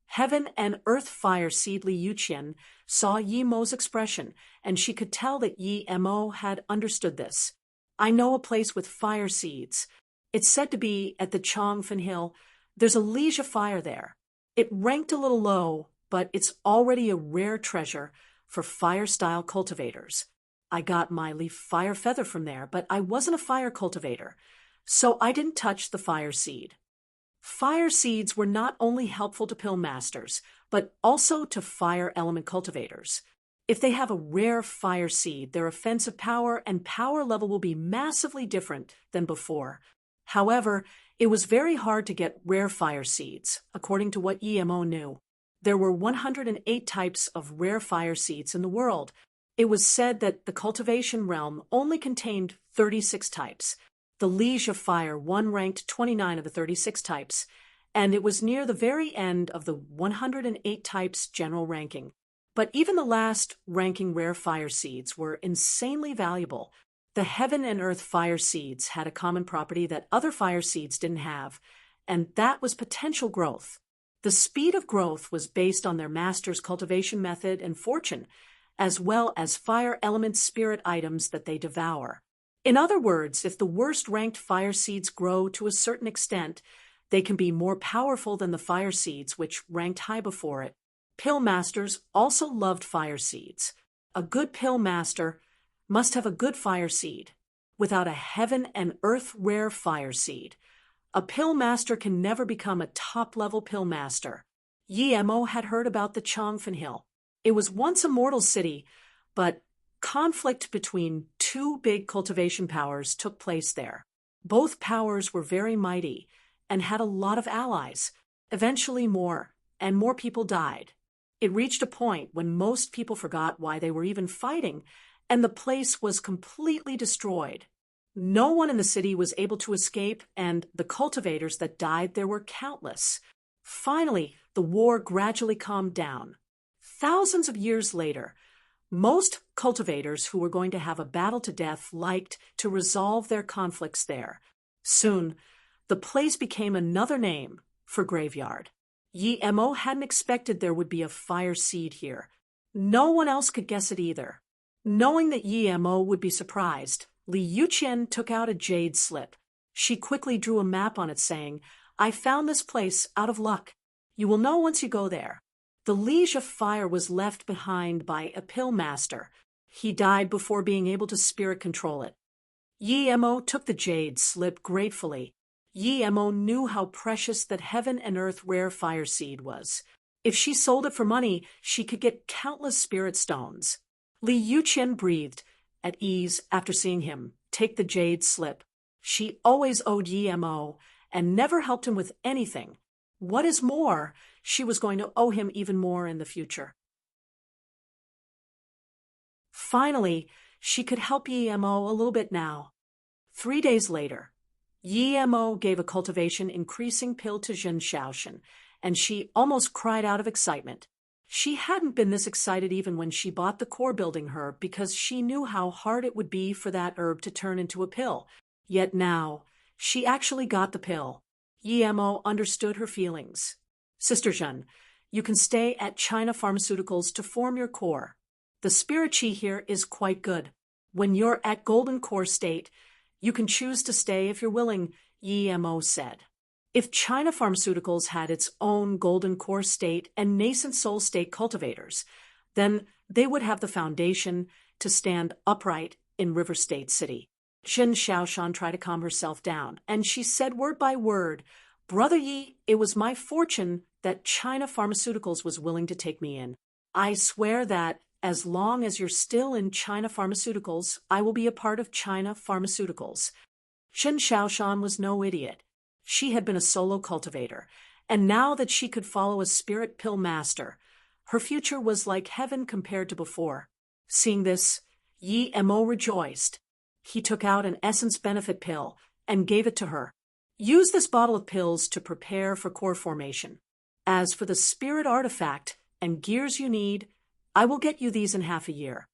Heaven and Earth Fire Seed. Li Yuqian saw Yi Mo's expression, and she could tell that Yi Mo had understood this. I know a place with fire seeds. It's said to be at the Chongfen Hill. There's a liege of fire there. It ranked a little low, but it's already a rare treasure for fire-style cultivators. I got my leaf fire feather from there, but I wasn't a fire cultivator, so I didn't touch the fire seed. Fire seeds were not only helpful to pill masters, but also to fire element cultivators. If they have a rare fire seed, their offensive power and power level will be massively different than before. However, it was very hard to get rare fire seeds, according to what Yi Mo knew. There were 108 types of rare fire seeds in the world. It was said that the cultivation realm only contained 36 types. The Liege of Fire one ranked 29 of the 36 types, and it was near the very end of the 108 types general ranking. But even the last ranking rare fire seeds were insanely valuable. The Heaven and Earth fire seeds had a common property that other fire seeds didn't have, and that was potential growth. The speed of growth was based on their master's cultivation method and fortune, as well as fire element spirit items that they devour. In other words, if the worst-ranked fire seeds grow to a certain extent, they can be more powerful than the fire seeds which ranked high before it. Pill masters also loved fire seeds. A good pill master must have a good fire seed. Without a Heaven and Earth rare fire seed, a pill master can never become a top-level pill master. Yi Mo had heard about the Chongfen Hill. It was once a mortal city, but conflict between two big cultivation powers took place there. Both powers were very mighty and had a lot of allies. Eventually more and more people died. It reached a point when most people forgot why they were even fighting, and the place was completely destroyed. No one in the city was able to escape, and the cultivators that died there were countless. Finally, the war gradually calmed down. Thousands of years later, most cultivators who were going to have a battle to death liked to resolve their conflicts there. Soon, the place became another name for graveyard. Yi Mo hadn't expected there would be a fire seed here. No one else could guess it either. Knowing that Yi Mo would be surprised, Li Yuqian took out a jade slip. She quickly drew a map on it saying, I found this place out of luck. You will know once you go there. The Liege of Fire was left behind by a pill master. He died before being able to spirit control it. Yi Mo took the jade slip gratefully. Yi Mo knew how precious that Heaven and Earth rare fire seed was. If she sold it for money, she could get countless spirit stones. Li Yuqian breathed at ease after seeing him take the jade slip. She always owed Yi Mo and never helped him with anything. What is more, she was going to owe him even more in the future. Finally, she could help Yi Mo a little bit now. 3 days later, Yi Mo gave a cultivation increasing pill to Zhen Shaoxin, and she almost cried out of excitement. She hadn't been this excited even when she bought the core building herb because she knew how hard it would be for that herb to turn into a pill. Yet now, she actually got the pill. Yi Mo understood her feelings. Sister Zhen, you can stay at China Pharmaceuticals to form your core. The spirit chi here is quite good. When you're at golden core state, you can choose to stay if you're willing, Yi Mo said. If China Pharmaceuticals had its own golden core state and nascent soul state cultivators, then they would have the foundation to stand upright in River State City. Jin Xiaoshan tried to calm herself down, and she said word by word, "Brother Yi, it was my fortune that China Pharmaceuticals was willing to take me in. I swear that as long as you're still in China Pharmaceuticals, I will be a part of China Pharmaceuticals." Jin Xiaoshan was no idiot. She had been a solo cultivator, and now that she could follow a spirit pill master, her future was like heaven compared to before. Seeing this, Yi Mo rejoiced. He took out an essence benefit pill and gave it to her. "Use this bottle of pills to prepare for core formation. As for the spirit artifact and gears you need, I will get you these in half a year."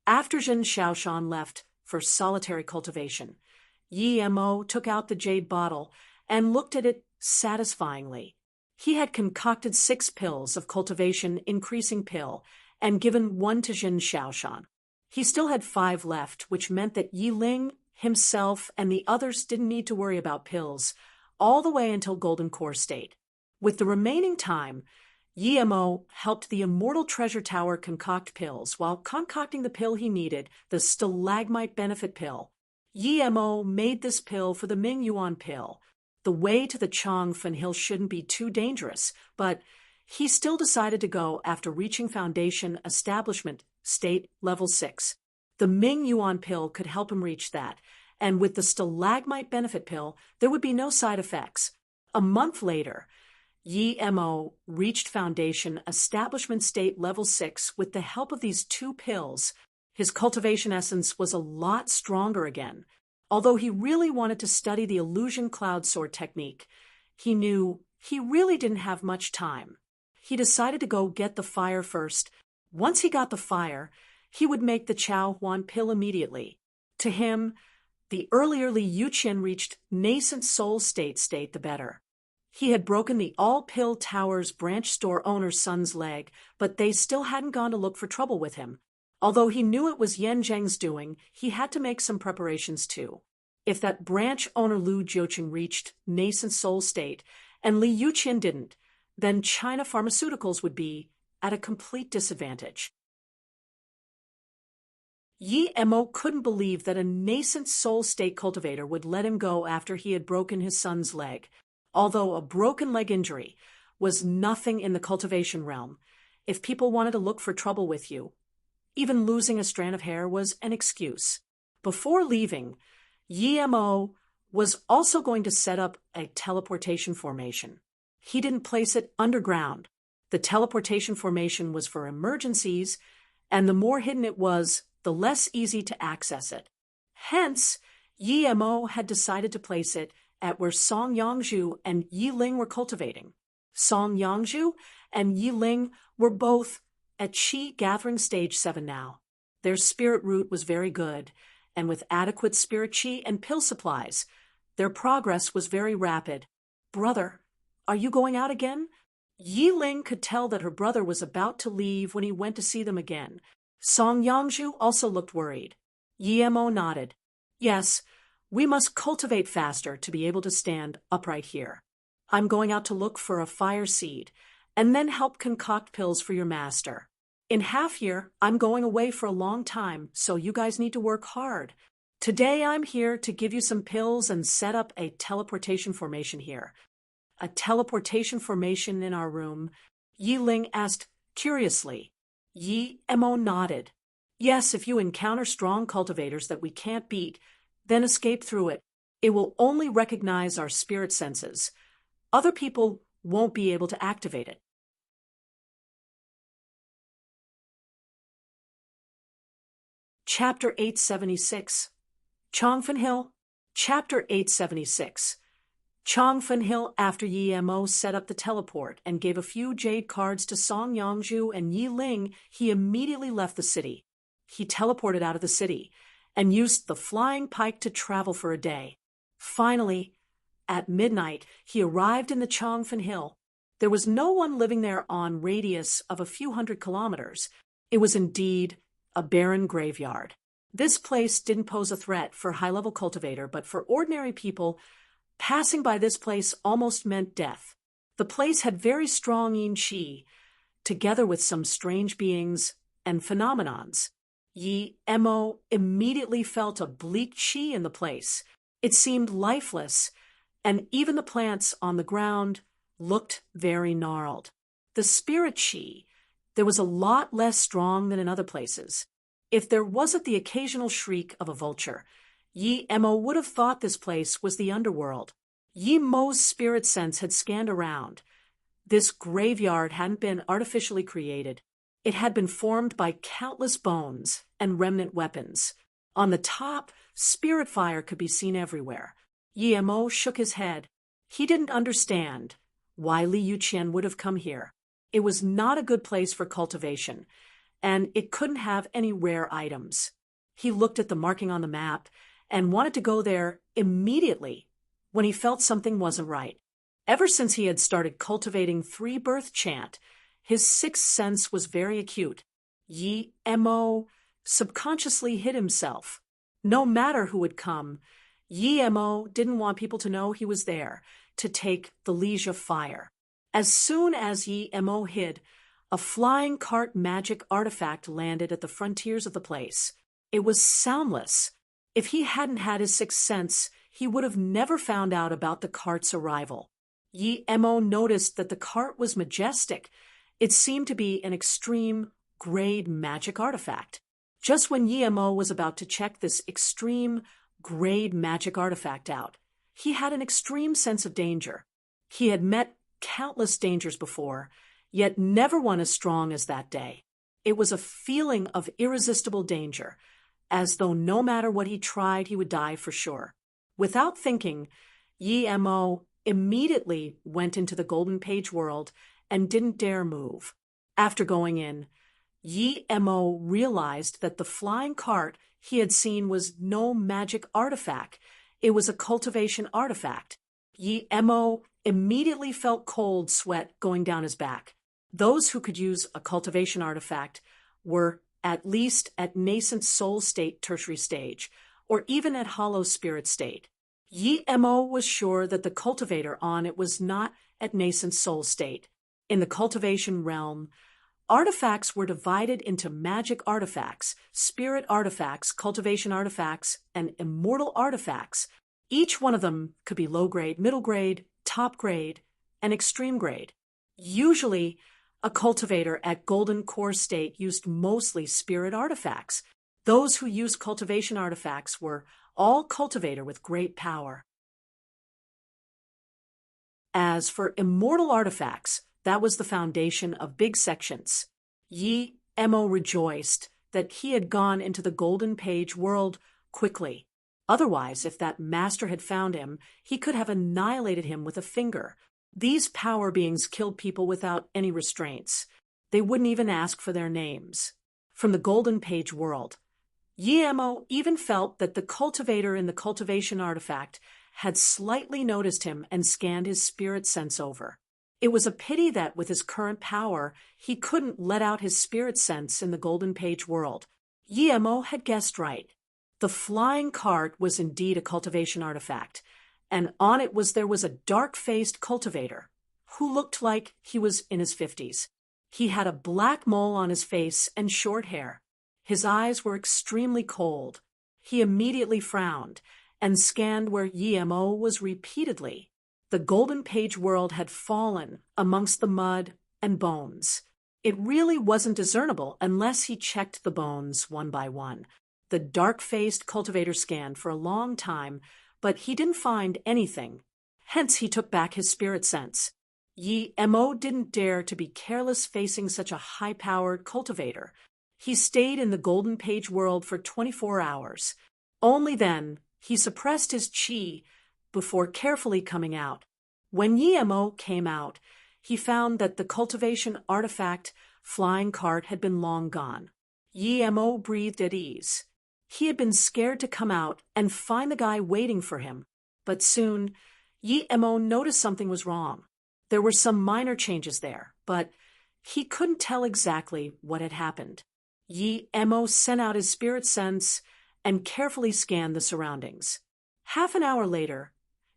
After Jin Xiaoshan left for solitary cultivation, Yi Mo took out the jade bottle and looked at it satisfyingly. He had concocted 6 pills of cultivation increasing pill and given 1 to Jin Xiaoshan. He still had 5 left, which meant that Yi Ling, himself, and the others didn't need to worry about pills all the way until Golden Core State. With the remaining time, Yi Mo helped the Immortal Treasure Tower concoct pills while concocting the pill he needed, the Stalagmite Benefit Pill. Yi Mo made this pill for the Ming Yuan pill. The way to the Changfen Hill shouldn't be too dangerous, but he still decided to go after reaching Foundation Establishment State Level 6. The Ming Yuan pill could help him reach that, and with the Stalagmite Benefit Pill, there would be no side effects. A month later, Yi Mo reached Foundation Establishment State Level 6 with the help of these 2 pills. His cultivation essence was a lot stronger again. Although he really wanted to study the illusion cloud sword technique, he knew he really didn't have much time. He decided to go get the fire first. Once he got the fire, he would make the Chao Huan pill immediately. To him, the earlier Li Yuqian reached nascent soul state, the better. He had broken the All-Pill Tower's branch store owner's son's leg, but they still hadn't gone to look for trouble with him. Although he knew it was Yan Zheng's doing, he had to make some preparations too. If that branch owner Lu Jiuqing reached nascent soul state and Li Yuqian didn't, then China Pharmaceuticals would be at a complete disadvantage. Yi Mo couldn't believe that a nascent soul state cultivator would let him go after he had broken his son's leg. Although a broken leg injury was nothing in the cultivation realm, if people wanted to look for trouble with you, even losing a strand of hair was an excuse. Before leaving, Yi Mo was also going to set up a teleportation formation. He didn't place it underground. The teleportation formation was for emergencies, and the more hidden it was, the less easy to access it. Hence, Yi Mo had decided to place it at where Song Yangzhu and Yi Ling were cultivating. Song Yangzhu and Yi Ling were both at Qi gathering stage 7 now. Their spirit root was very good, and with adequate spirit qi and pill supplies, their progress was very rapid. "Brother, are you going out again?" Yi Ling could tell that her brother was about to leave when he went to see them again. Song Yangzhu also looked worried. Yi Mo nodded. "Yes, we must cultivate faster to be able to stand upright here. I'm going out to look for a fire seed, and then help concoct pills for your master. In half year, I'm going away for a long time, so you guys need to work hard. Today I'm here to give you some pills and set up a teleportation formation here." "A teleportation formation in our room?" Yi Ling asked curiously. Yi Mo nodded. "Yes, if you encounter strong cultivators that we can't beat, then escape through it. It will only recognize our spirit senses. Other people won't be able to activate it." Chapter 876. Changfen Hill. Chapter 876. Changfen Hill. After Yi Mo set up the teleport and gave a few jade cards to Song Yangzhu and Yi Ling, he immediately left the city. He teleported out of the city and used the flying pike to travel for a day. Finally, at midnight, he arrived in the Changfen Hill. There was no one living there on radius of a few hundred kilometers. It was indeed a barren graveyard. This place didn't pose a threat for high-level cultivator, but for ordinary people, Passing by this place almost meant death. The place had very strong yin qi, together with some strange beings and phenomenons. Yi Mo immediately felt a bleak qi in the place. It seemed lifeless, and even the plants on the ground looked very gnarled. The spirit qi, there was a lot less strong than in other places. If there wasn't the occasional shriek of a vulture, Yi Mo would have thought this place was the underworld. Yi Mo's spirit sense had scanned around. This graveyard hadn't been artificially created. It had been formed by countless bones and remnant weapons. On the top, spirit fire could be seen everywhere. Yi Mo shook his head. He didn't understand why Li Yuqian would have come here. It was not a good place for cultivation, and it couldn't have any rare items. He looked at the marking on the map and wanted to go there immediately when he felt something wasn't right. Ever since he had started cultivating three-birth chant, his sixth sense was very acute. Yi Mo subconsciously hid himself. No matter who would come, Yi Mo didn't want people to know he was there to take the Leisure fire. As soon as Yi Mo hid, a flying cart magic artifact landed at the frontiers of the place. It was soundless. If he hadn't had his sixth sense, he would have never found out about the cart's arrival. Yi Mo noticed that the cart was majestic. It seemed to be an extreme grade magic artifact. Just when Yi Mo was about to check this extreme grade magic artifact out, he had an extreme sense of danger. He had met countless dangers before, yet never one as strong as that day. It was a feeling of irresistible danger, as though no matter what he tried, he would die for sure. Without thinking, Yi Mo immediately went into the Golden Page world and didn't dare move. After going in, Yi Mo realized that the flying cart he had seen was no magic artifact. It was a cultivation artifact. Yi Mo immediately felt cold sweat going down his back. Those who could use a cultivation artifact were at least at nascent soul state tertiary stage, or even at hollow spirit state. Yi Mo was sure that the cultivator on it was not at nascent soul state. In the cultivation realm, artifacts were divided into magic artifacts, spirit artifacts, cultivation artifacts, and immortal artifacts. Each one of them could be low grade, middle grade, top grade, and extreme grade. Usually, a cultivator at golden core state used mostly spirit artifacts. Those who used cultivation artifacts were all cultivator with great power. As for immortal artifacts, that was the foundation of big sections. Yi Mo rejoiced that he had gone into the Golden Page world quickly. Otherwise, if that master had found him, he could have annihilated him with a finger. These power beings killed people without any restraints. They wouldn't even ask for their names. From the Golden Page world, Yi Mo even felt that the cultivator in the cultivation artifact had slightly noticed him and scanned his spirit sense over. It was a pity that with his current power, he couldn't let out his spirit sense in the Golden Page world. Yi Mo had guessed right. The flying cart was indeed a cultivation artifact, and on it there was a dark-faced cultivator who looked like he was in his 50s. He had a black mole on his face and short hair. His eyes were extremely cold. He immediately frowned and scanned where Yi Mo was repeatedly. The Golden Page world had fallen amongst the mud and bones. It really wasn't discernible unless he checked the bones one by one. The dark-faced cultivator scanned for a long time, but he didn't find anything. Hence he took back his spirit sense. Yi Mo didn't dare to be careless facing such a high-powered cultivator. He stayed in the Golden Page world for 24 hours. Only then he suppressed his qi before carefully coming out. When Yi Mo came out, he found that the cultivation artifact flying cart had been long gone. Yi Mo breathed at ease. He had been scared to come out and find the guy waiting for him, but soon Yi Mo noticed something was wrong. There were some minor changes there, but he couldn't tell exactly what had happened. Yi Mo sent out his spirit sense and carefully scanned the surroundings. Half an hour later,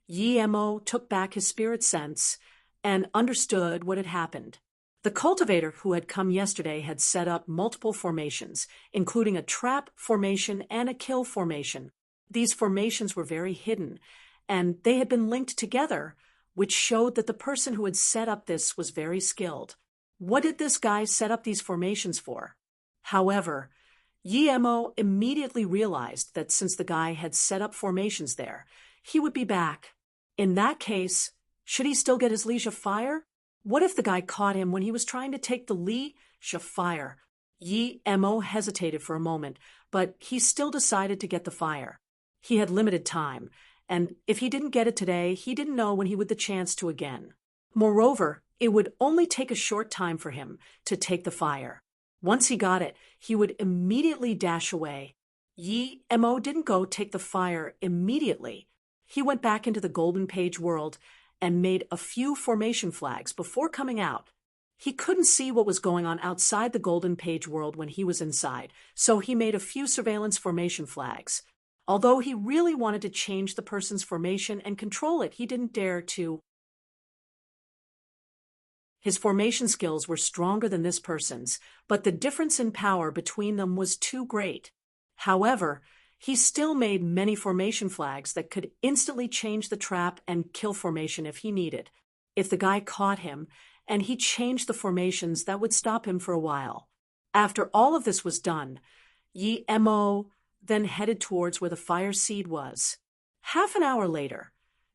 Yi-Mo took back his spirit sense and understood what had happened. The cultivator who had come yesterday had set up multiple formations, including a trap formation and a kill formation. These formations were very hidden, and they had been linked together, which showed that the person who had set up this was very skilled. What did this guy set up these formations for? However, Yi-Mo immediately realized that since the guy had set up formations there, he would be back. In that case, should he still get his leash of fire? What if the guy caught him when he was trying to take the leash of fire? Yi-Mo hesitated for a moment, but he still decided to get the fire. He had limited time, and if he didn't get it today, he didn't know when he would the chance to again. Moreover, it would only take a short time for him to take the fire. Once he got it, he would immediately dash away. Yi-Mo didn't go take the fire immediately. He went back into the Golden Page world and made a few formation flags before coming out. He couldn't see what was going on outside the Golden Page world when he was inside, so he made a few surveillance formation flags. Although he really wanted to change the person's formation and control it, he didn't dare to. His formation skills were stronger than this person's, but the difference in power between them was too great. However, he still made many formation flags that could instantly change the trap and kill formation if he needed. If the guy caught him and he changed the formations, that would stop him for a while. After all of this was done, Yi-Mo then headed towards where the fire seed was. Half an hour later,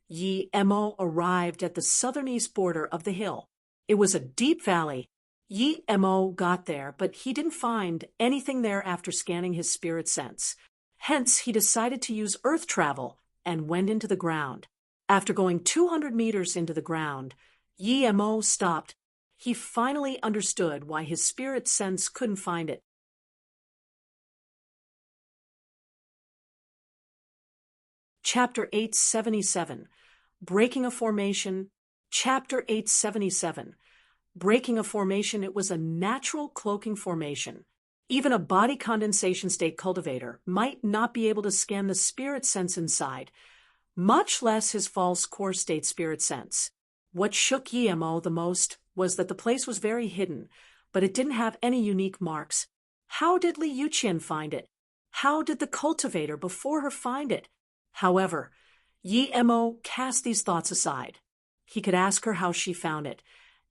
Yi-Mo arrived at the southern-east border of the hill. It was a deep valley. Yi-Mo got there, but he didn't find anything there after scanning his spirit sense. Hence, he decided to use earth travel and went into the ground. After going 200 meters into the ground, Yi-Mo stopped. He finally understood why his spirit sense couldn't find it. Chapter 877, Breaking a Formation. Chapter 877, Breaking a Formation. It was a natural cloaking formation. Even a body condensation state cultivator might not be able to scan the spirit sense inside, much less his false core state spirit sense. What shook Yi-Mo the most was that the place was very hidden, but it didn't have any unique marks. How did Li Yuqian find it? How did the cultivator before her find it? However, Yi-Mo cast these thoughts aside. He could ask her how she found it,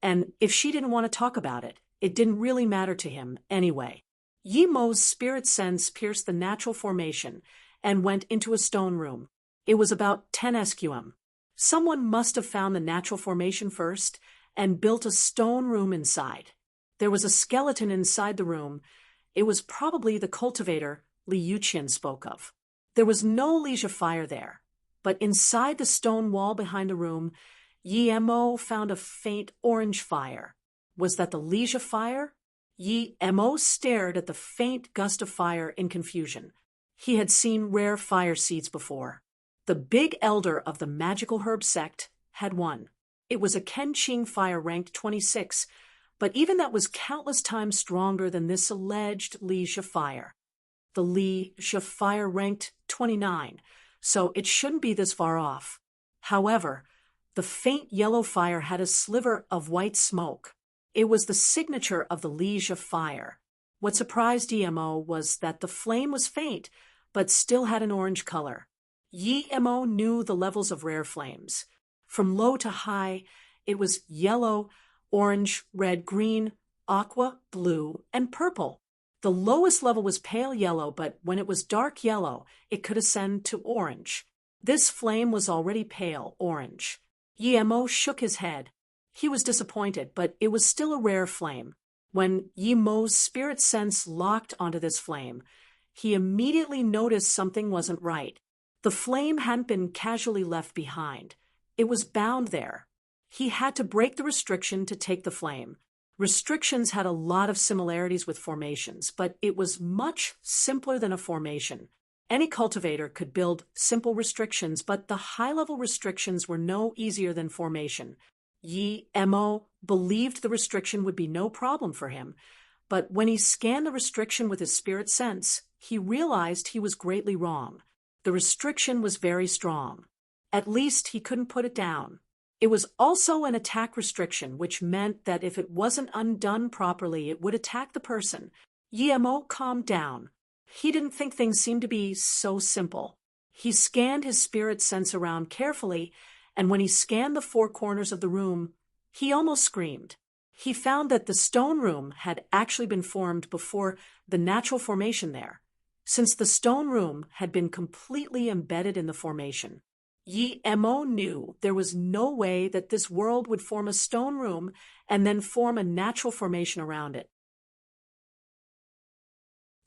and if she didn't want to talk about it, it didn't really matter to him anyway. Yi-Mo's spirit sense pierced the natural formation and went into a stone room. It was about 10 SQM. Someone must have found the natural formation first and built a stone room inside. There was a skeleton inside the room. It was probably the cultivator Li Yuqian spoke of. There was no leash of fire there, but inside the stone wall behind the room, Yi-Mo found a faint orange fire. Was that the leash of fire? Yi-Mo stared at the faint gust of fire in confusion. He had seen rare fire seeds before. The big elder of the magical herb sect had one. It was a Kenqing fire ranked 26, but even that was countless times stronger than this alleged leash of fire. The leash of fire ranked 29, so it shouldn't be this far off. However, the faint yellow fire had a sliver of white smoke. It was the signature of the leash of fire. What surprised Yi-Mo was that the flame was faint, but still had an orange color. Yi-Mo knew the levels of rare flames. From low to high, it was yellow, orange, red, green, aqua, blue, and purple. The lowest level was pale yellow, but when it was dark yellow, it could ascend to orange. This flame was already pale orange. Yi-Mo shook his head. He was disappointed, but it was still a rare flame. When Yi-Mo's spirit sense locked onto this flame, he immediately noticed something wasn't right. The flame hadn't been casually left behind. It was bound there. He had to break the restriction to take the flame. Restrictions had a lot of similarities with formations, but it was much simpler than a formation. Any cultivator could build simple restrictions, but the high-level restrictions were no easier than formation. Yi-Mo believed the restriction would be no problem for him, but when he scanned the restriction with his spirit sense, he realized he was greatly wrong. The restriction was very strong. At least he couldn't put it down. It was also an attack restriction, which meant that if it wasn't undone properly, it would attack the person. Yemo calmed down. He didn't think things seemed to be so simple. He scanned his spirit sense around carefully, and when he scanned the four corners of the room, he almost screamed. He found that the stone room had actually been formed before the natural formation there, since the stone room had been completely embedded in the formation. Yemo knew there was no way that this world would form a stone room and then form a natural formation around it.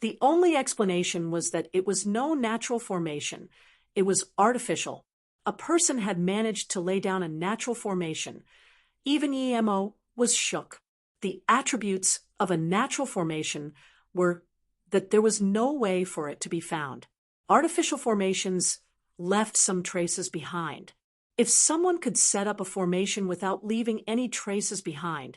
The only explanation was that it was no natural formation. It was artificial. A person had managed to lay down a natural formation. Even Yemo was shook. The attributes of a natural formation were that there was no way for it to be found. Artificial formations left some traces behind. If someone could set up a formation without leaving any traces behind,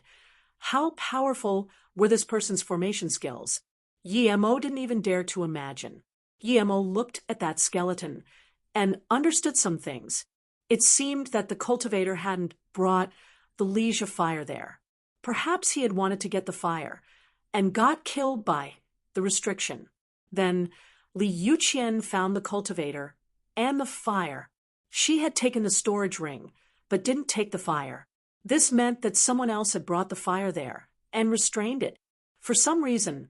how powerful were this person's formation skills? Yemo didn't even dare to imagine. Yemo looked at that skeleton and understood some things. It seemed that the cultivator hadn't brought the liege of fire there. Perhaps he had wanted to get the fire and got killed by the restriction. Then Li Yuqian found the cultivator and the fire. She had taken the storage ring, but didn't take the fire. This meant that someone else had brought the fire there and restrained it. For some reason,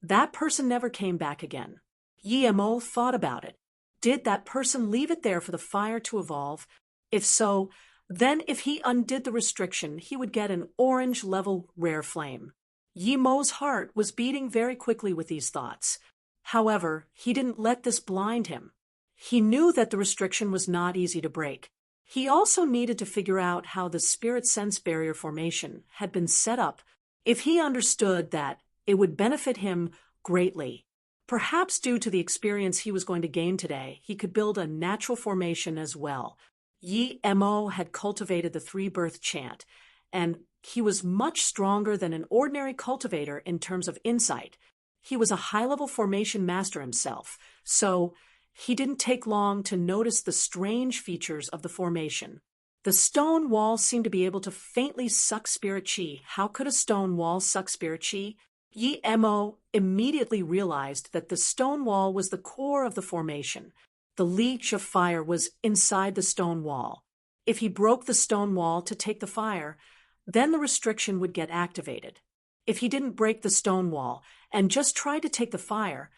that person never came back again. Yemo thought about it. Did that person leave it there for the fire to evolve? If so, then if he undid the restriction, he would get an orange-level rare flame. Yemo's heart was beating very quickly with these thoughts. However, he didn't let this blind him. He knew that the restriction was not easy to break. He also needed to figure out how the spirit sense barrier formation had been set up. If he understood that, it would benefit him greatly. Perhaps due to the experience he was going to gain today, he could build a natural formation as well. Yemo had cultivated the three-birth chant, and he was much stronger than an ordinary cultivator in terms of insight. He was a high-level formation master himself, so he didn't take long to notice the strange features of the formation. The stone wall seemed to be able to faintly suck spirit chi. How could a stone wall suck spirit chi? Yemo immediately realized that the stone wall was the core of the formation. The leech of fire was inside the stone wall. If he broke the stone wall to take the fire, then the restriction would get activated. If he didn't break the stone wall and just tried to take the fire,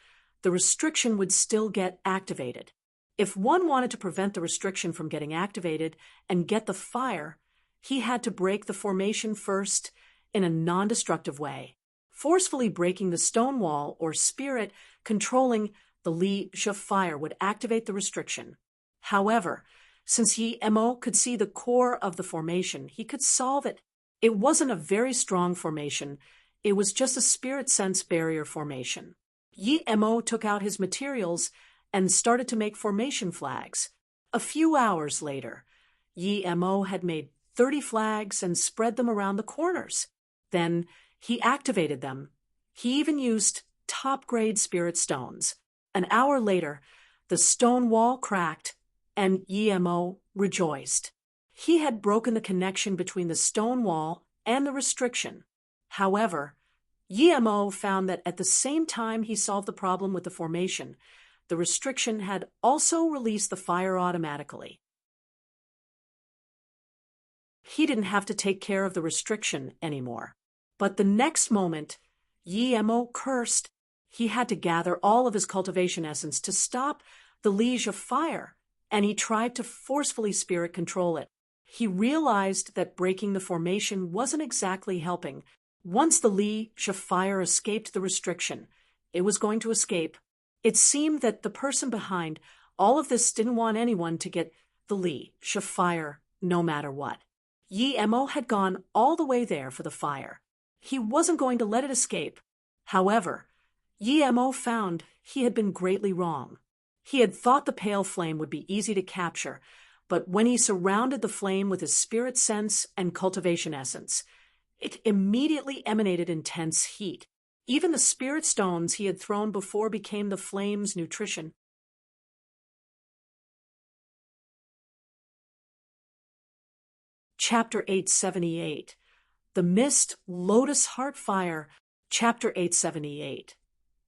the restriction would still get activated. If one wanted to prevent the restriction from getting activated and get the fire, he had to break the formation first in a non-destructive way. Forcefully breaking the stone wall or spirit controlling the liege of fire would activate the restriction. However, since Yemo could see the core of the formation, he could solve it. It wasn't a very strong formation. It was just a spirit sense barrier formation. Yemo took out his materials and started to make formation flags. A few hours later, Yemo had made 30 flags and spread them around the corners. Then he activated them. He even used top-grade spirit stones. An hour later, the stone wall cracked, and Yemo rejoiced. He had broken the connection between the stone wall and the restriction. However, Yemo found that at the same time he solved the problem with the formation, the restriction had also released the fire automatically. He didn't have to take care of the restriction anymore. But the next moment, Yemo cursed. He had to gather all of his cultivation essence to stop the liege of fire, and he tried to forcefully spirit control it. He realized that breaking the formation wasn't exactly helping. Once the liege of fire escaped the restriction, it was going to escape. It seemed that the person behind all of this didn't want anyone to get the liege of fire no matter what. Yemo had gone all the way there for the fire. He wasn't going to let it escape. However, Yemo found he had been greatly wrong. He had thought the pale flame would be easy to capture, but when he surrounded the flame with his spirit sense and cultivation essence, it immediately emanated intense heat. Even the spirit stones he had thrown before became the flame's nutrition. Chapter 878. The Mist Lotus Heart Fire. Chapter 878.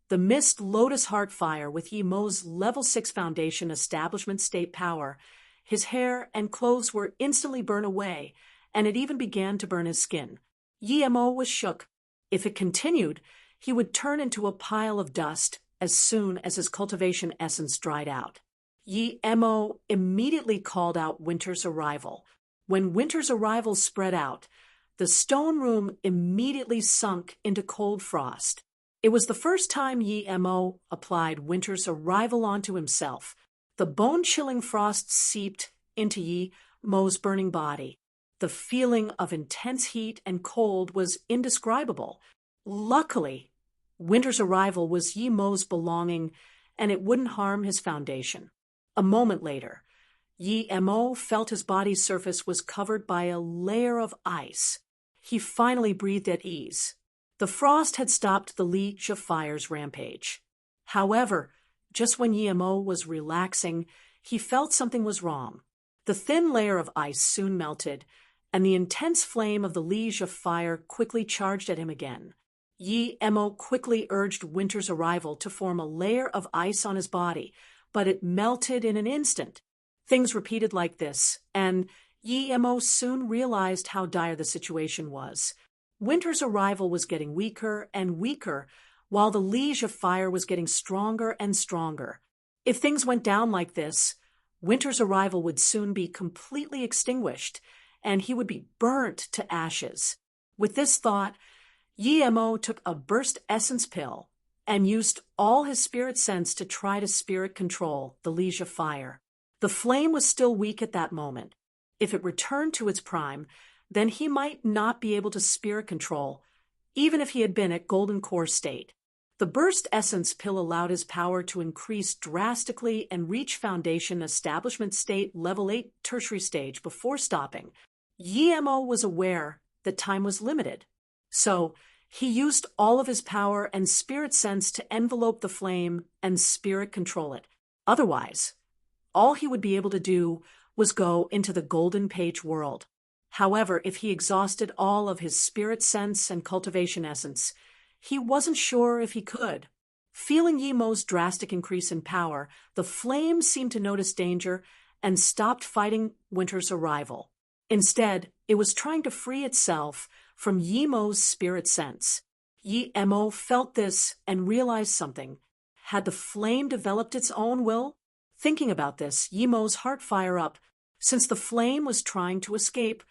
The Mist Lotus Heart Fire with Yi Mo's Level 6 Foundation Establishment State Power. His hair and clothes were instantly burned away, and it even began to burn his skin. Yi Mo was shook. If it continued, he would turn into a pile of dust as soon as his cultivation essence dried out. Yi Mo immediately called out Winter's arrival. When Winter's arrival spread out, the stone room immediately sunk into cold frost. It was the first time Yi Mo applied Winter's arrival onto himself. The bone-chilling frost seeped into Yi Mo's burning body. The feeling of intense heat and cold was indescribable. Luckily, Winter's arrival was Yi Mo's belonging, and it wouldn't harm his foundation. A moment later, Yi Mo felt his body's surface was covered by a layer of ice. He finally breathed at ease. The frost had stopped the Leech of Fire's rampage. However, just when Yi Mo was relaxing, he felt something was wrong. The thin layer of ice soon melted, and the intense flame of the Leech of Fire quickly charged at him again. Yi Mo quickly urged Winter's arrival to form a layer of ice on his body, but it melted in an instant. Things repeated like this, and Yi Mo soon realized how dire the situation was. Winter's arrival was getting weaker and weaker, while the Leech of Fire was getting stronger and stronger. If things went down like this, Winter's arrival would soon be completely extinguished, and he would be burnt to ashes. With this thought, Yi Mo took a burst essence pill and used all his spirit sense to try to spirit control the Leech of Fire. The flame was still weak at that moment. If it returned to its prime, then he might not be able to spirit control, even if he had been at Golden Core state. The burst essence pill allowed his power to increase drastically and reach Foundation Establishment State Level 8 Tertiary Stage before stopping. Yi Mo was aware that time was limited, so he used all of his power and spirit sense to envelope the flame and spirit control it. Otherwise, all he would be able to do was go into the Golden Page world. However, if he exhausted all of his spirit sense and cultivation essence, he wasn't sure if he could. Feeling Yi Mo's drastic increase in power, the flame seemed to notice danger and stopped fighting Winter's arrival. Instead, it was trying to free itself from Yi Mo's spirit sense. Yi Mo felt this and realized something. Had the flame developed its own will? Thinking about this, Yi Mo's heart fired up. Since the flame was trying to escape,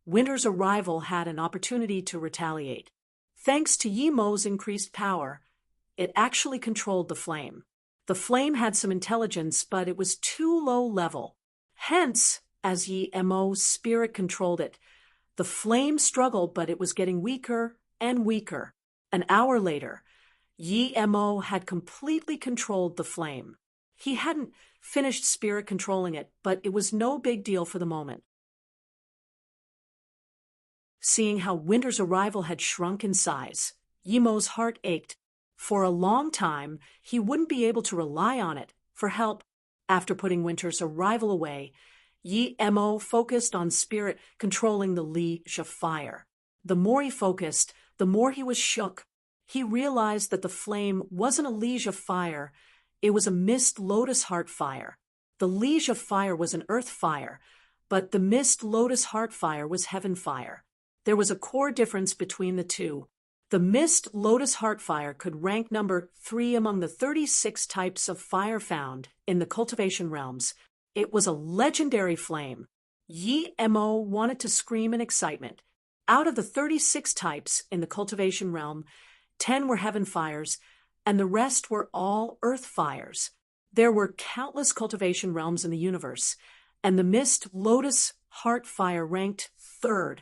Winter's arrival had an opportunity to retaliate. Thanks to Yi Mo's increased power, it actually controlled the flame. The flame had some intelligence, but it was too low level. Hence, as Yi Mo's spirit controlled it, the flame struggled, but it was getting weaker and weaker. An hour later, Yi Mo had completely controlled the flame. He hadn't finished spirit controlling it, but it was no big deal for the moment. Seeing how Winter's arrival had shrunk in size, Yi Mo's heart ached. For a long time, he wouldn't be able to rely on it for help. After putting Winter's arrival away, Yi Mo focused on spirit controlling the Leech of Fire. The more he focused, the more he was shook. He realized that the flame wasn't a Leech of Fire, it was a Mist Lotus Heart Fire. The Leech of Fire was an earth fire, but the Mist Lotus Heart Fire was heaven fire. There was a core difference between the two. The Mist Lotus Heart Fire could rank number 3 among the 36 types of fire found in the cultivation realms. It was a legendary flame. Yi Mo wanted to scream in excitement. Out of the 36 types in the cultivation realm, 10 were heaven fires, and the rest were all earth fires. There were countless cultivation realms in the universe, and the Mist Lotus Heart Fire ranked 3rd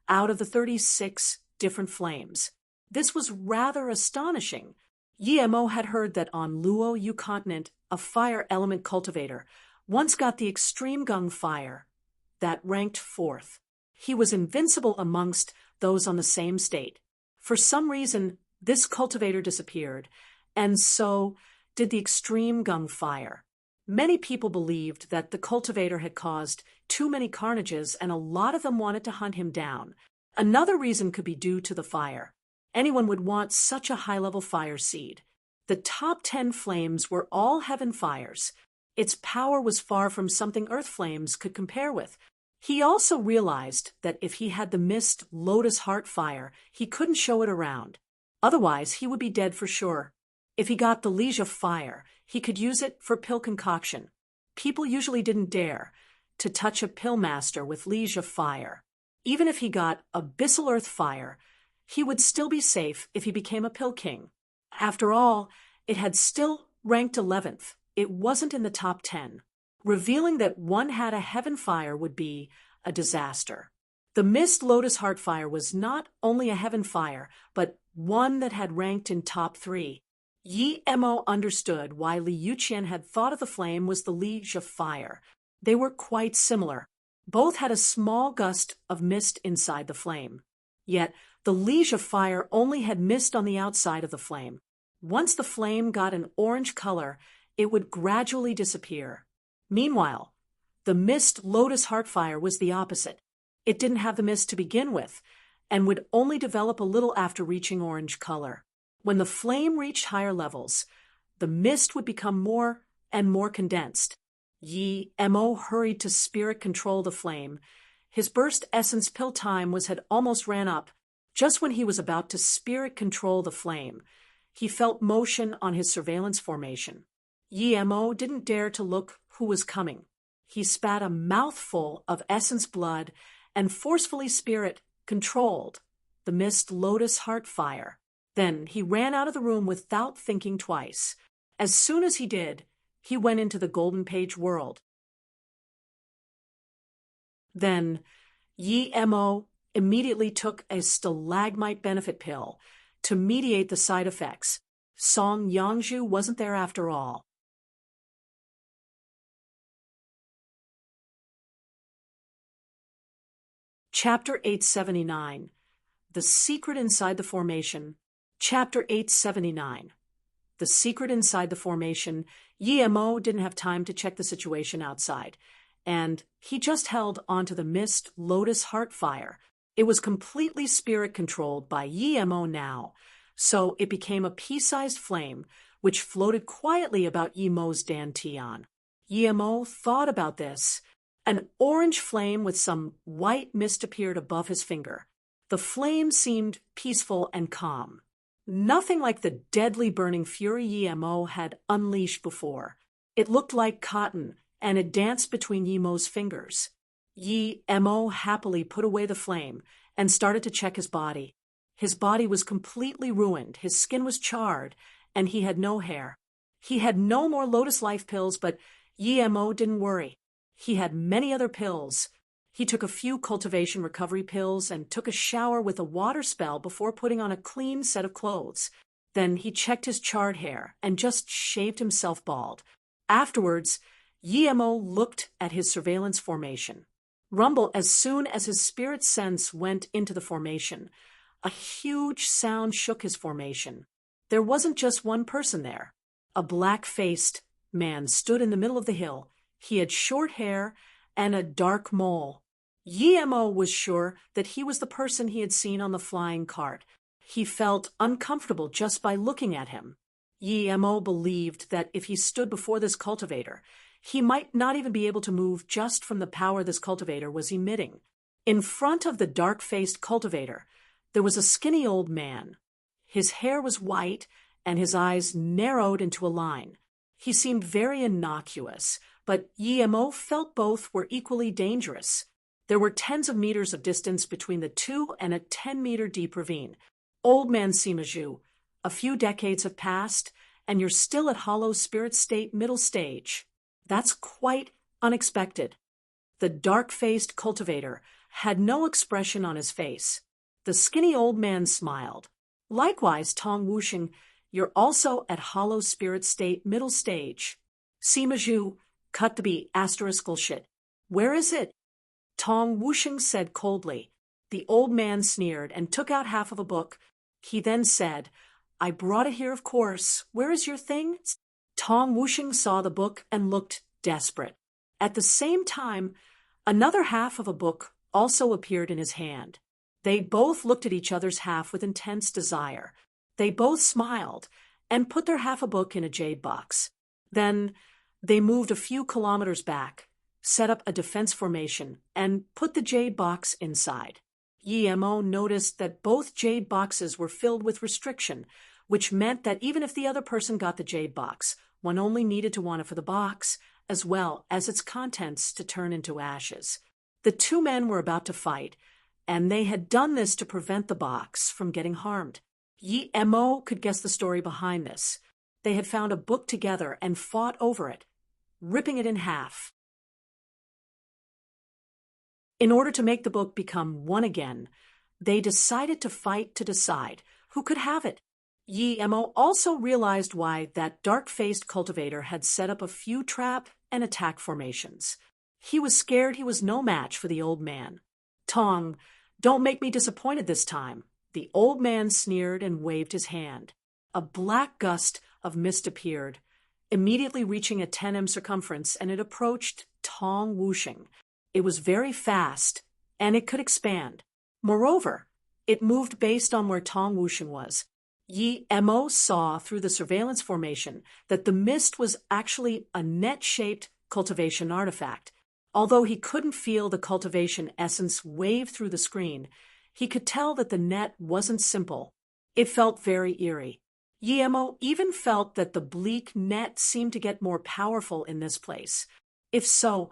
out of the 36 different flames. This was rather astonishing. Yi Mo had heard that on Luo Yu continent, a fire element cultivator once got the extreme gung fire that ranked 4th. He was invincible amongst those on the same state. For some reason, this cultivator disappeared, and so did the extreme gung fire. Many people believed that the cultivator had caused too many carnages, and a lot of them wanted to hunt him down. Another reason could be due to the fire. Anyone would want such a high-level fire seed. The top 10 flames were all heaven fires. Its power was far from something earth flames could compare with. He also realized that if he had the mist lotus heart fire, he couldn't show it around. Otherwise, he would be dead for sure. If he got the liege of fire, he could use it for pill concoction. People usually didn't dare to touch a pill master with liege of fire. Even if he got abyssal earth fire, he would still be safe if he became a pill king. After all, it had still ranked 11th. It wasn't in the top 10. Revealing that one had a heaven fire would be a disaster. The mist lotus heart fire was not only a heaven fire, but one that had ranked in top 3. Yi Mo understood why Li Yuqian had thought of the flame was the liege of fire. They were quite similar. Both had a small gust of mist inside the flame. Yet, the liege of fire only had mist on the outside of the flame. Once the flame got an orange color, it would gradually disappear. Meanwhile, the mist lotus heart fire was the opposite. It didn't have the mist to begin with, and would only develop a little after reaching orange color. When the flame reached higher levels, the mist would become more and more condensed. Yi Mo hurried to spirit control the flame. His burst essence pill time had almost ran up. Just when he was about to spirit control the flame, he felt motion on his surveillance formation. Yi Mo didn't dare to look who was coming. He spat a mouthful of essence blood and forcefully spirit controlled the mist lotus heart fire. Then he ran out of the room without thinking twice. As soon as he did, he went into the golden page world. Then Yi Mo immediately took a stalagmite benefit pill to mediate the side effects. Song Yangzhu wasn't there after all. Chapter 879. The Secret Inside the Formation. Chapter 879. The Secret Inside the Formation. Yi Mo didn't have time to check the situation outside, and he just held onto the mist lotus heart fire. It was completely spirit-controlled by Yi Mo now, so it became a pea-sized flame, which floated quietly about Yi Mo's dantian. Yi Mo thought about this. An orange flame with some white mist appeared above his finger. The flame seemed peaceful and calm. Nothing like the deadly burning fury Yi Mo had unleashed before. It looked like cotton, and it danced between Yi Mo's fingers. Yi Mo happily put away the flame and started to check his body. His body was completely ruined, his skin was charred, and he had no hair. He had no more Lotus Life pills, but Yi Mo didn't worry. He had many other pills. He took a few cultivation recovery pills and took a shower with a water spell before putting on a clean set of clothes. Then he checked his charred hair and just shaved himself bald. Afterwards, Yi Mo looked at his surveillance formation. Rumble, as soon as his spirit sense went into the formation, a huge sound shook his formation. There wasn't just one person there. A black-faced man stood in the middle of the hill. He had short hair and a dark mole. Yi Mo was sure that he was the person he had seen on the flying cart. He felt uncomfortable just by looking at him. Yi Mo believed that if he stood before this cultivator, he might not even be able to move just from the power this cultivator was emitting. In front of the dark-faced cultivator, there was a skinny old man. His hair was white, and his eyes narrowed into a line. He seemed very innocuous, but Yi Mo felt both were equally dangerous. There were tens of meters of distance between the two and a 10-meter deep ravine. Old man Sima Zhu, a few decades have passed, and you're still at hollow spirit state middle stage. That's quite unexpected. The dark-faced cultivator had no expression on his face. The skinny old man smiled. Likewise, Tong Wuxing, you're also at hollow spirit state middle stage. Sima Zhu cut the B asteriskal shit. Where is it? Tong Wuxing said coldly. The old man sneered and took out half of a book. He then said, I brought it here, of course. Where is your thing? Tong Wuxing saw the book and looked desperate. At the same time, another half of a book also appeared in his hand. They both looked at each other's half with intense desire. They both smiled and put their half a book in a jade box. Then they moved a few kilometers back, set up a defense formation, and put the jade box inside. Yemo noticed that both jade boxes were filled with restriction, which meant that even if the other person got the jade box, one only needed to want it for the box, as well as its contents to turn into ashes. The two men were about to fight, and they had done this to prevent the box from getting harmed. Yemo could guess the story behind this. They had found a book together and fought over it, ripping it in half. In order to make the book become one again, they decided to fight to decide who could have it. Yemo also realized why that dark-faced cultivator had set up a few trap and attack formations. He was scared he was no match for the old man. "Tong, don't make me disappointed this time." The old man sneered and waved his hand. A black gust of mist appeared, immediately reaching a 10 m circumference, and it approached Tong Wuxing. It was very fast, and it could expand. Moreover, it moved based on where Tong Wuxing was. Yemo saw through the surveillance formation that the mist was actually a net-shaped cultivation artifact. Although he couldn't feel the cultivation essence wave through the screen, he could tell that the net wasn't simple. It felt very eerie. Yemo even felt that the bleak net seemed to get more powerful in this place. If so,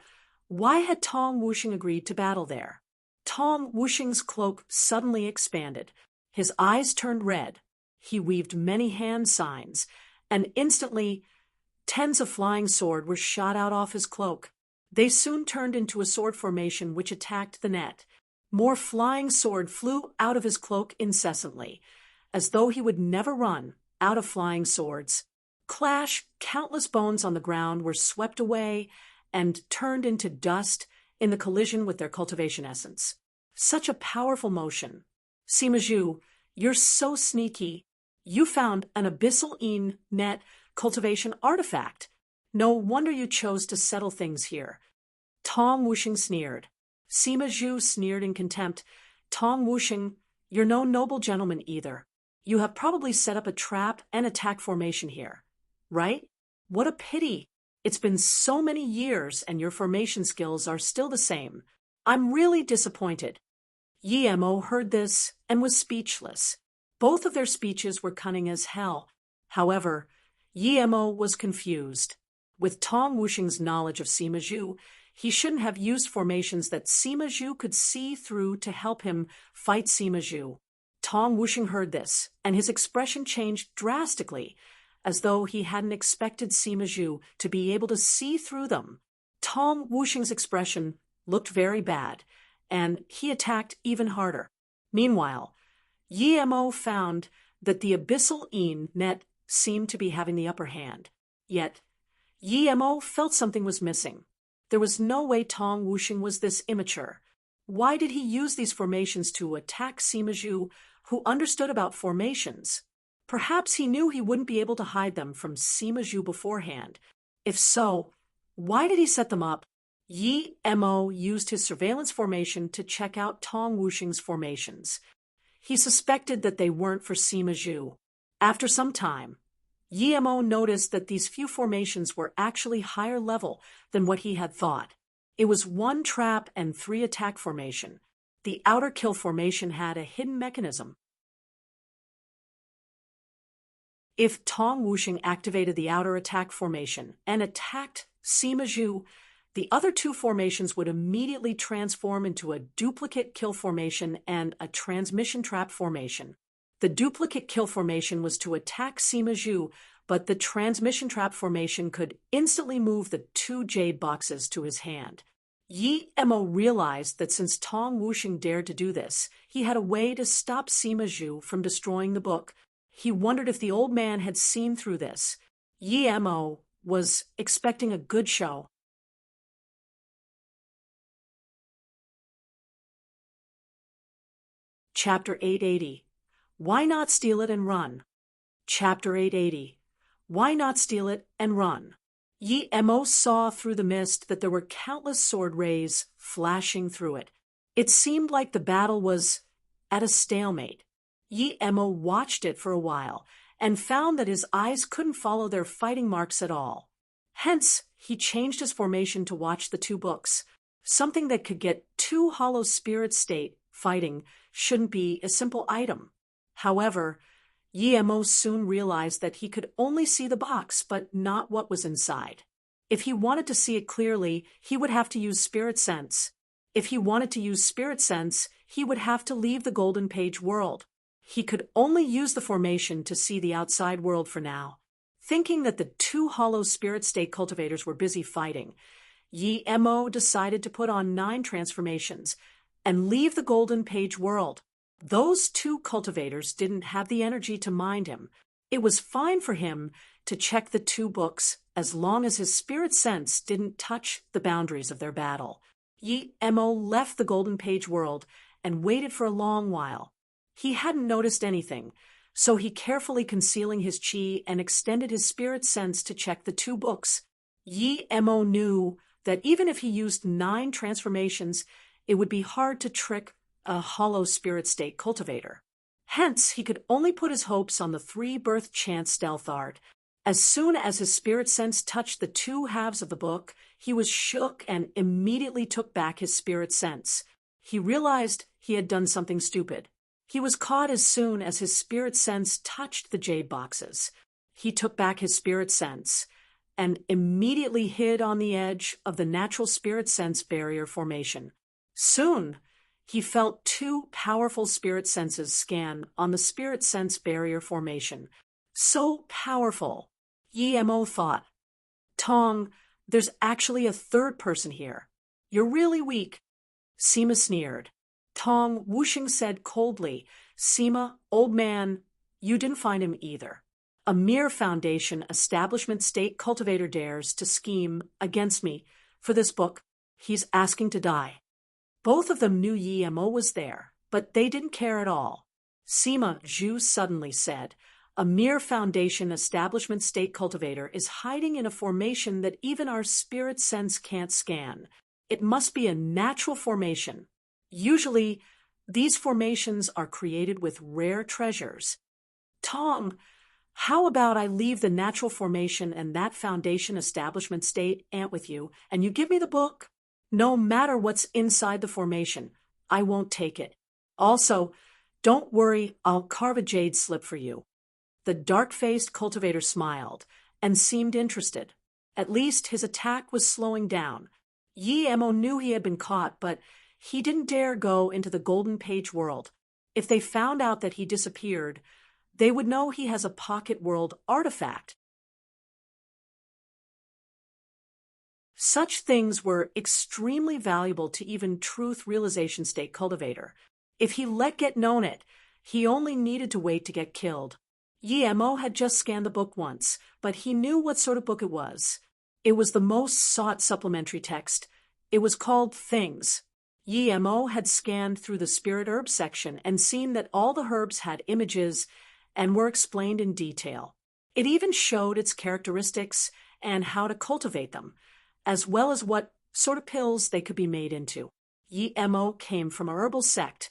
why had Tong Wuxing agreed to battle there? Tong Wuxing's cloak suddenly expanded. His eyes turned red. He weaved many hand signs, and instantly, tens of flying sword were shot out off his cloak. They soon turned into a sword formation which attacked the net. More flying sword flew out of his cloak incessantly, as though he would never run out of flying swords. Clash, countless bones on the ground were swept away and turned into dust in the collision with their cultivation essence. Such a powerful motion. Sima Zhu, you're so sneaky. You found an abyssal net cultivation artifact. No wonder you chose to settle things here. Tong Wuxing sneered. Sima Zhu sneered in contempt. Tong Wuxing, you're no noble gentleman either. You have probably set up a trap and attack formation here, right? What a pity. It's been so many years and your formation skills are still the same. I'm really disappointed. Yemo heard this and was speechless. Both of their speeches were cunning as hell. However, Yemo was confused. With Tong Wuxing's knowledge of Sima Zhu, he shouldn't have used formations that Sima Zhu could see through to help him fight Sima Zhu. Tong Wuxing heard this, and his expression changed drastically, as though he hadn't expected Sima Zhu to be able to see through them. Tong Wuxing's expression looked very bad, and he attacked even harder. Meanwhile, Yemo found that the abyssal net seemed to be having the upper hand. Yet, Yemo felt something was missing. There was no way Tong Wuxing was this immature. Why did he use these formations to attack Sima Zhu, who understood about formations? Perhaps he knew he wouldn't be able to hide them from Sima Zhu beforehand. If so, why did he set them up? Yemo used his surveillance formation to check out Tong Wuxing's formations. He suspected that they weren't for Sima Zhu. After some time, Yemo noticed that these few formations were actually higher level than what he had thought. It was 1 trap and 3 attack formation. The outer kill formation had a hidden mechanism. If Tong Wuxing activated the outer attack formation and attacked Sima Zhu, the other 2 formations would immediately transform into a duplicate kill formation and a transmission trap formation. The duplicate kill formation was to attack Sima Zhu, but the transmission trap formation could instantly move the 2 jade boxes to his hand. Yemo realized that since Tong Wuxing dared to do this, he had a way to stop Sima Zhu from destroying the book. He wondered if the old man had seen through this. Yemo was expecting a good show. Chapter 880. Why not steal it and run? Chapter 880. Why not steal it and run? Yi Mo saw through the mist that there were countless sword rays flashing through it. It seemed like the battle was at a stalemate. Yi Mo watched it for a while and found that his eyes couldn't follow their fighting marks at all. Hence, he changed his formation to watch the two books. Something that could get two hollow spirit state fighting shouldn't be a simple item. However, Yi Mo soon realized that he could only see the box, but not what was inside. If he wanted to see it clearly, he would have to use spirit sense. If he wanted to use spirit sense, he would have to leave the golden page world. He could only use the formation to see the outside world for now. Thinking that the two hollow spirit state cultivators were busy fighting, Yi Mo decided to put on 9 transformations and leave the golden page world. Those two cultivators didn't have the energy to mind him. It was fine for him to check the two books as long as his spirit sense didn't touch the boundaries of their battle. Yi Mo left the golden page world and waited for a long while. He hadn't noticed anything, so he carefully concealing his chi and extended his spirit sense to check the two books. Yi Mo knew that even if he used 9 transformations, it would be hard to trick a hollow spirit state cultivator. Hence, he could only put his hopes on the 3-birth chant stealth art. As soon as his spirit sense touched the two halves of the book, he was shook and immediately took back his spirit sense. He realized he had done something stupid. He was caught as soon as his spirit sense touched the jade boxes. He took back his spirit sense and immediately hid on the edge of the natural spirit sense barrier formation. Soon, he felt 2 powerful spirit senses scan on the spirit sense barrier formation. So powerful, Yi Mo thought. Tong, there's actually a third person here. You're really weak. Sima sneered. Tong, Wuxing said coldly, Sima, old man, you didn't find him either. A mere foundation establishment state cultivator dares to scheme against me for this book. He's asking to die. Both of them knew Yi Mo was there, but they didn't care at all. Sima Zhu suddenly said, a mere foundation establishment state cultivator is hiding in a formation that even our spirit sense can't scan. It must be a natural formation. Usually, these formations are created with rare treasures. Tong, how about I leave the natural formation and that foundation establishment state ant with you, and you give me the book? No matter what's inside the formation, I won't take it. Also, don't worry, I'll carve a jade slip for you. The dark-faced cultivator smiled and seemed interested. At least his attack was slowing down. Yi Mo knew he had been caught, but he didn't dare go into the golden page world. If they found out that he disappeared, they would know he has a pocket world artifact. Such things were extremely valuable to even truth realization state cultivator. If he let get known it, he only needed to wait to get killed. Yi Mo had just scanned the book once, but he knew what sort of book it was. It was the most sought supplementary text. It was called Things. Yi Mo had scanned through the spirit herb section and seen that all the herbs had images and were explained in detail. It even showed its characteristics and how to cultivate them, as well as what sort of pills they could be made into. Yi Mo came from a herbal sect,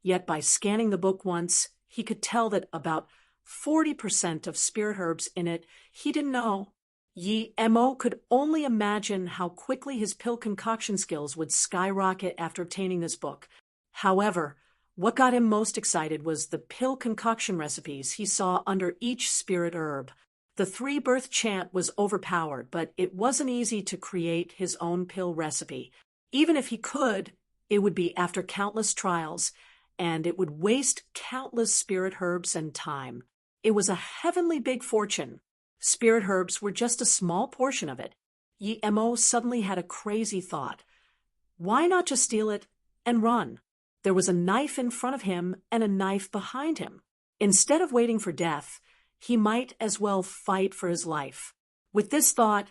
yet by scanning the book once, he could tell that about 40% of spirit herbs in it he didn't know. Yi Mo could only imagine how quickly his pill concoction skills would skyrocket after obtaining this book. However, what got him most excited was the pill concoction recipes he saw under each spirit herb. The 3-birth chant was overpowered, but it wasn't easy to create his own pill recipe. Even if he could, it would be after countless trials, and it would waste countless spirit herbs and time. It was a heavenly big fortune. Spirit herbs were just a small portion of it. Yi Mo suddenly had a crazy thought. Why not just steal it and run? There was a knife in front of him and a knife behind him. Instead of waiting for death, he might as well fight for his life. With this thought,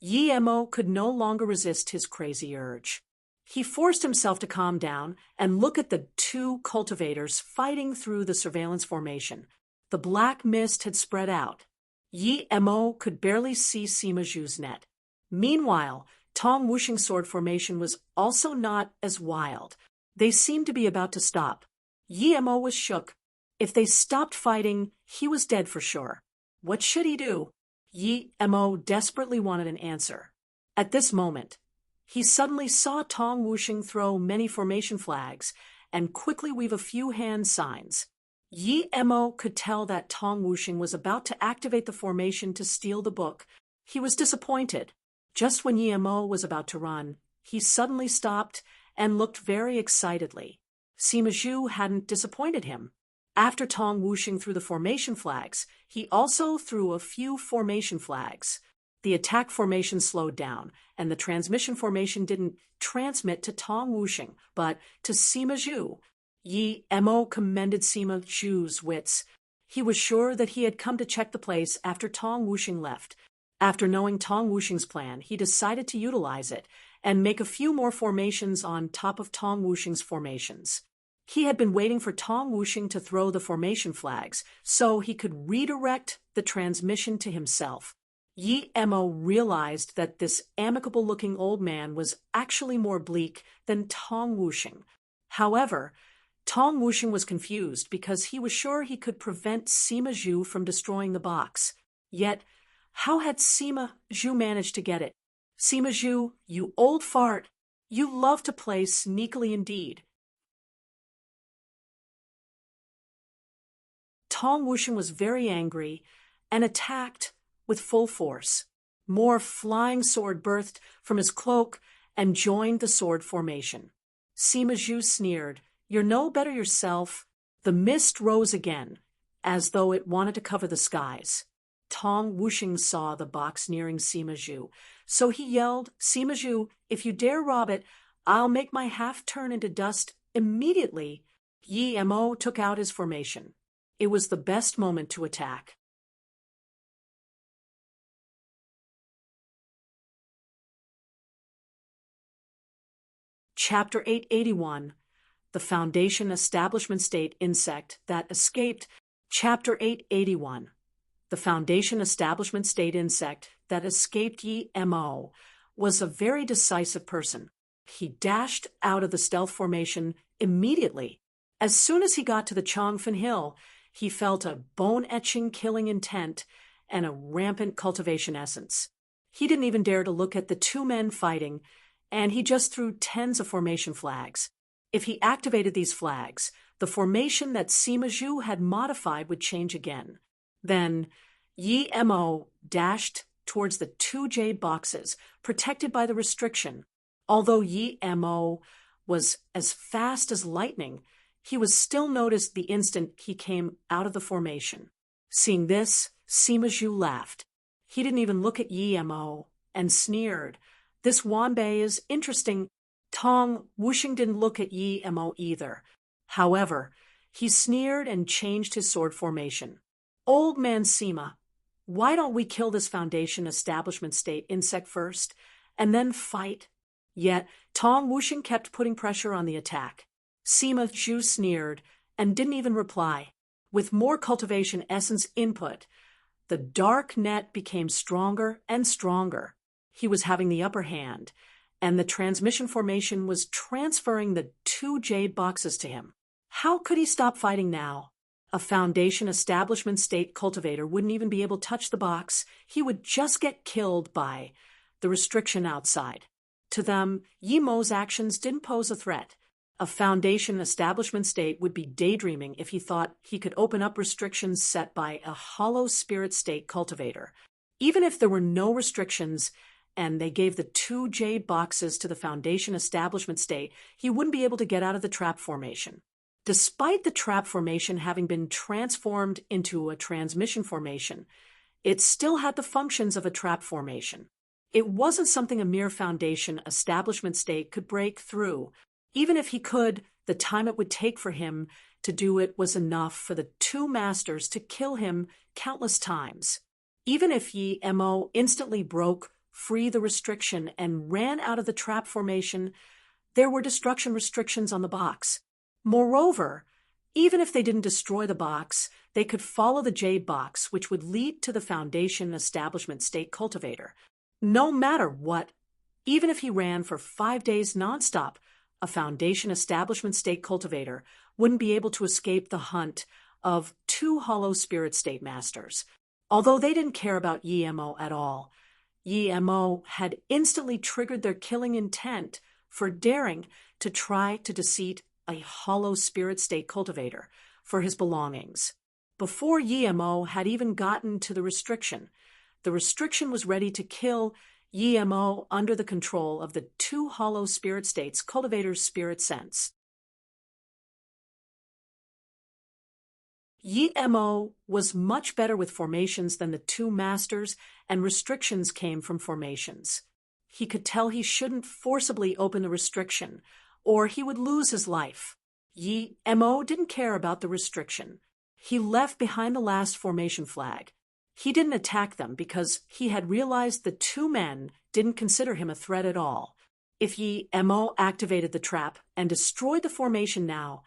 Yi Mo could no longer resist his crazy urge. He forced himself to calm down and look at the 2 cultivators fighting through the surveillance formation. The black mist had spread out. Yi Mo could barely see Sima Zhu's net. Meanwhile, Tong Wuxing's sword formation was also not as wild. They seemed to be about to stop. Yi Mo was shook. If they stopped fighting, he was dead for sure. What should he do? Yi Mo desperately wanted an answer. At this moment, he suddenly saw Tong Wuxing throw many formation flags and quickly weave a few hand signs. Yi Mo could tell that Tong Wuxing was about to activate the formation to steal the book. He was disappointed. Just when Yi Mo was about to run, he suddenly stopped and looked very excitedly. Sima Zhu hadn't disappointed him. After Tong Wuxing threw the formation flags, he also threw a few formation flags. The attack formation slowed down, and the transmission formation didn't transmit to Tong Wuxing, but to Sima Zhu. Yi Mo commended Sima Zhu's wits. He was sure that he had come to check the place after Tong Wuxing left. After knowing Tong Wuxing's plan, he decided to utilize it and make a few more formations on top of Tong Wuxing's formations. He had been waiting for Tong Wuxing to throw the formation flags so he could redirect the transmission to himself. Yi Mo realized that this amicable-looking old man was actually more bleak than Tong Wuxing. However, Tong Wuxing was confused because he was sure he could prevent Sima Zhu from destroying the box. Yet, how had Sima Zhu managed to get it? Sima Zhu, you old fart, you love to play sneakily indeed. Tong Wuxing was very angry and attacked with full force. More flying sword birthed from his cloak and joined the sword formation. Sima Zhu sneered, "You're no better yourself." The mist rose again, as though it wanted to cover the skies. Tong Wuxing saw the box nearing Sima Zhu, so he yelled, "Sima Zhu, if you dare rob it, I'll make my half turn into dust immediately." Yi Mo took out his formation. It was the best moment to attack. Chapter 881, The Foundation Establishment State Insect That Escaped. Chapter 881, The Foundation Establishment State Insect That Escaped Yi Mo was a very decisive person. He dashed out of the stealth formation immediately. As soon as he got to the Chongfen Hill, he felt a bone-etching killing intent and a rampant cultivation essence. He didn't even dare to look at the two men fighting, and he just threw tens of formation flags. If he activated these flags, the formation that Sima Zhu had modified would change again. Then Yi Mo dashed towards the two jade boxes, protected by the restriction. Although Yi Mo was as fast as lightning, he was still noticed the instant he came out of the formation. Seeing this, Sima Zhu laughed. He didn't even look at Yi Mo and sneered. "This Wanbei is interesting." Tong Wuxing didn't look at Yi Mo either. However, he sneered and changed his sword formation. "Old man Sima, why don't we kill this Foundation Establishment State insect first, and then fight?" Yet Tong Wuxing kept putting pressure on the attack. Sima Zhu sneered and didn't even reply. With more cultivation essence input, the dark net became stronger and stronger. He was having the upper hand, and the transmission formation was transferring the two jade boxes to him. How could he stop fighting now? A Foundation Establishment State cultivator wouldn't even be able to touch the box. He would just get killed by the restriction outside. To them, Yi Mo's actions didn't pose a threat. A Foundation Establishment State would be daydreaming if he thought he could open up restrictions set by a hollow spirit state cultivator. Even if there were no restrictions and they gave the two jade boxes to the Foundation Establishment State, he wouldn't be able to get out of the trap formation. Despite the trap formation having been transformed into a transmission formation, it still had the functions of a trap formation. It wasn't something a mere Foundation Establishment State could break through. Even if he could, the time it would take for him to do it was enough for the two masters to kill him countless times. Even if Yi Mo instantly broke free the restriction and ran out of the trap formation, there were destruction restrictions on the box. Moreover, Even if they didn't destroy the box, they could follow the jade box, which would lead to the Foundation Establishment State Cultivator. No matter what, even if he ran for 5 days nonstop, a Foundation Establishment State Cultivator wouldn't be able to escape the hunt of 2 Hollow Spirit State Masters. Although they didn't care about Yi-Mo at all, Yi-Mo had instantly triggered their killing intent for daring to try to deceit a Hollow Spirit State Cultivator for his belongings. Before Yi-Mo had even gotten to the restriction was ready to kill Yi-Mo under the control of the 2 Hollow Spirit States Cultivator's spirit sense. Yi-Mo was much better with formations than the 2 masters, and restrictions came from formations. He could tell he shouldn't forcibly open the restriction, or he would lose his life. Yi-Mo didn't care about the restriction. He left behind the last formation flag. He didn't attack them because he had realized the 2 men didn't consider him a threat at all. If Yi-Mo activated the trap and destroyed the formation now,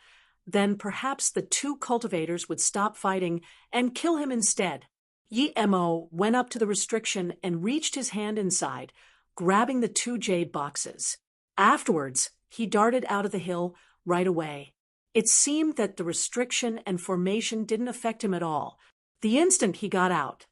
then perhaps the 2 cultivators would stop fighting and kill him instead. Yi-Mo went up to the restriction and reached his hand inside, grabbing the 2 jade boxes. Afterwards, he darted out of the hill right away. It seemed that the restriction and formation didn't affect him at all. The instant he got out,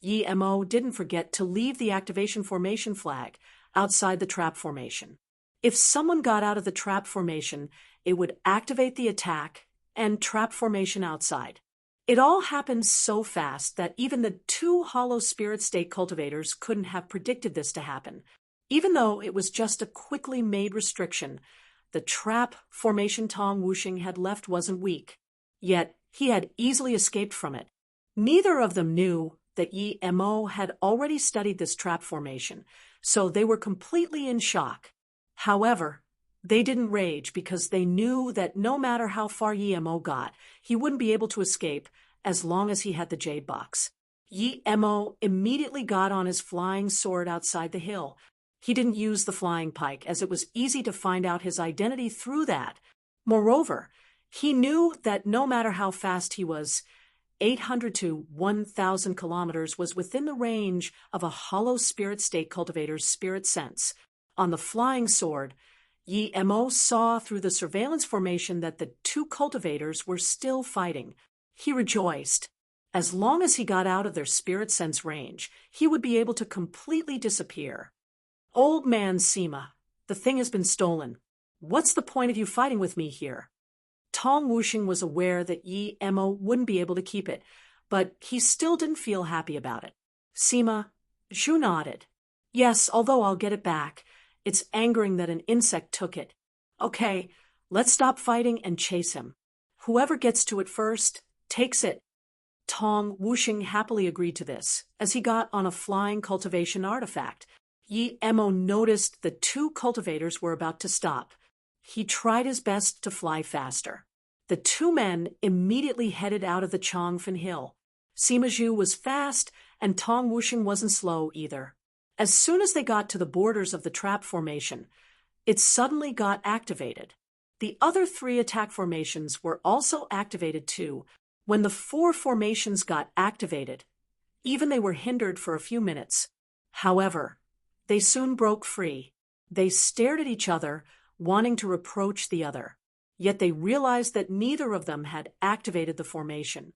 Yi-Mo didn't forget to leave the activation formation flag outside the trap formation. If someone got out of the trap formation, it would activate the attack and trap formation outside. It all happened so fast that even the 2 Hollow Spirit State Cultivators couldn't have predicted this to happen. Even though it was just a quickly made restriction, the trap formation Tong Wuxing had left wasn't weak. Yet he had easily escaped from it. Neither of them knew that Yi-Mo had already studied this trap formation, so they were completely in shock. However, they didn't rage because they knew that no matter how far Yi-Mo got, he wouldn't be able to escape as long as he had the jade box. Yi-Mo immediately got on his flying sword outside the hill. He didn't use the flying pike, as it was easy to find out his identity through that. Moreover, he knew that no matter how fast he was, 800 to 1,000 kilometers was within the range of a Hollow Spirit State Cultivator's spirit sense. On the flying sword, Yi-Mo saw through the surveillance formation that the 2 cultivators were still fighting. He rejoiced. As long as he got out of their spirit sense range, he would be able to completely disappear. Old man Sima, the thing has been stolen. What's the point of you fighting with me here? Tong Wuxing was aware that Yi-Mo wouldn't be able to keep it, but he still didn't feel happy about it. Sima, Zhu nodded. Yes, although I'll get it back. It's angering that an insect took it. Okay, let's stop fighting and chase him. Whoever gets to it first takes it. Tong Wuxing happily agreed to this, as he got on a flying cultivation artifact. Yi-Mo noticed the 2 cultivators were about to stop. He tried his best to fly faster. The 2 men immediately headed out of the Chongfen Hill. Sima Zhu was fast, and Tong Wuxing wasn't slow either. As soon as they got to the borders of the trap formation, it suddenly got activated. The other 3 attack formations were also activated too. When the 4 formations got activated, even they were hindered for a few minutes. However, they soon broke free. They stared at each other, wanting to reproach the other. Yet they realized that neither of them had activated the formation.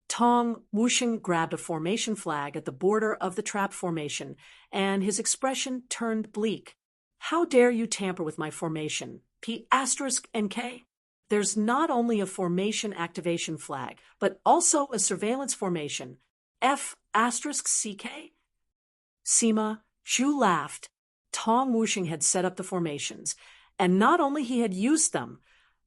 Tong Wuxing grabbed a formation flag at the border of the trap formation, and his expression turned bleak. How dare you tamper with my formation, P*NK? There's not only a formation activation flag, but also a surveillance formation, F*CK? Sima Zhu laughed. Tong Wuxing had set up the formations, and not only he had used them,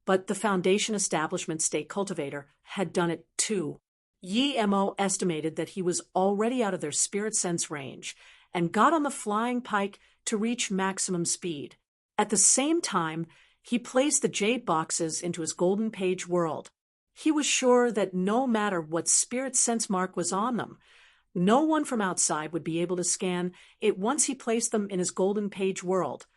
but the Foundation Establishment State Cultivator had done it too. Yi-Mo estimated that he was already out of their spirit sense range and got on the flying pike to reach maximum speed. At the same time, he placed the jade boxes into his golden page world. He was sure that no matter what spirit sense mark was on them, no one from outside would be able to scan it once he placed them in his golden page world.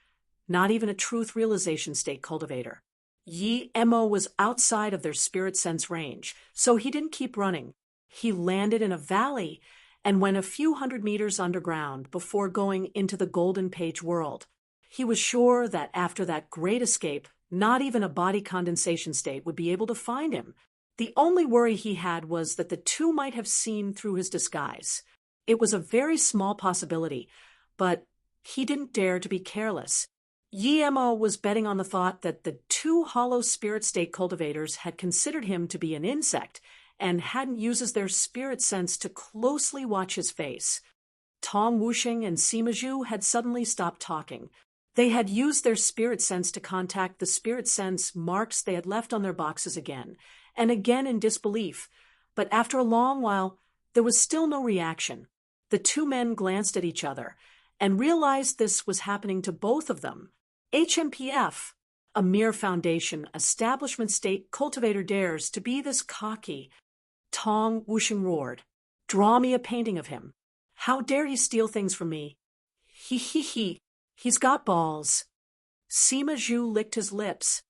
not even a truth realization state cultivator. Yi Mo was outside of their spirit sense range, so he didn't keep running. He landed in a valley and went a few hundred meters underground before going into the Golden Page world. He was sure that after that great escape, not even a body condensation state would be able to find him. The only worry he had was that the two might have seen through his disguise. It was a very small possibility, but he didn't dare to be careless. Yi Mo was betting on the thought that the two hollow spirit state cultivators had considered him to be an insect and hadn't uses their spirit sense to closely watch his face. Tong Wuxing and Sima Zhu had suddenly stopped talking. They had used their spirit sense to contact the spirit sense marks they had left on their boxes again, and again in disbelief, but after a long while, there was still no reaction. The two men glanced at each other and realized this was happening to both of them. HMPF, a mere foundation, establishment state cultivator dares to be this cocky. Tong Wuxing roared. Draw me a painting of him. How dare he steal things from me? He. He's got balls. Sima Zhu licked his lips.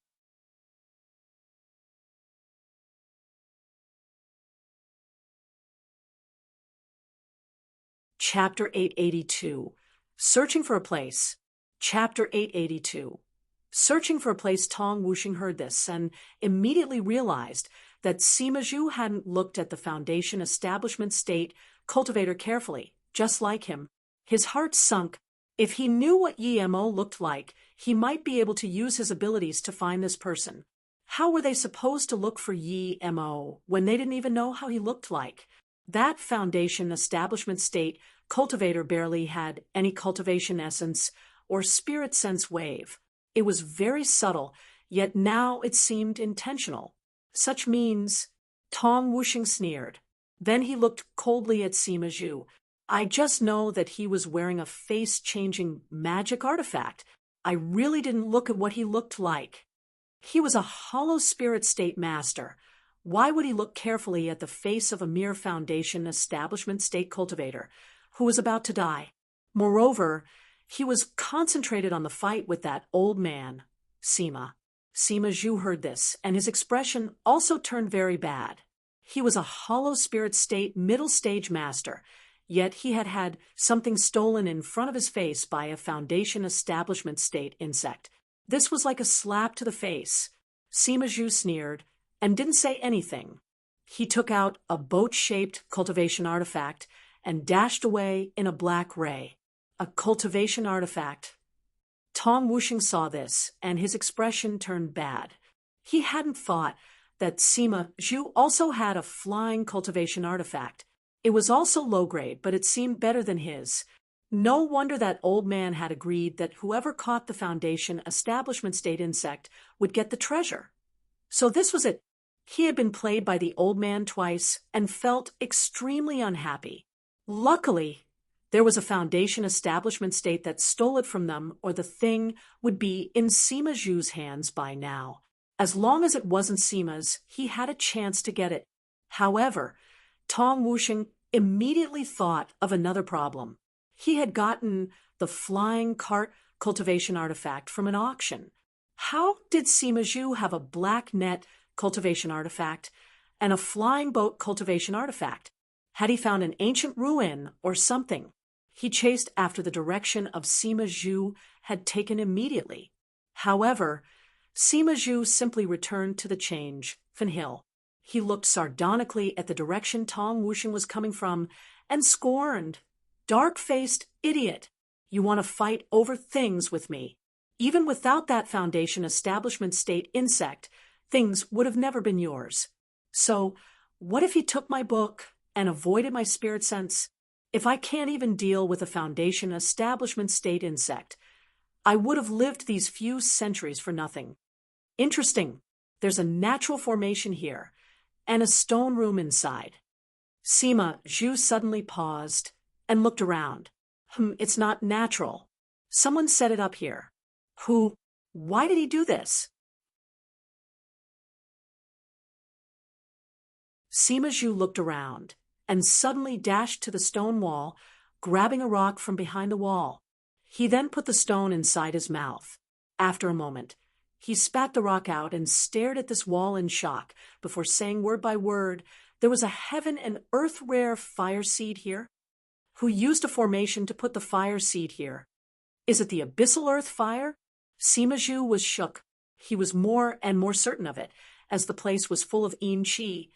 Chapter 882. Searching for a place. Chapter 882. Searching for a place. Tong Wuxing heard this and immediately realized that Sima Zhu hadn't looked at the foundation establishment state cultivator carefully, just like him. His heart sunk. If he knew what Yi Mo looked like, he might be able to use his abilities to find this person. How were they supposed to look for Yi Mo when they didn't even know how he looked like? That foundation establishment state cultivator barely had any cultivation essence or spirit sense wave. It was very subtle, yet now it seemed intentional. Such means, Tong Wuxing sneered. Then he looked coldly at Sima Zhu. I just know that he was wearing a face-changing magic artifact. I really didn't look at what he looked like. He was a hollow spirit state master. Why would he look carefully at the face of a mere foundation establishment state cultivator who was about to die? Moreover, he was concentrated on the fight with that old man, Sima. Sima Zhu heard this, and his expression also turned very bad. He was a hollow spirit state middle stage master, yet he had had something stolen in front of his face by a foundation establishment state insect. This was like a slap to the face. Sima Zhu sneered and didn't say anything. He took out a boat-shaped cultivation artifact and dashed away in a black ray. A cultivation artifact. Tong Wuxing saw this, and his expression turned bad. He hadn't thought that Sima Zhu also had a flying cultivation artifact. It was also low-grade, but it seemed better than his. No wonder that old man had agreed that whoever caught the foundation establishment state insect would get the treasure. So this was it. He had been played by the old man twice and felt extremely unhappy. Luckily, there was a foundation establishment state that stole it from them, or the thing would be in Sima Zhu's hands by now. As long as it wasn't Sima's, he had a chance to get it. However, Tong Wuxing immediately thought of another problem. He had gotten the flying cart cultivation artifact from an auction. How did Sima Zhu have a black net cultivation artifact and a flying boat cultivation artifact? Had he found an ancient ruin or something? He chased after the direction of Sima Zhu had taken immediately. However, Sima Zhu simply returned to the change, Fan Hill. He looked sardonically at the direction Tong Wuxing was coming from and scorned. Dark-faced idiot. You want to fight over things with me. Even without that foundation establishment state insect, things would have never been yours. So, what if he took my book and avoided my spirit sense? If I can't even deal with a foundation establishment state insect, I would have lived these few centuries for nothing. Interesting. There's a natural formation here, and a stone room inside. Sima Zhu suddenly paused and looked around. It's not natural. Someone set it up here. Who? Why did he do this? Sima Zhu looked around and suddenly dashed to the stone wall, grabbing a rock from behind the wall. He then put the stone inside his mouth. After a moment, he spat the rock out and stared at this wall in shock before saying word by word, "There was a heaven and earth rare fire seed here? Who used a formation to put the fire seed here? Is it the abyssal earth fire?" Sima Zhu was shook. He was more and more certain of it, as the place was full of yin qi,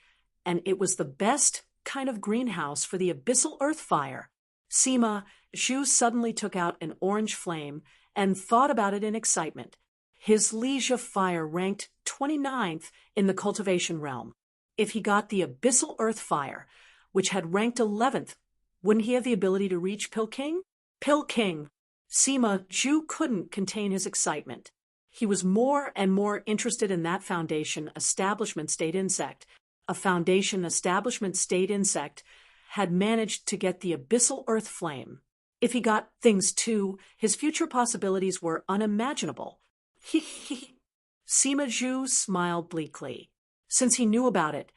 and it was the best kind of greenhouse for the abyssal earth fire. Sima Zhu suddenly took out an orange flame and thought about it in excitement. His liege of fire ranked 29th in the cultivation realm. If he got the abyssal earth fire, which had ranked 11th, wouldn't he have the ability to reach Pilking? Pilking! Sima Zhu couldn't contain his excitement. He was more and more interested in that Foundation Establishment State insect. A Foundation Establishment State insect had managed to get the abyssal earth flame. If he got things too, his future possibilities were unimaginable. Sima Zhu smiled bleakly. Since he knew about it,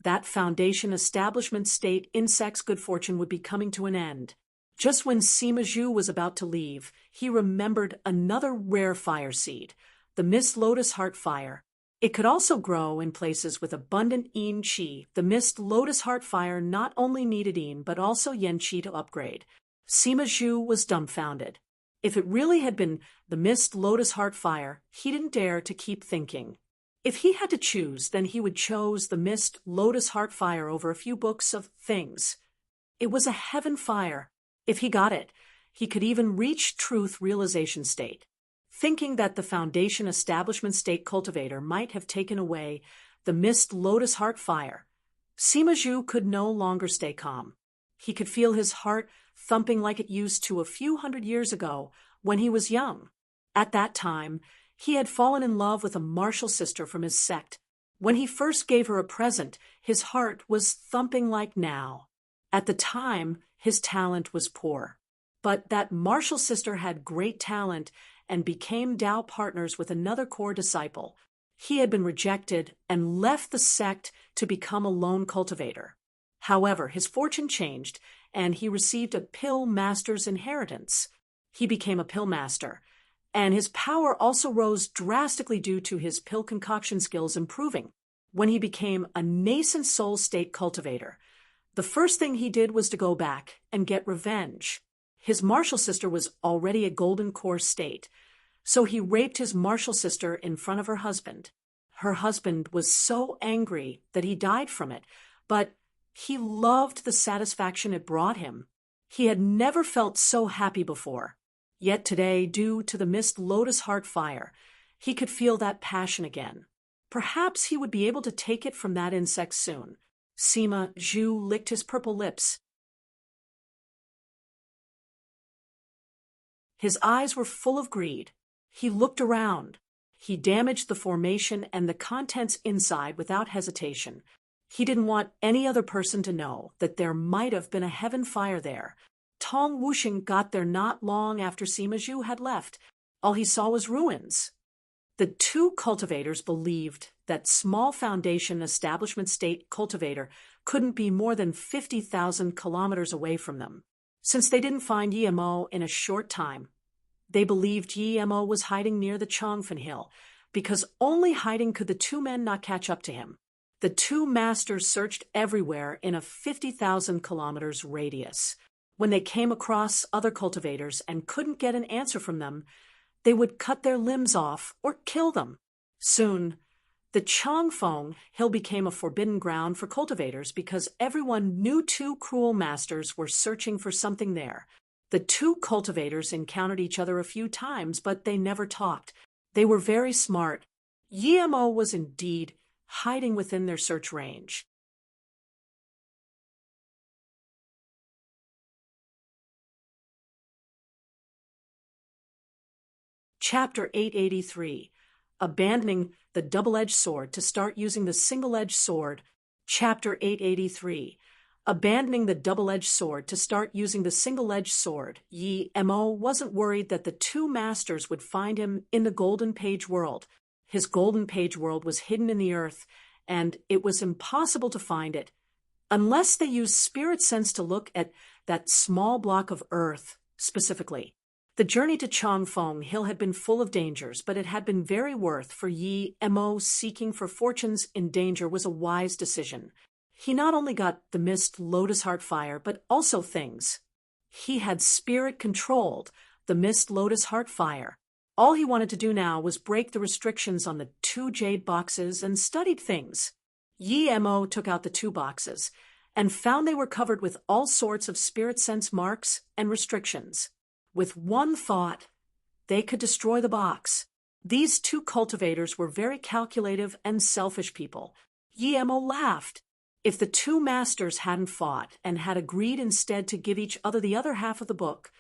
that Foundation Establishment State insect's good fortune would be coming to an end. Just when Sima Zhu was about to leave, he remembered another rare fire seed, the Mist Lotus Heart Fire. It could also grow in places with abundant yin qi. The Mist Lotus Heart Fire not only needed yin, but also yen qi to upgrade. Sima Zhu was dumbfounded. If it really had been the Mist Lotus Heart Fire, he didn't dare to keep thinking. If he had to choose, then he would choose the Mist Lotus Heart Fire over a few books of things. It was a heaven fire. If he got it, he could even reach truth realization state. Thinking that the Foundation Establishment State cultivator might have taken away the Mist Lotus Heart Fire, Sima Zhu could no longer stay calm. He could feel his heart thumping like it used to a few hundred years ago when he was young. At that time, he had fallen in love with a martial sister from his sect. When he first gave her a present, his heart was thumping like now. At the time, his talent was poor. But that martial sister had great talent and became Tao partners with another core disciple. He had been rejected and left the sect to become a lone cultivator. However, his fortune changed, and he received a pill master's inheritance. He became a pill master, and his power also rose drastically due to his pill concoction skills improving. When he became a nascent soul state cultivator, the first thing he did was to go back and get revenge. His martial sister was already a golden core state, so he raped his martial sister in front of her husband. Her husband was so angry that he died from it, but he loved the satisfaction it brought him. He had never felt so happy before. Yet today, due to the Mist Lotus Heart Fire, he could feel that passion again. Perhaps he would be able to take it from that insect soon. Sima Zhu licked his purple lips. His eyes were full of greed. He looked around. He damaged the formation and the contents inside without hesitation. He didn't want any other person to know that there might have been a heaven fire there. Tong Wuxing got there not long after Sima Zhu had left. All he saw was ruins. The two cultivators believed that small Foundation Establishment State cultivator couldn't be more than 50,000 kilometers away from them. Since they didn't find Yimo in a short time, they believed Yimo was hiding near the Chongfen Hill, because only hiding could the two men not catch up to him. The two masters searched everywhere in a 50,000 kilometers radius. When they came across other cultivators and couldn't get an answer from them, they would cut their limbs off or kill them. Soon, the Chongfeng Hill became a forbidden ground for cultivators because everyone knew two cruel masters were searching for something there. The two cultivators encountered each other a few times, but they never talked. They were very smart. Yimo was indeed hiding within their search range. Chapter 883. Abandoning the double-edged sword to start using the single-edged sword. Chapter 883. Abandoning the double-edged sword to start using the single-edged sword. Mo wasn't worried that the two masters would find him in the Golden Page world. His Golden Page world was hidden in the earth, and it was impossible to find it, unless they used spirit sense to look at that small block of earth specifically. The journey to Chongfeng Hill had been full of dangers, but it had been very worth, for Yi Mo seeking for fortunes in danger was a wise decision. He not only got the mist lotus heart fire, but also things. He had spirit controlled the mist lotus heart fire. All he wanted to do now was break the restrictions on the 2 jade boxes and studied things. Yi Mo took out the 2 boxes and found they were covered with all sorts of spirit sense marks and restrictions. With one thought, they could destroy the box. These 2 cultivators were very calculative and selfish people. Yi Mo laughed. If the 2 masters hadn't fought and had agreed instead to give each other the other half of the book,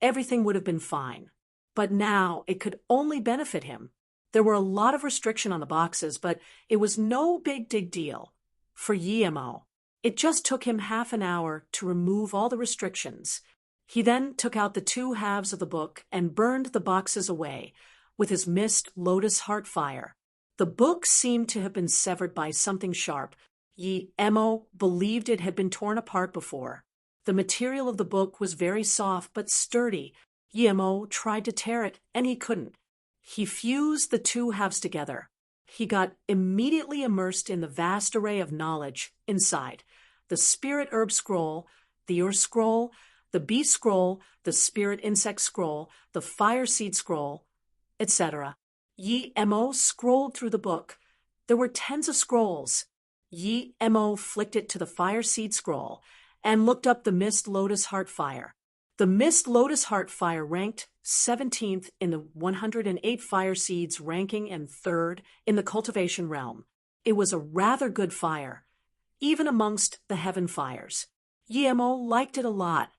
everything would have been fine. But now it could only benefit him. There were a lot of restriction on the boxes, but it was no big deal. For Yi Mo, it just took him half an hour to remove all the restrictions. He then took out the 2 halves of the book and burned the boxes away with his mist lotus heart fire. The book seemed to have been severed by something sharp. Yi Mo believed it had been torn apart before. The material of the book was very soft but sturdy. Yi Mo tried to tear it, and he couldn't. He fused the 2 halves together. He got immediately immersed in the vast array of knowledge inside. The spirit herb scroll, the earth scroll, the bee scroll, the spirit insect scroll, the fire seed scroll, etc. Yi Mo scrolled through the book. There were tens of scrolls. Yi Mo flicked it to the fire seed scroll and looked up the mist lotus heart fire. The mist lotus heart fire ranked 17th in the 108 fire seeds ranking and 3rd in the cultivation realm. It was a rather good fire, even amongst the heaven fires. Yi Mo liked it a lot.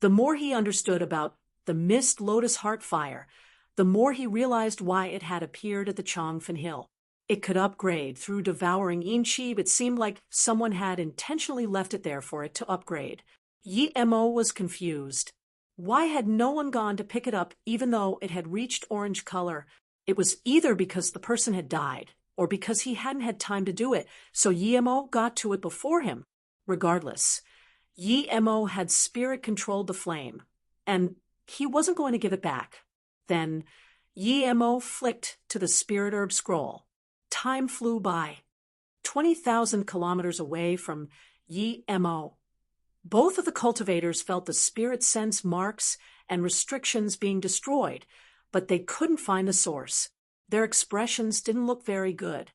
The more he understood about the mist lotus heart fire, the more he realized why it had appeared at the Chongfeng Hill. It could upgrade through devouring Inqi. It seemed like someone had intentionally left it there for it to upgrade. Yi Mo was confused. Why had no one gone to pick it up even though it had reached orange color? It was either because the person had died or because he hadn't had time to do it, so Yi Mo got to it before him. Regardless, Yi Mo had spirit-controlled the flame, and he wasn't going to give it back. Then Yi Mo flicked to the spirit herb scroll. Time flew by. 20,000 kilometers away from Yi Mo. Both of the cultivators felt the spirit sense marks and restrictions being destroyed, but they couldn't find the source. Their expressions didn't look very good.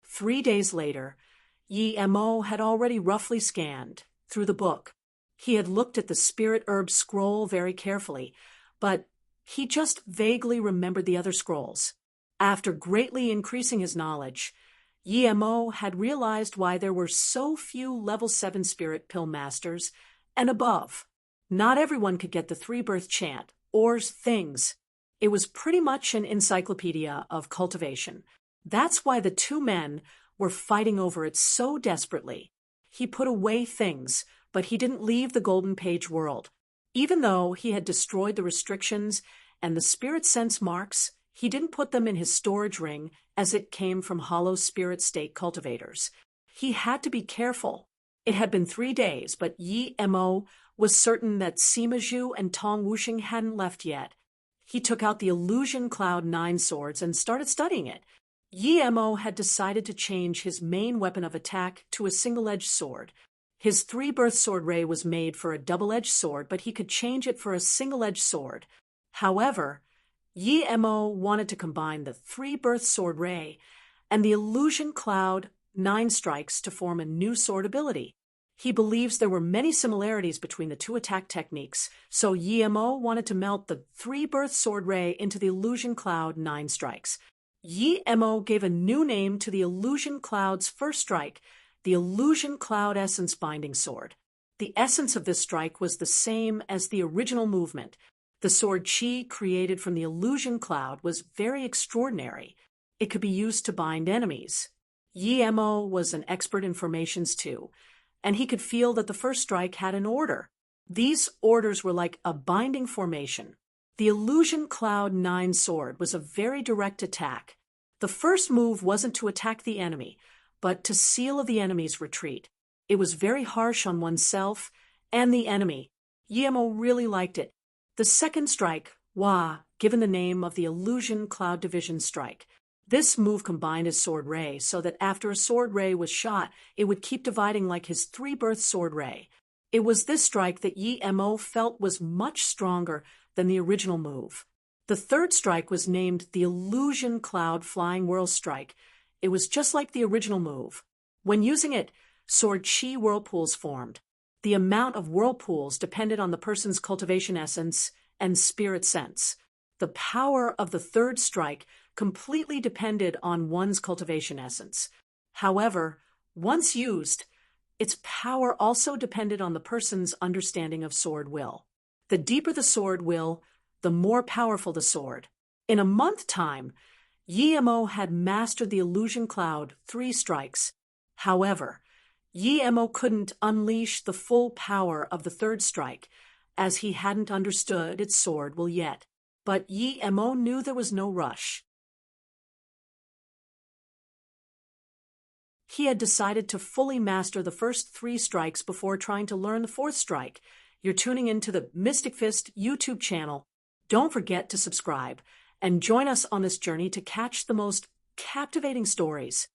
3 days later, Yi Mo had already roughly scanned through the book. He had looked at the spirit herb scroll very carefully, but he just vaguely remembered the other scrolls. After greatly increasing his knowledge, Yi Mo had realized why there were so few level 7 spirit pill masters and above. Not everyone could get the 3-birth chant or things. It was pretty much an encyclopedia of cultivation. That's why the 2 men were fighting over it so desperately. He put away things, but he didn't leave the Golden Page world. Even though he had destroyed the restrictions and the spirit sense marks, he didn't put them in his storage ring as it came from hollow spirit state cultivators. He had to be careful. It had been 3 days, but Yi Mo was certain that Sima Zhu and Tong Wuxing hadn't left yet. He took out the Illusion Cloud 9 swords and started studying it. Yi Mo had decided to change his main weapon of attack to a single-edged sword. His 3-birth sword ray was made for a double-edged sword, but he could change it for a single-edged sword. However, Yi Mo wanted to combine the 3-birth sword ray and the Illusion Cloud 9 strikes to form a new sword ability. He believes there were many similarities between the 2 attack techniques, so Yi Mo wanted to melt the 3-birth sword ray into the Illusion Cloud 9 strikes. Yi Mo gave a new name to the Illusion Cloud's first strike, the Illusion Cloud Essence Binding Sword. The essence of this strike was the same as the original movement. The sword Qi created from the Illusion Cloud was very extraordinary. It could be used to bind enemies. Yi Mo was an expert in formations too, and he could feel that the first strike had an order. These orders were like a binding formation. The Illusion Cloud 9 sword was a very direct attack. The first move wasn't to attack the enemy, but to seal the enemy's retreat. It was very harsh on oneself and the enemy. Yemo really liked it. The second strike, Wa, given the name of the Illusion Cloud Division strike. This move combined his sword ray so that after a sword ray was shot, it would keep dividing like his three-birth sword ray. It was this strike that Yemo felt was much stronger than the original move. The third strike was named the Illusion Cloud Flying Whirl Strike. It was just like the original move. When using it, sword chi whirlpools formed. The amount of whirlpools depended on the person's cultivation essence and spirit sense. The power of the third strike completely depended on one's cultivation essence. However, once used, its power also depended on the person's understanding of sword will. The deeper the sword will, the more powerful the sword. In a month time, Yemo had mastered the Illusion Cloud 3 strikes. However, Yemo couldn't unleash the full power of the third strike, as he hadn't understood its sword will yet. But Yemo knew there was no rush. He had decided to fully master the first 3 strikes before trying to learn the fourth strike. You're tuning into the Mystic Fist YouTube channel. Don't forget to subscribe and join us on this journey to catch the most captivating stories.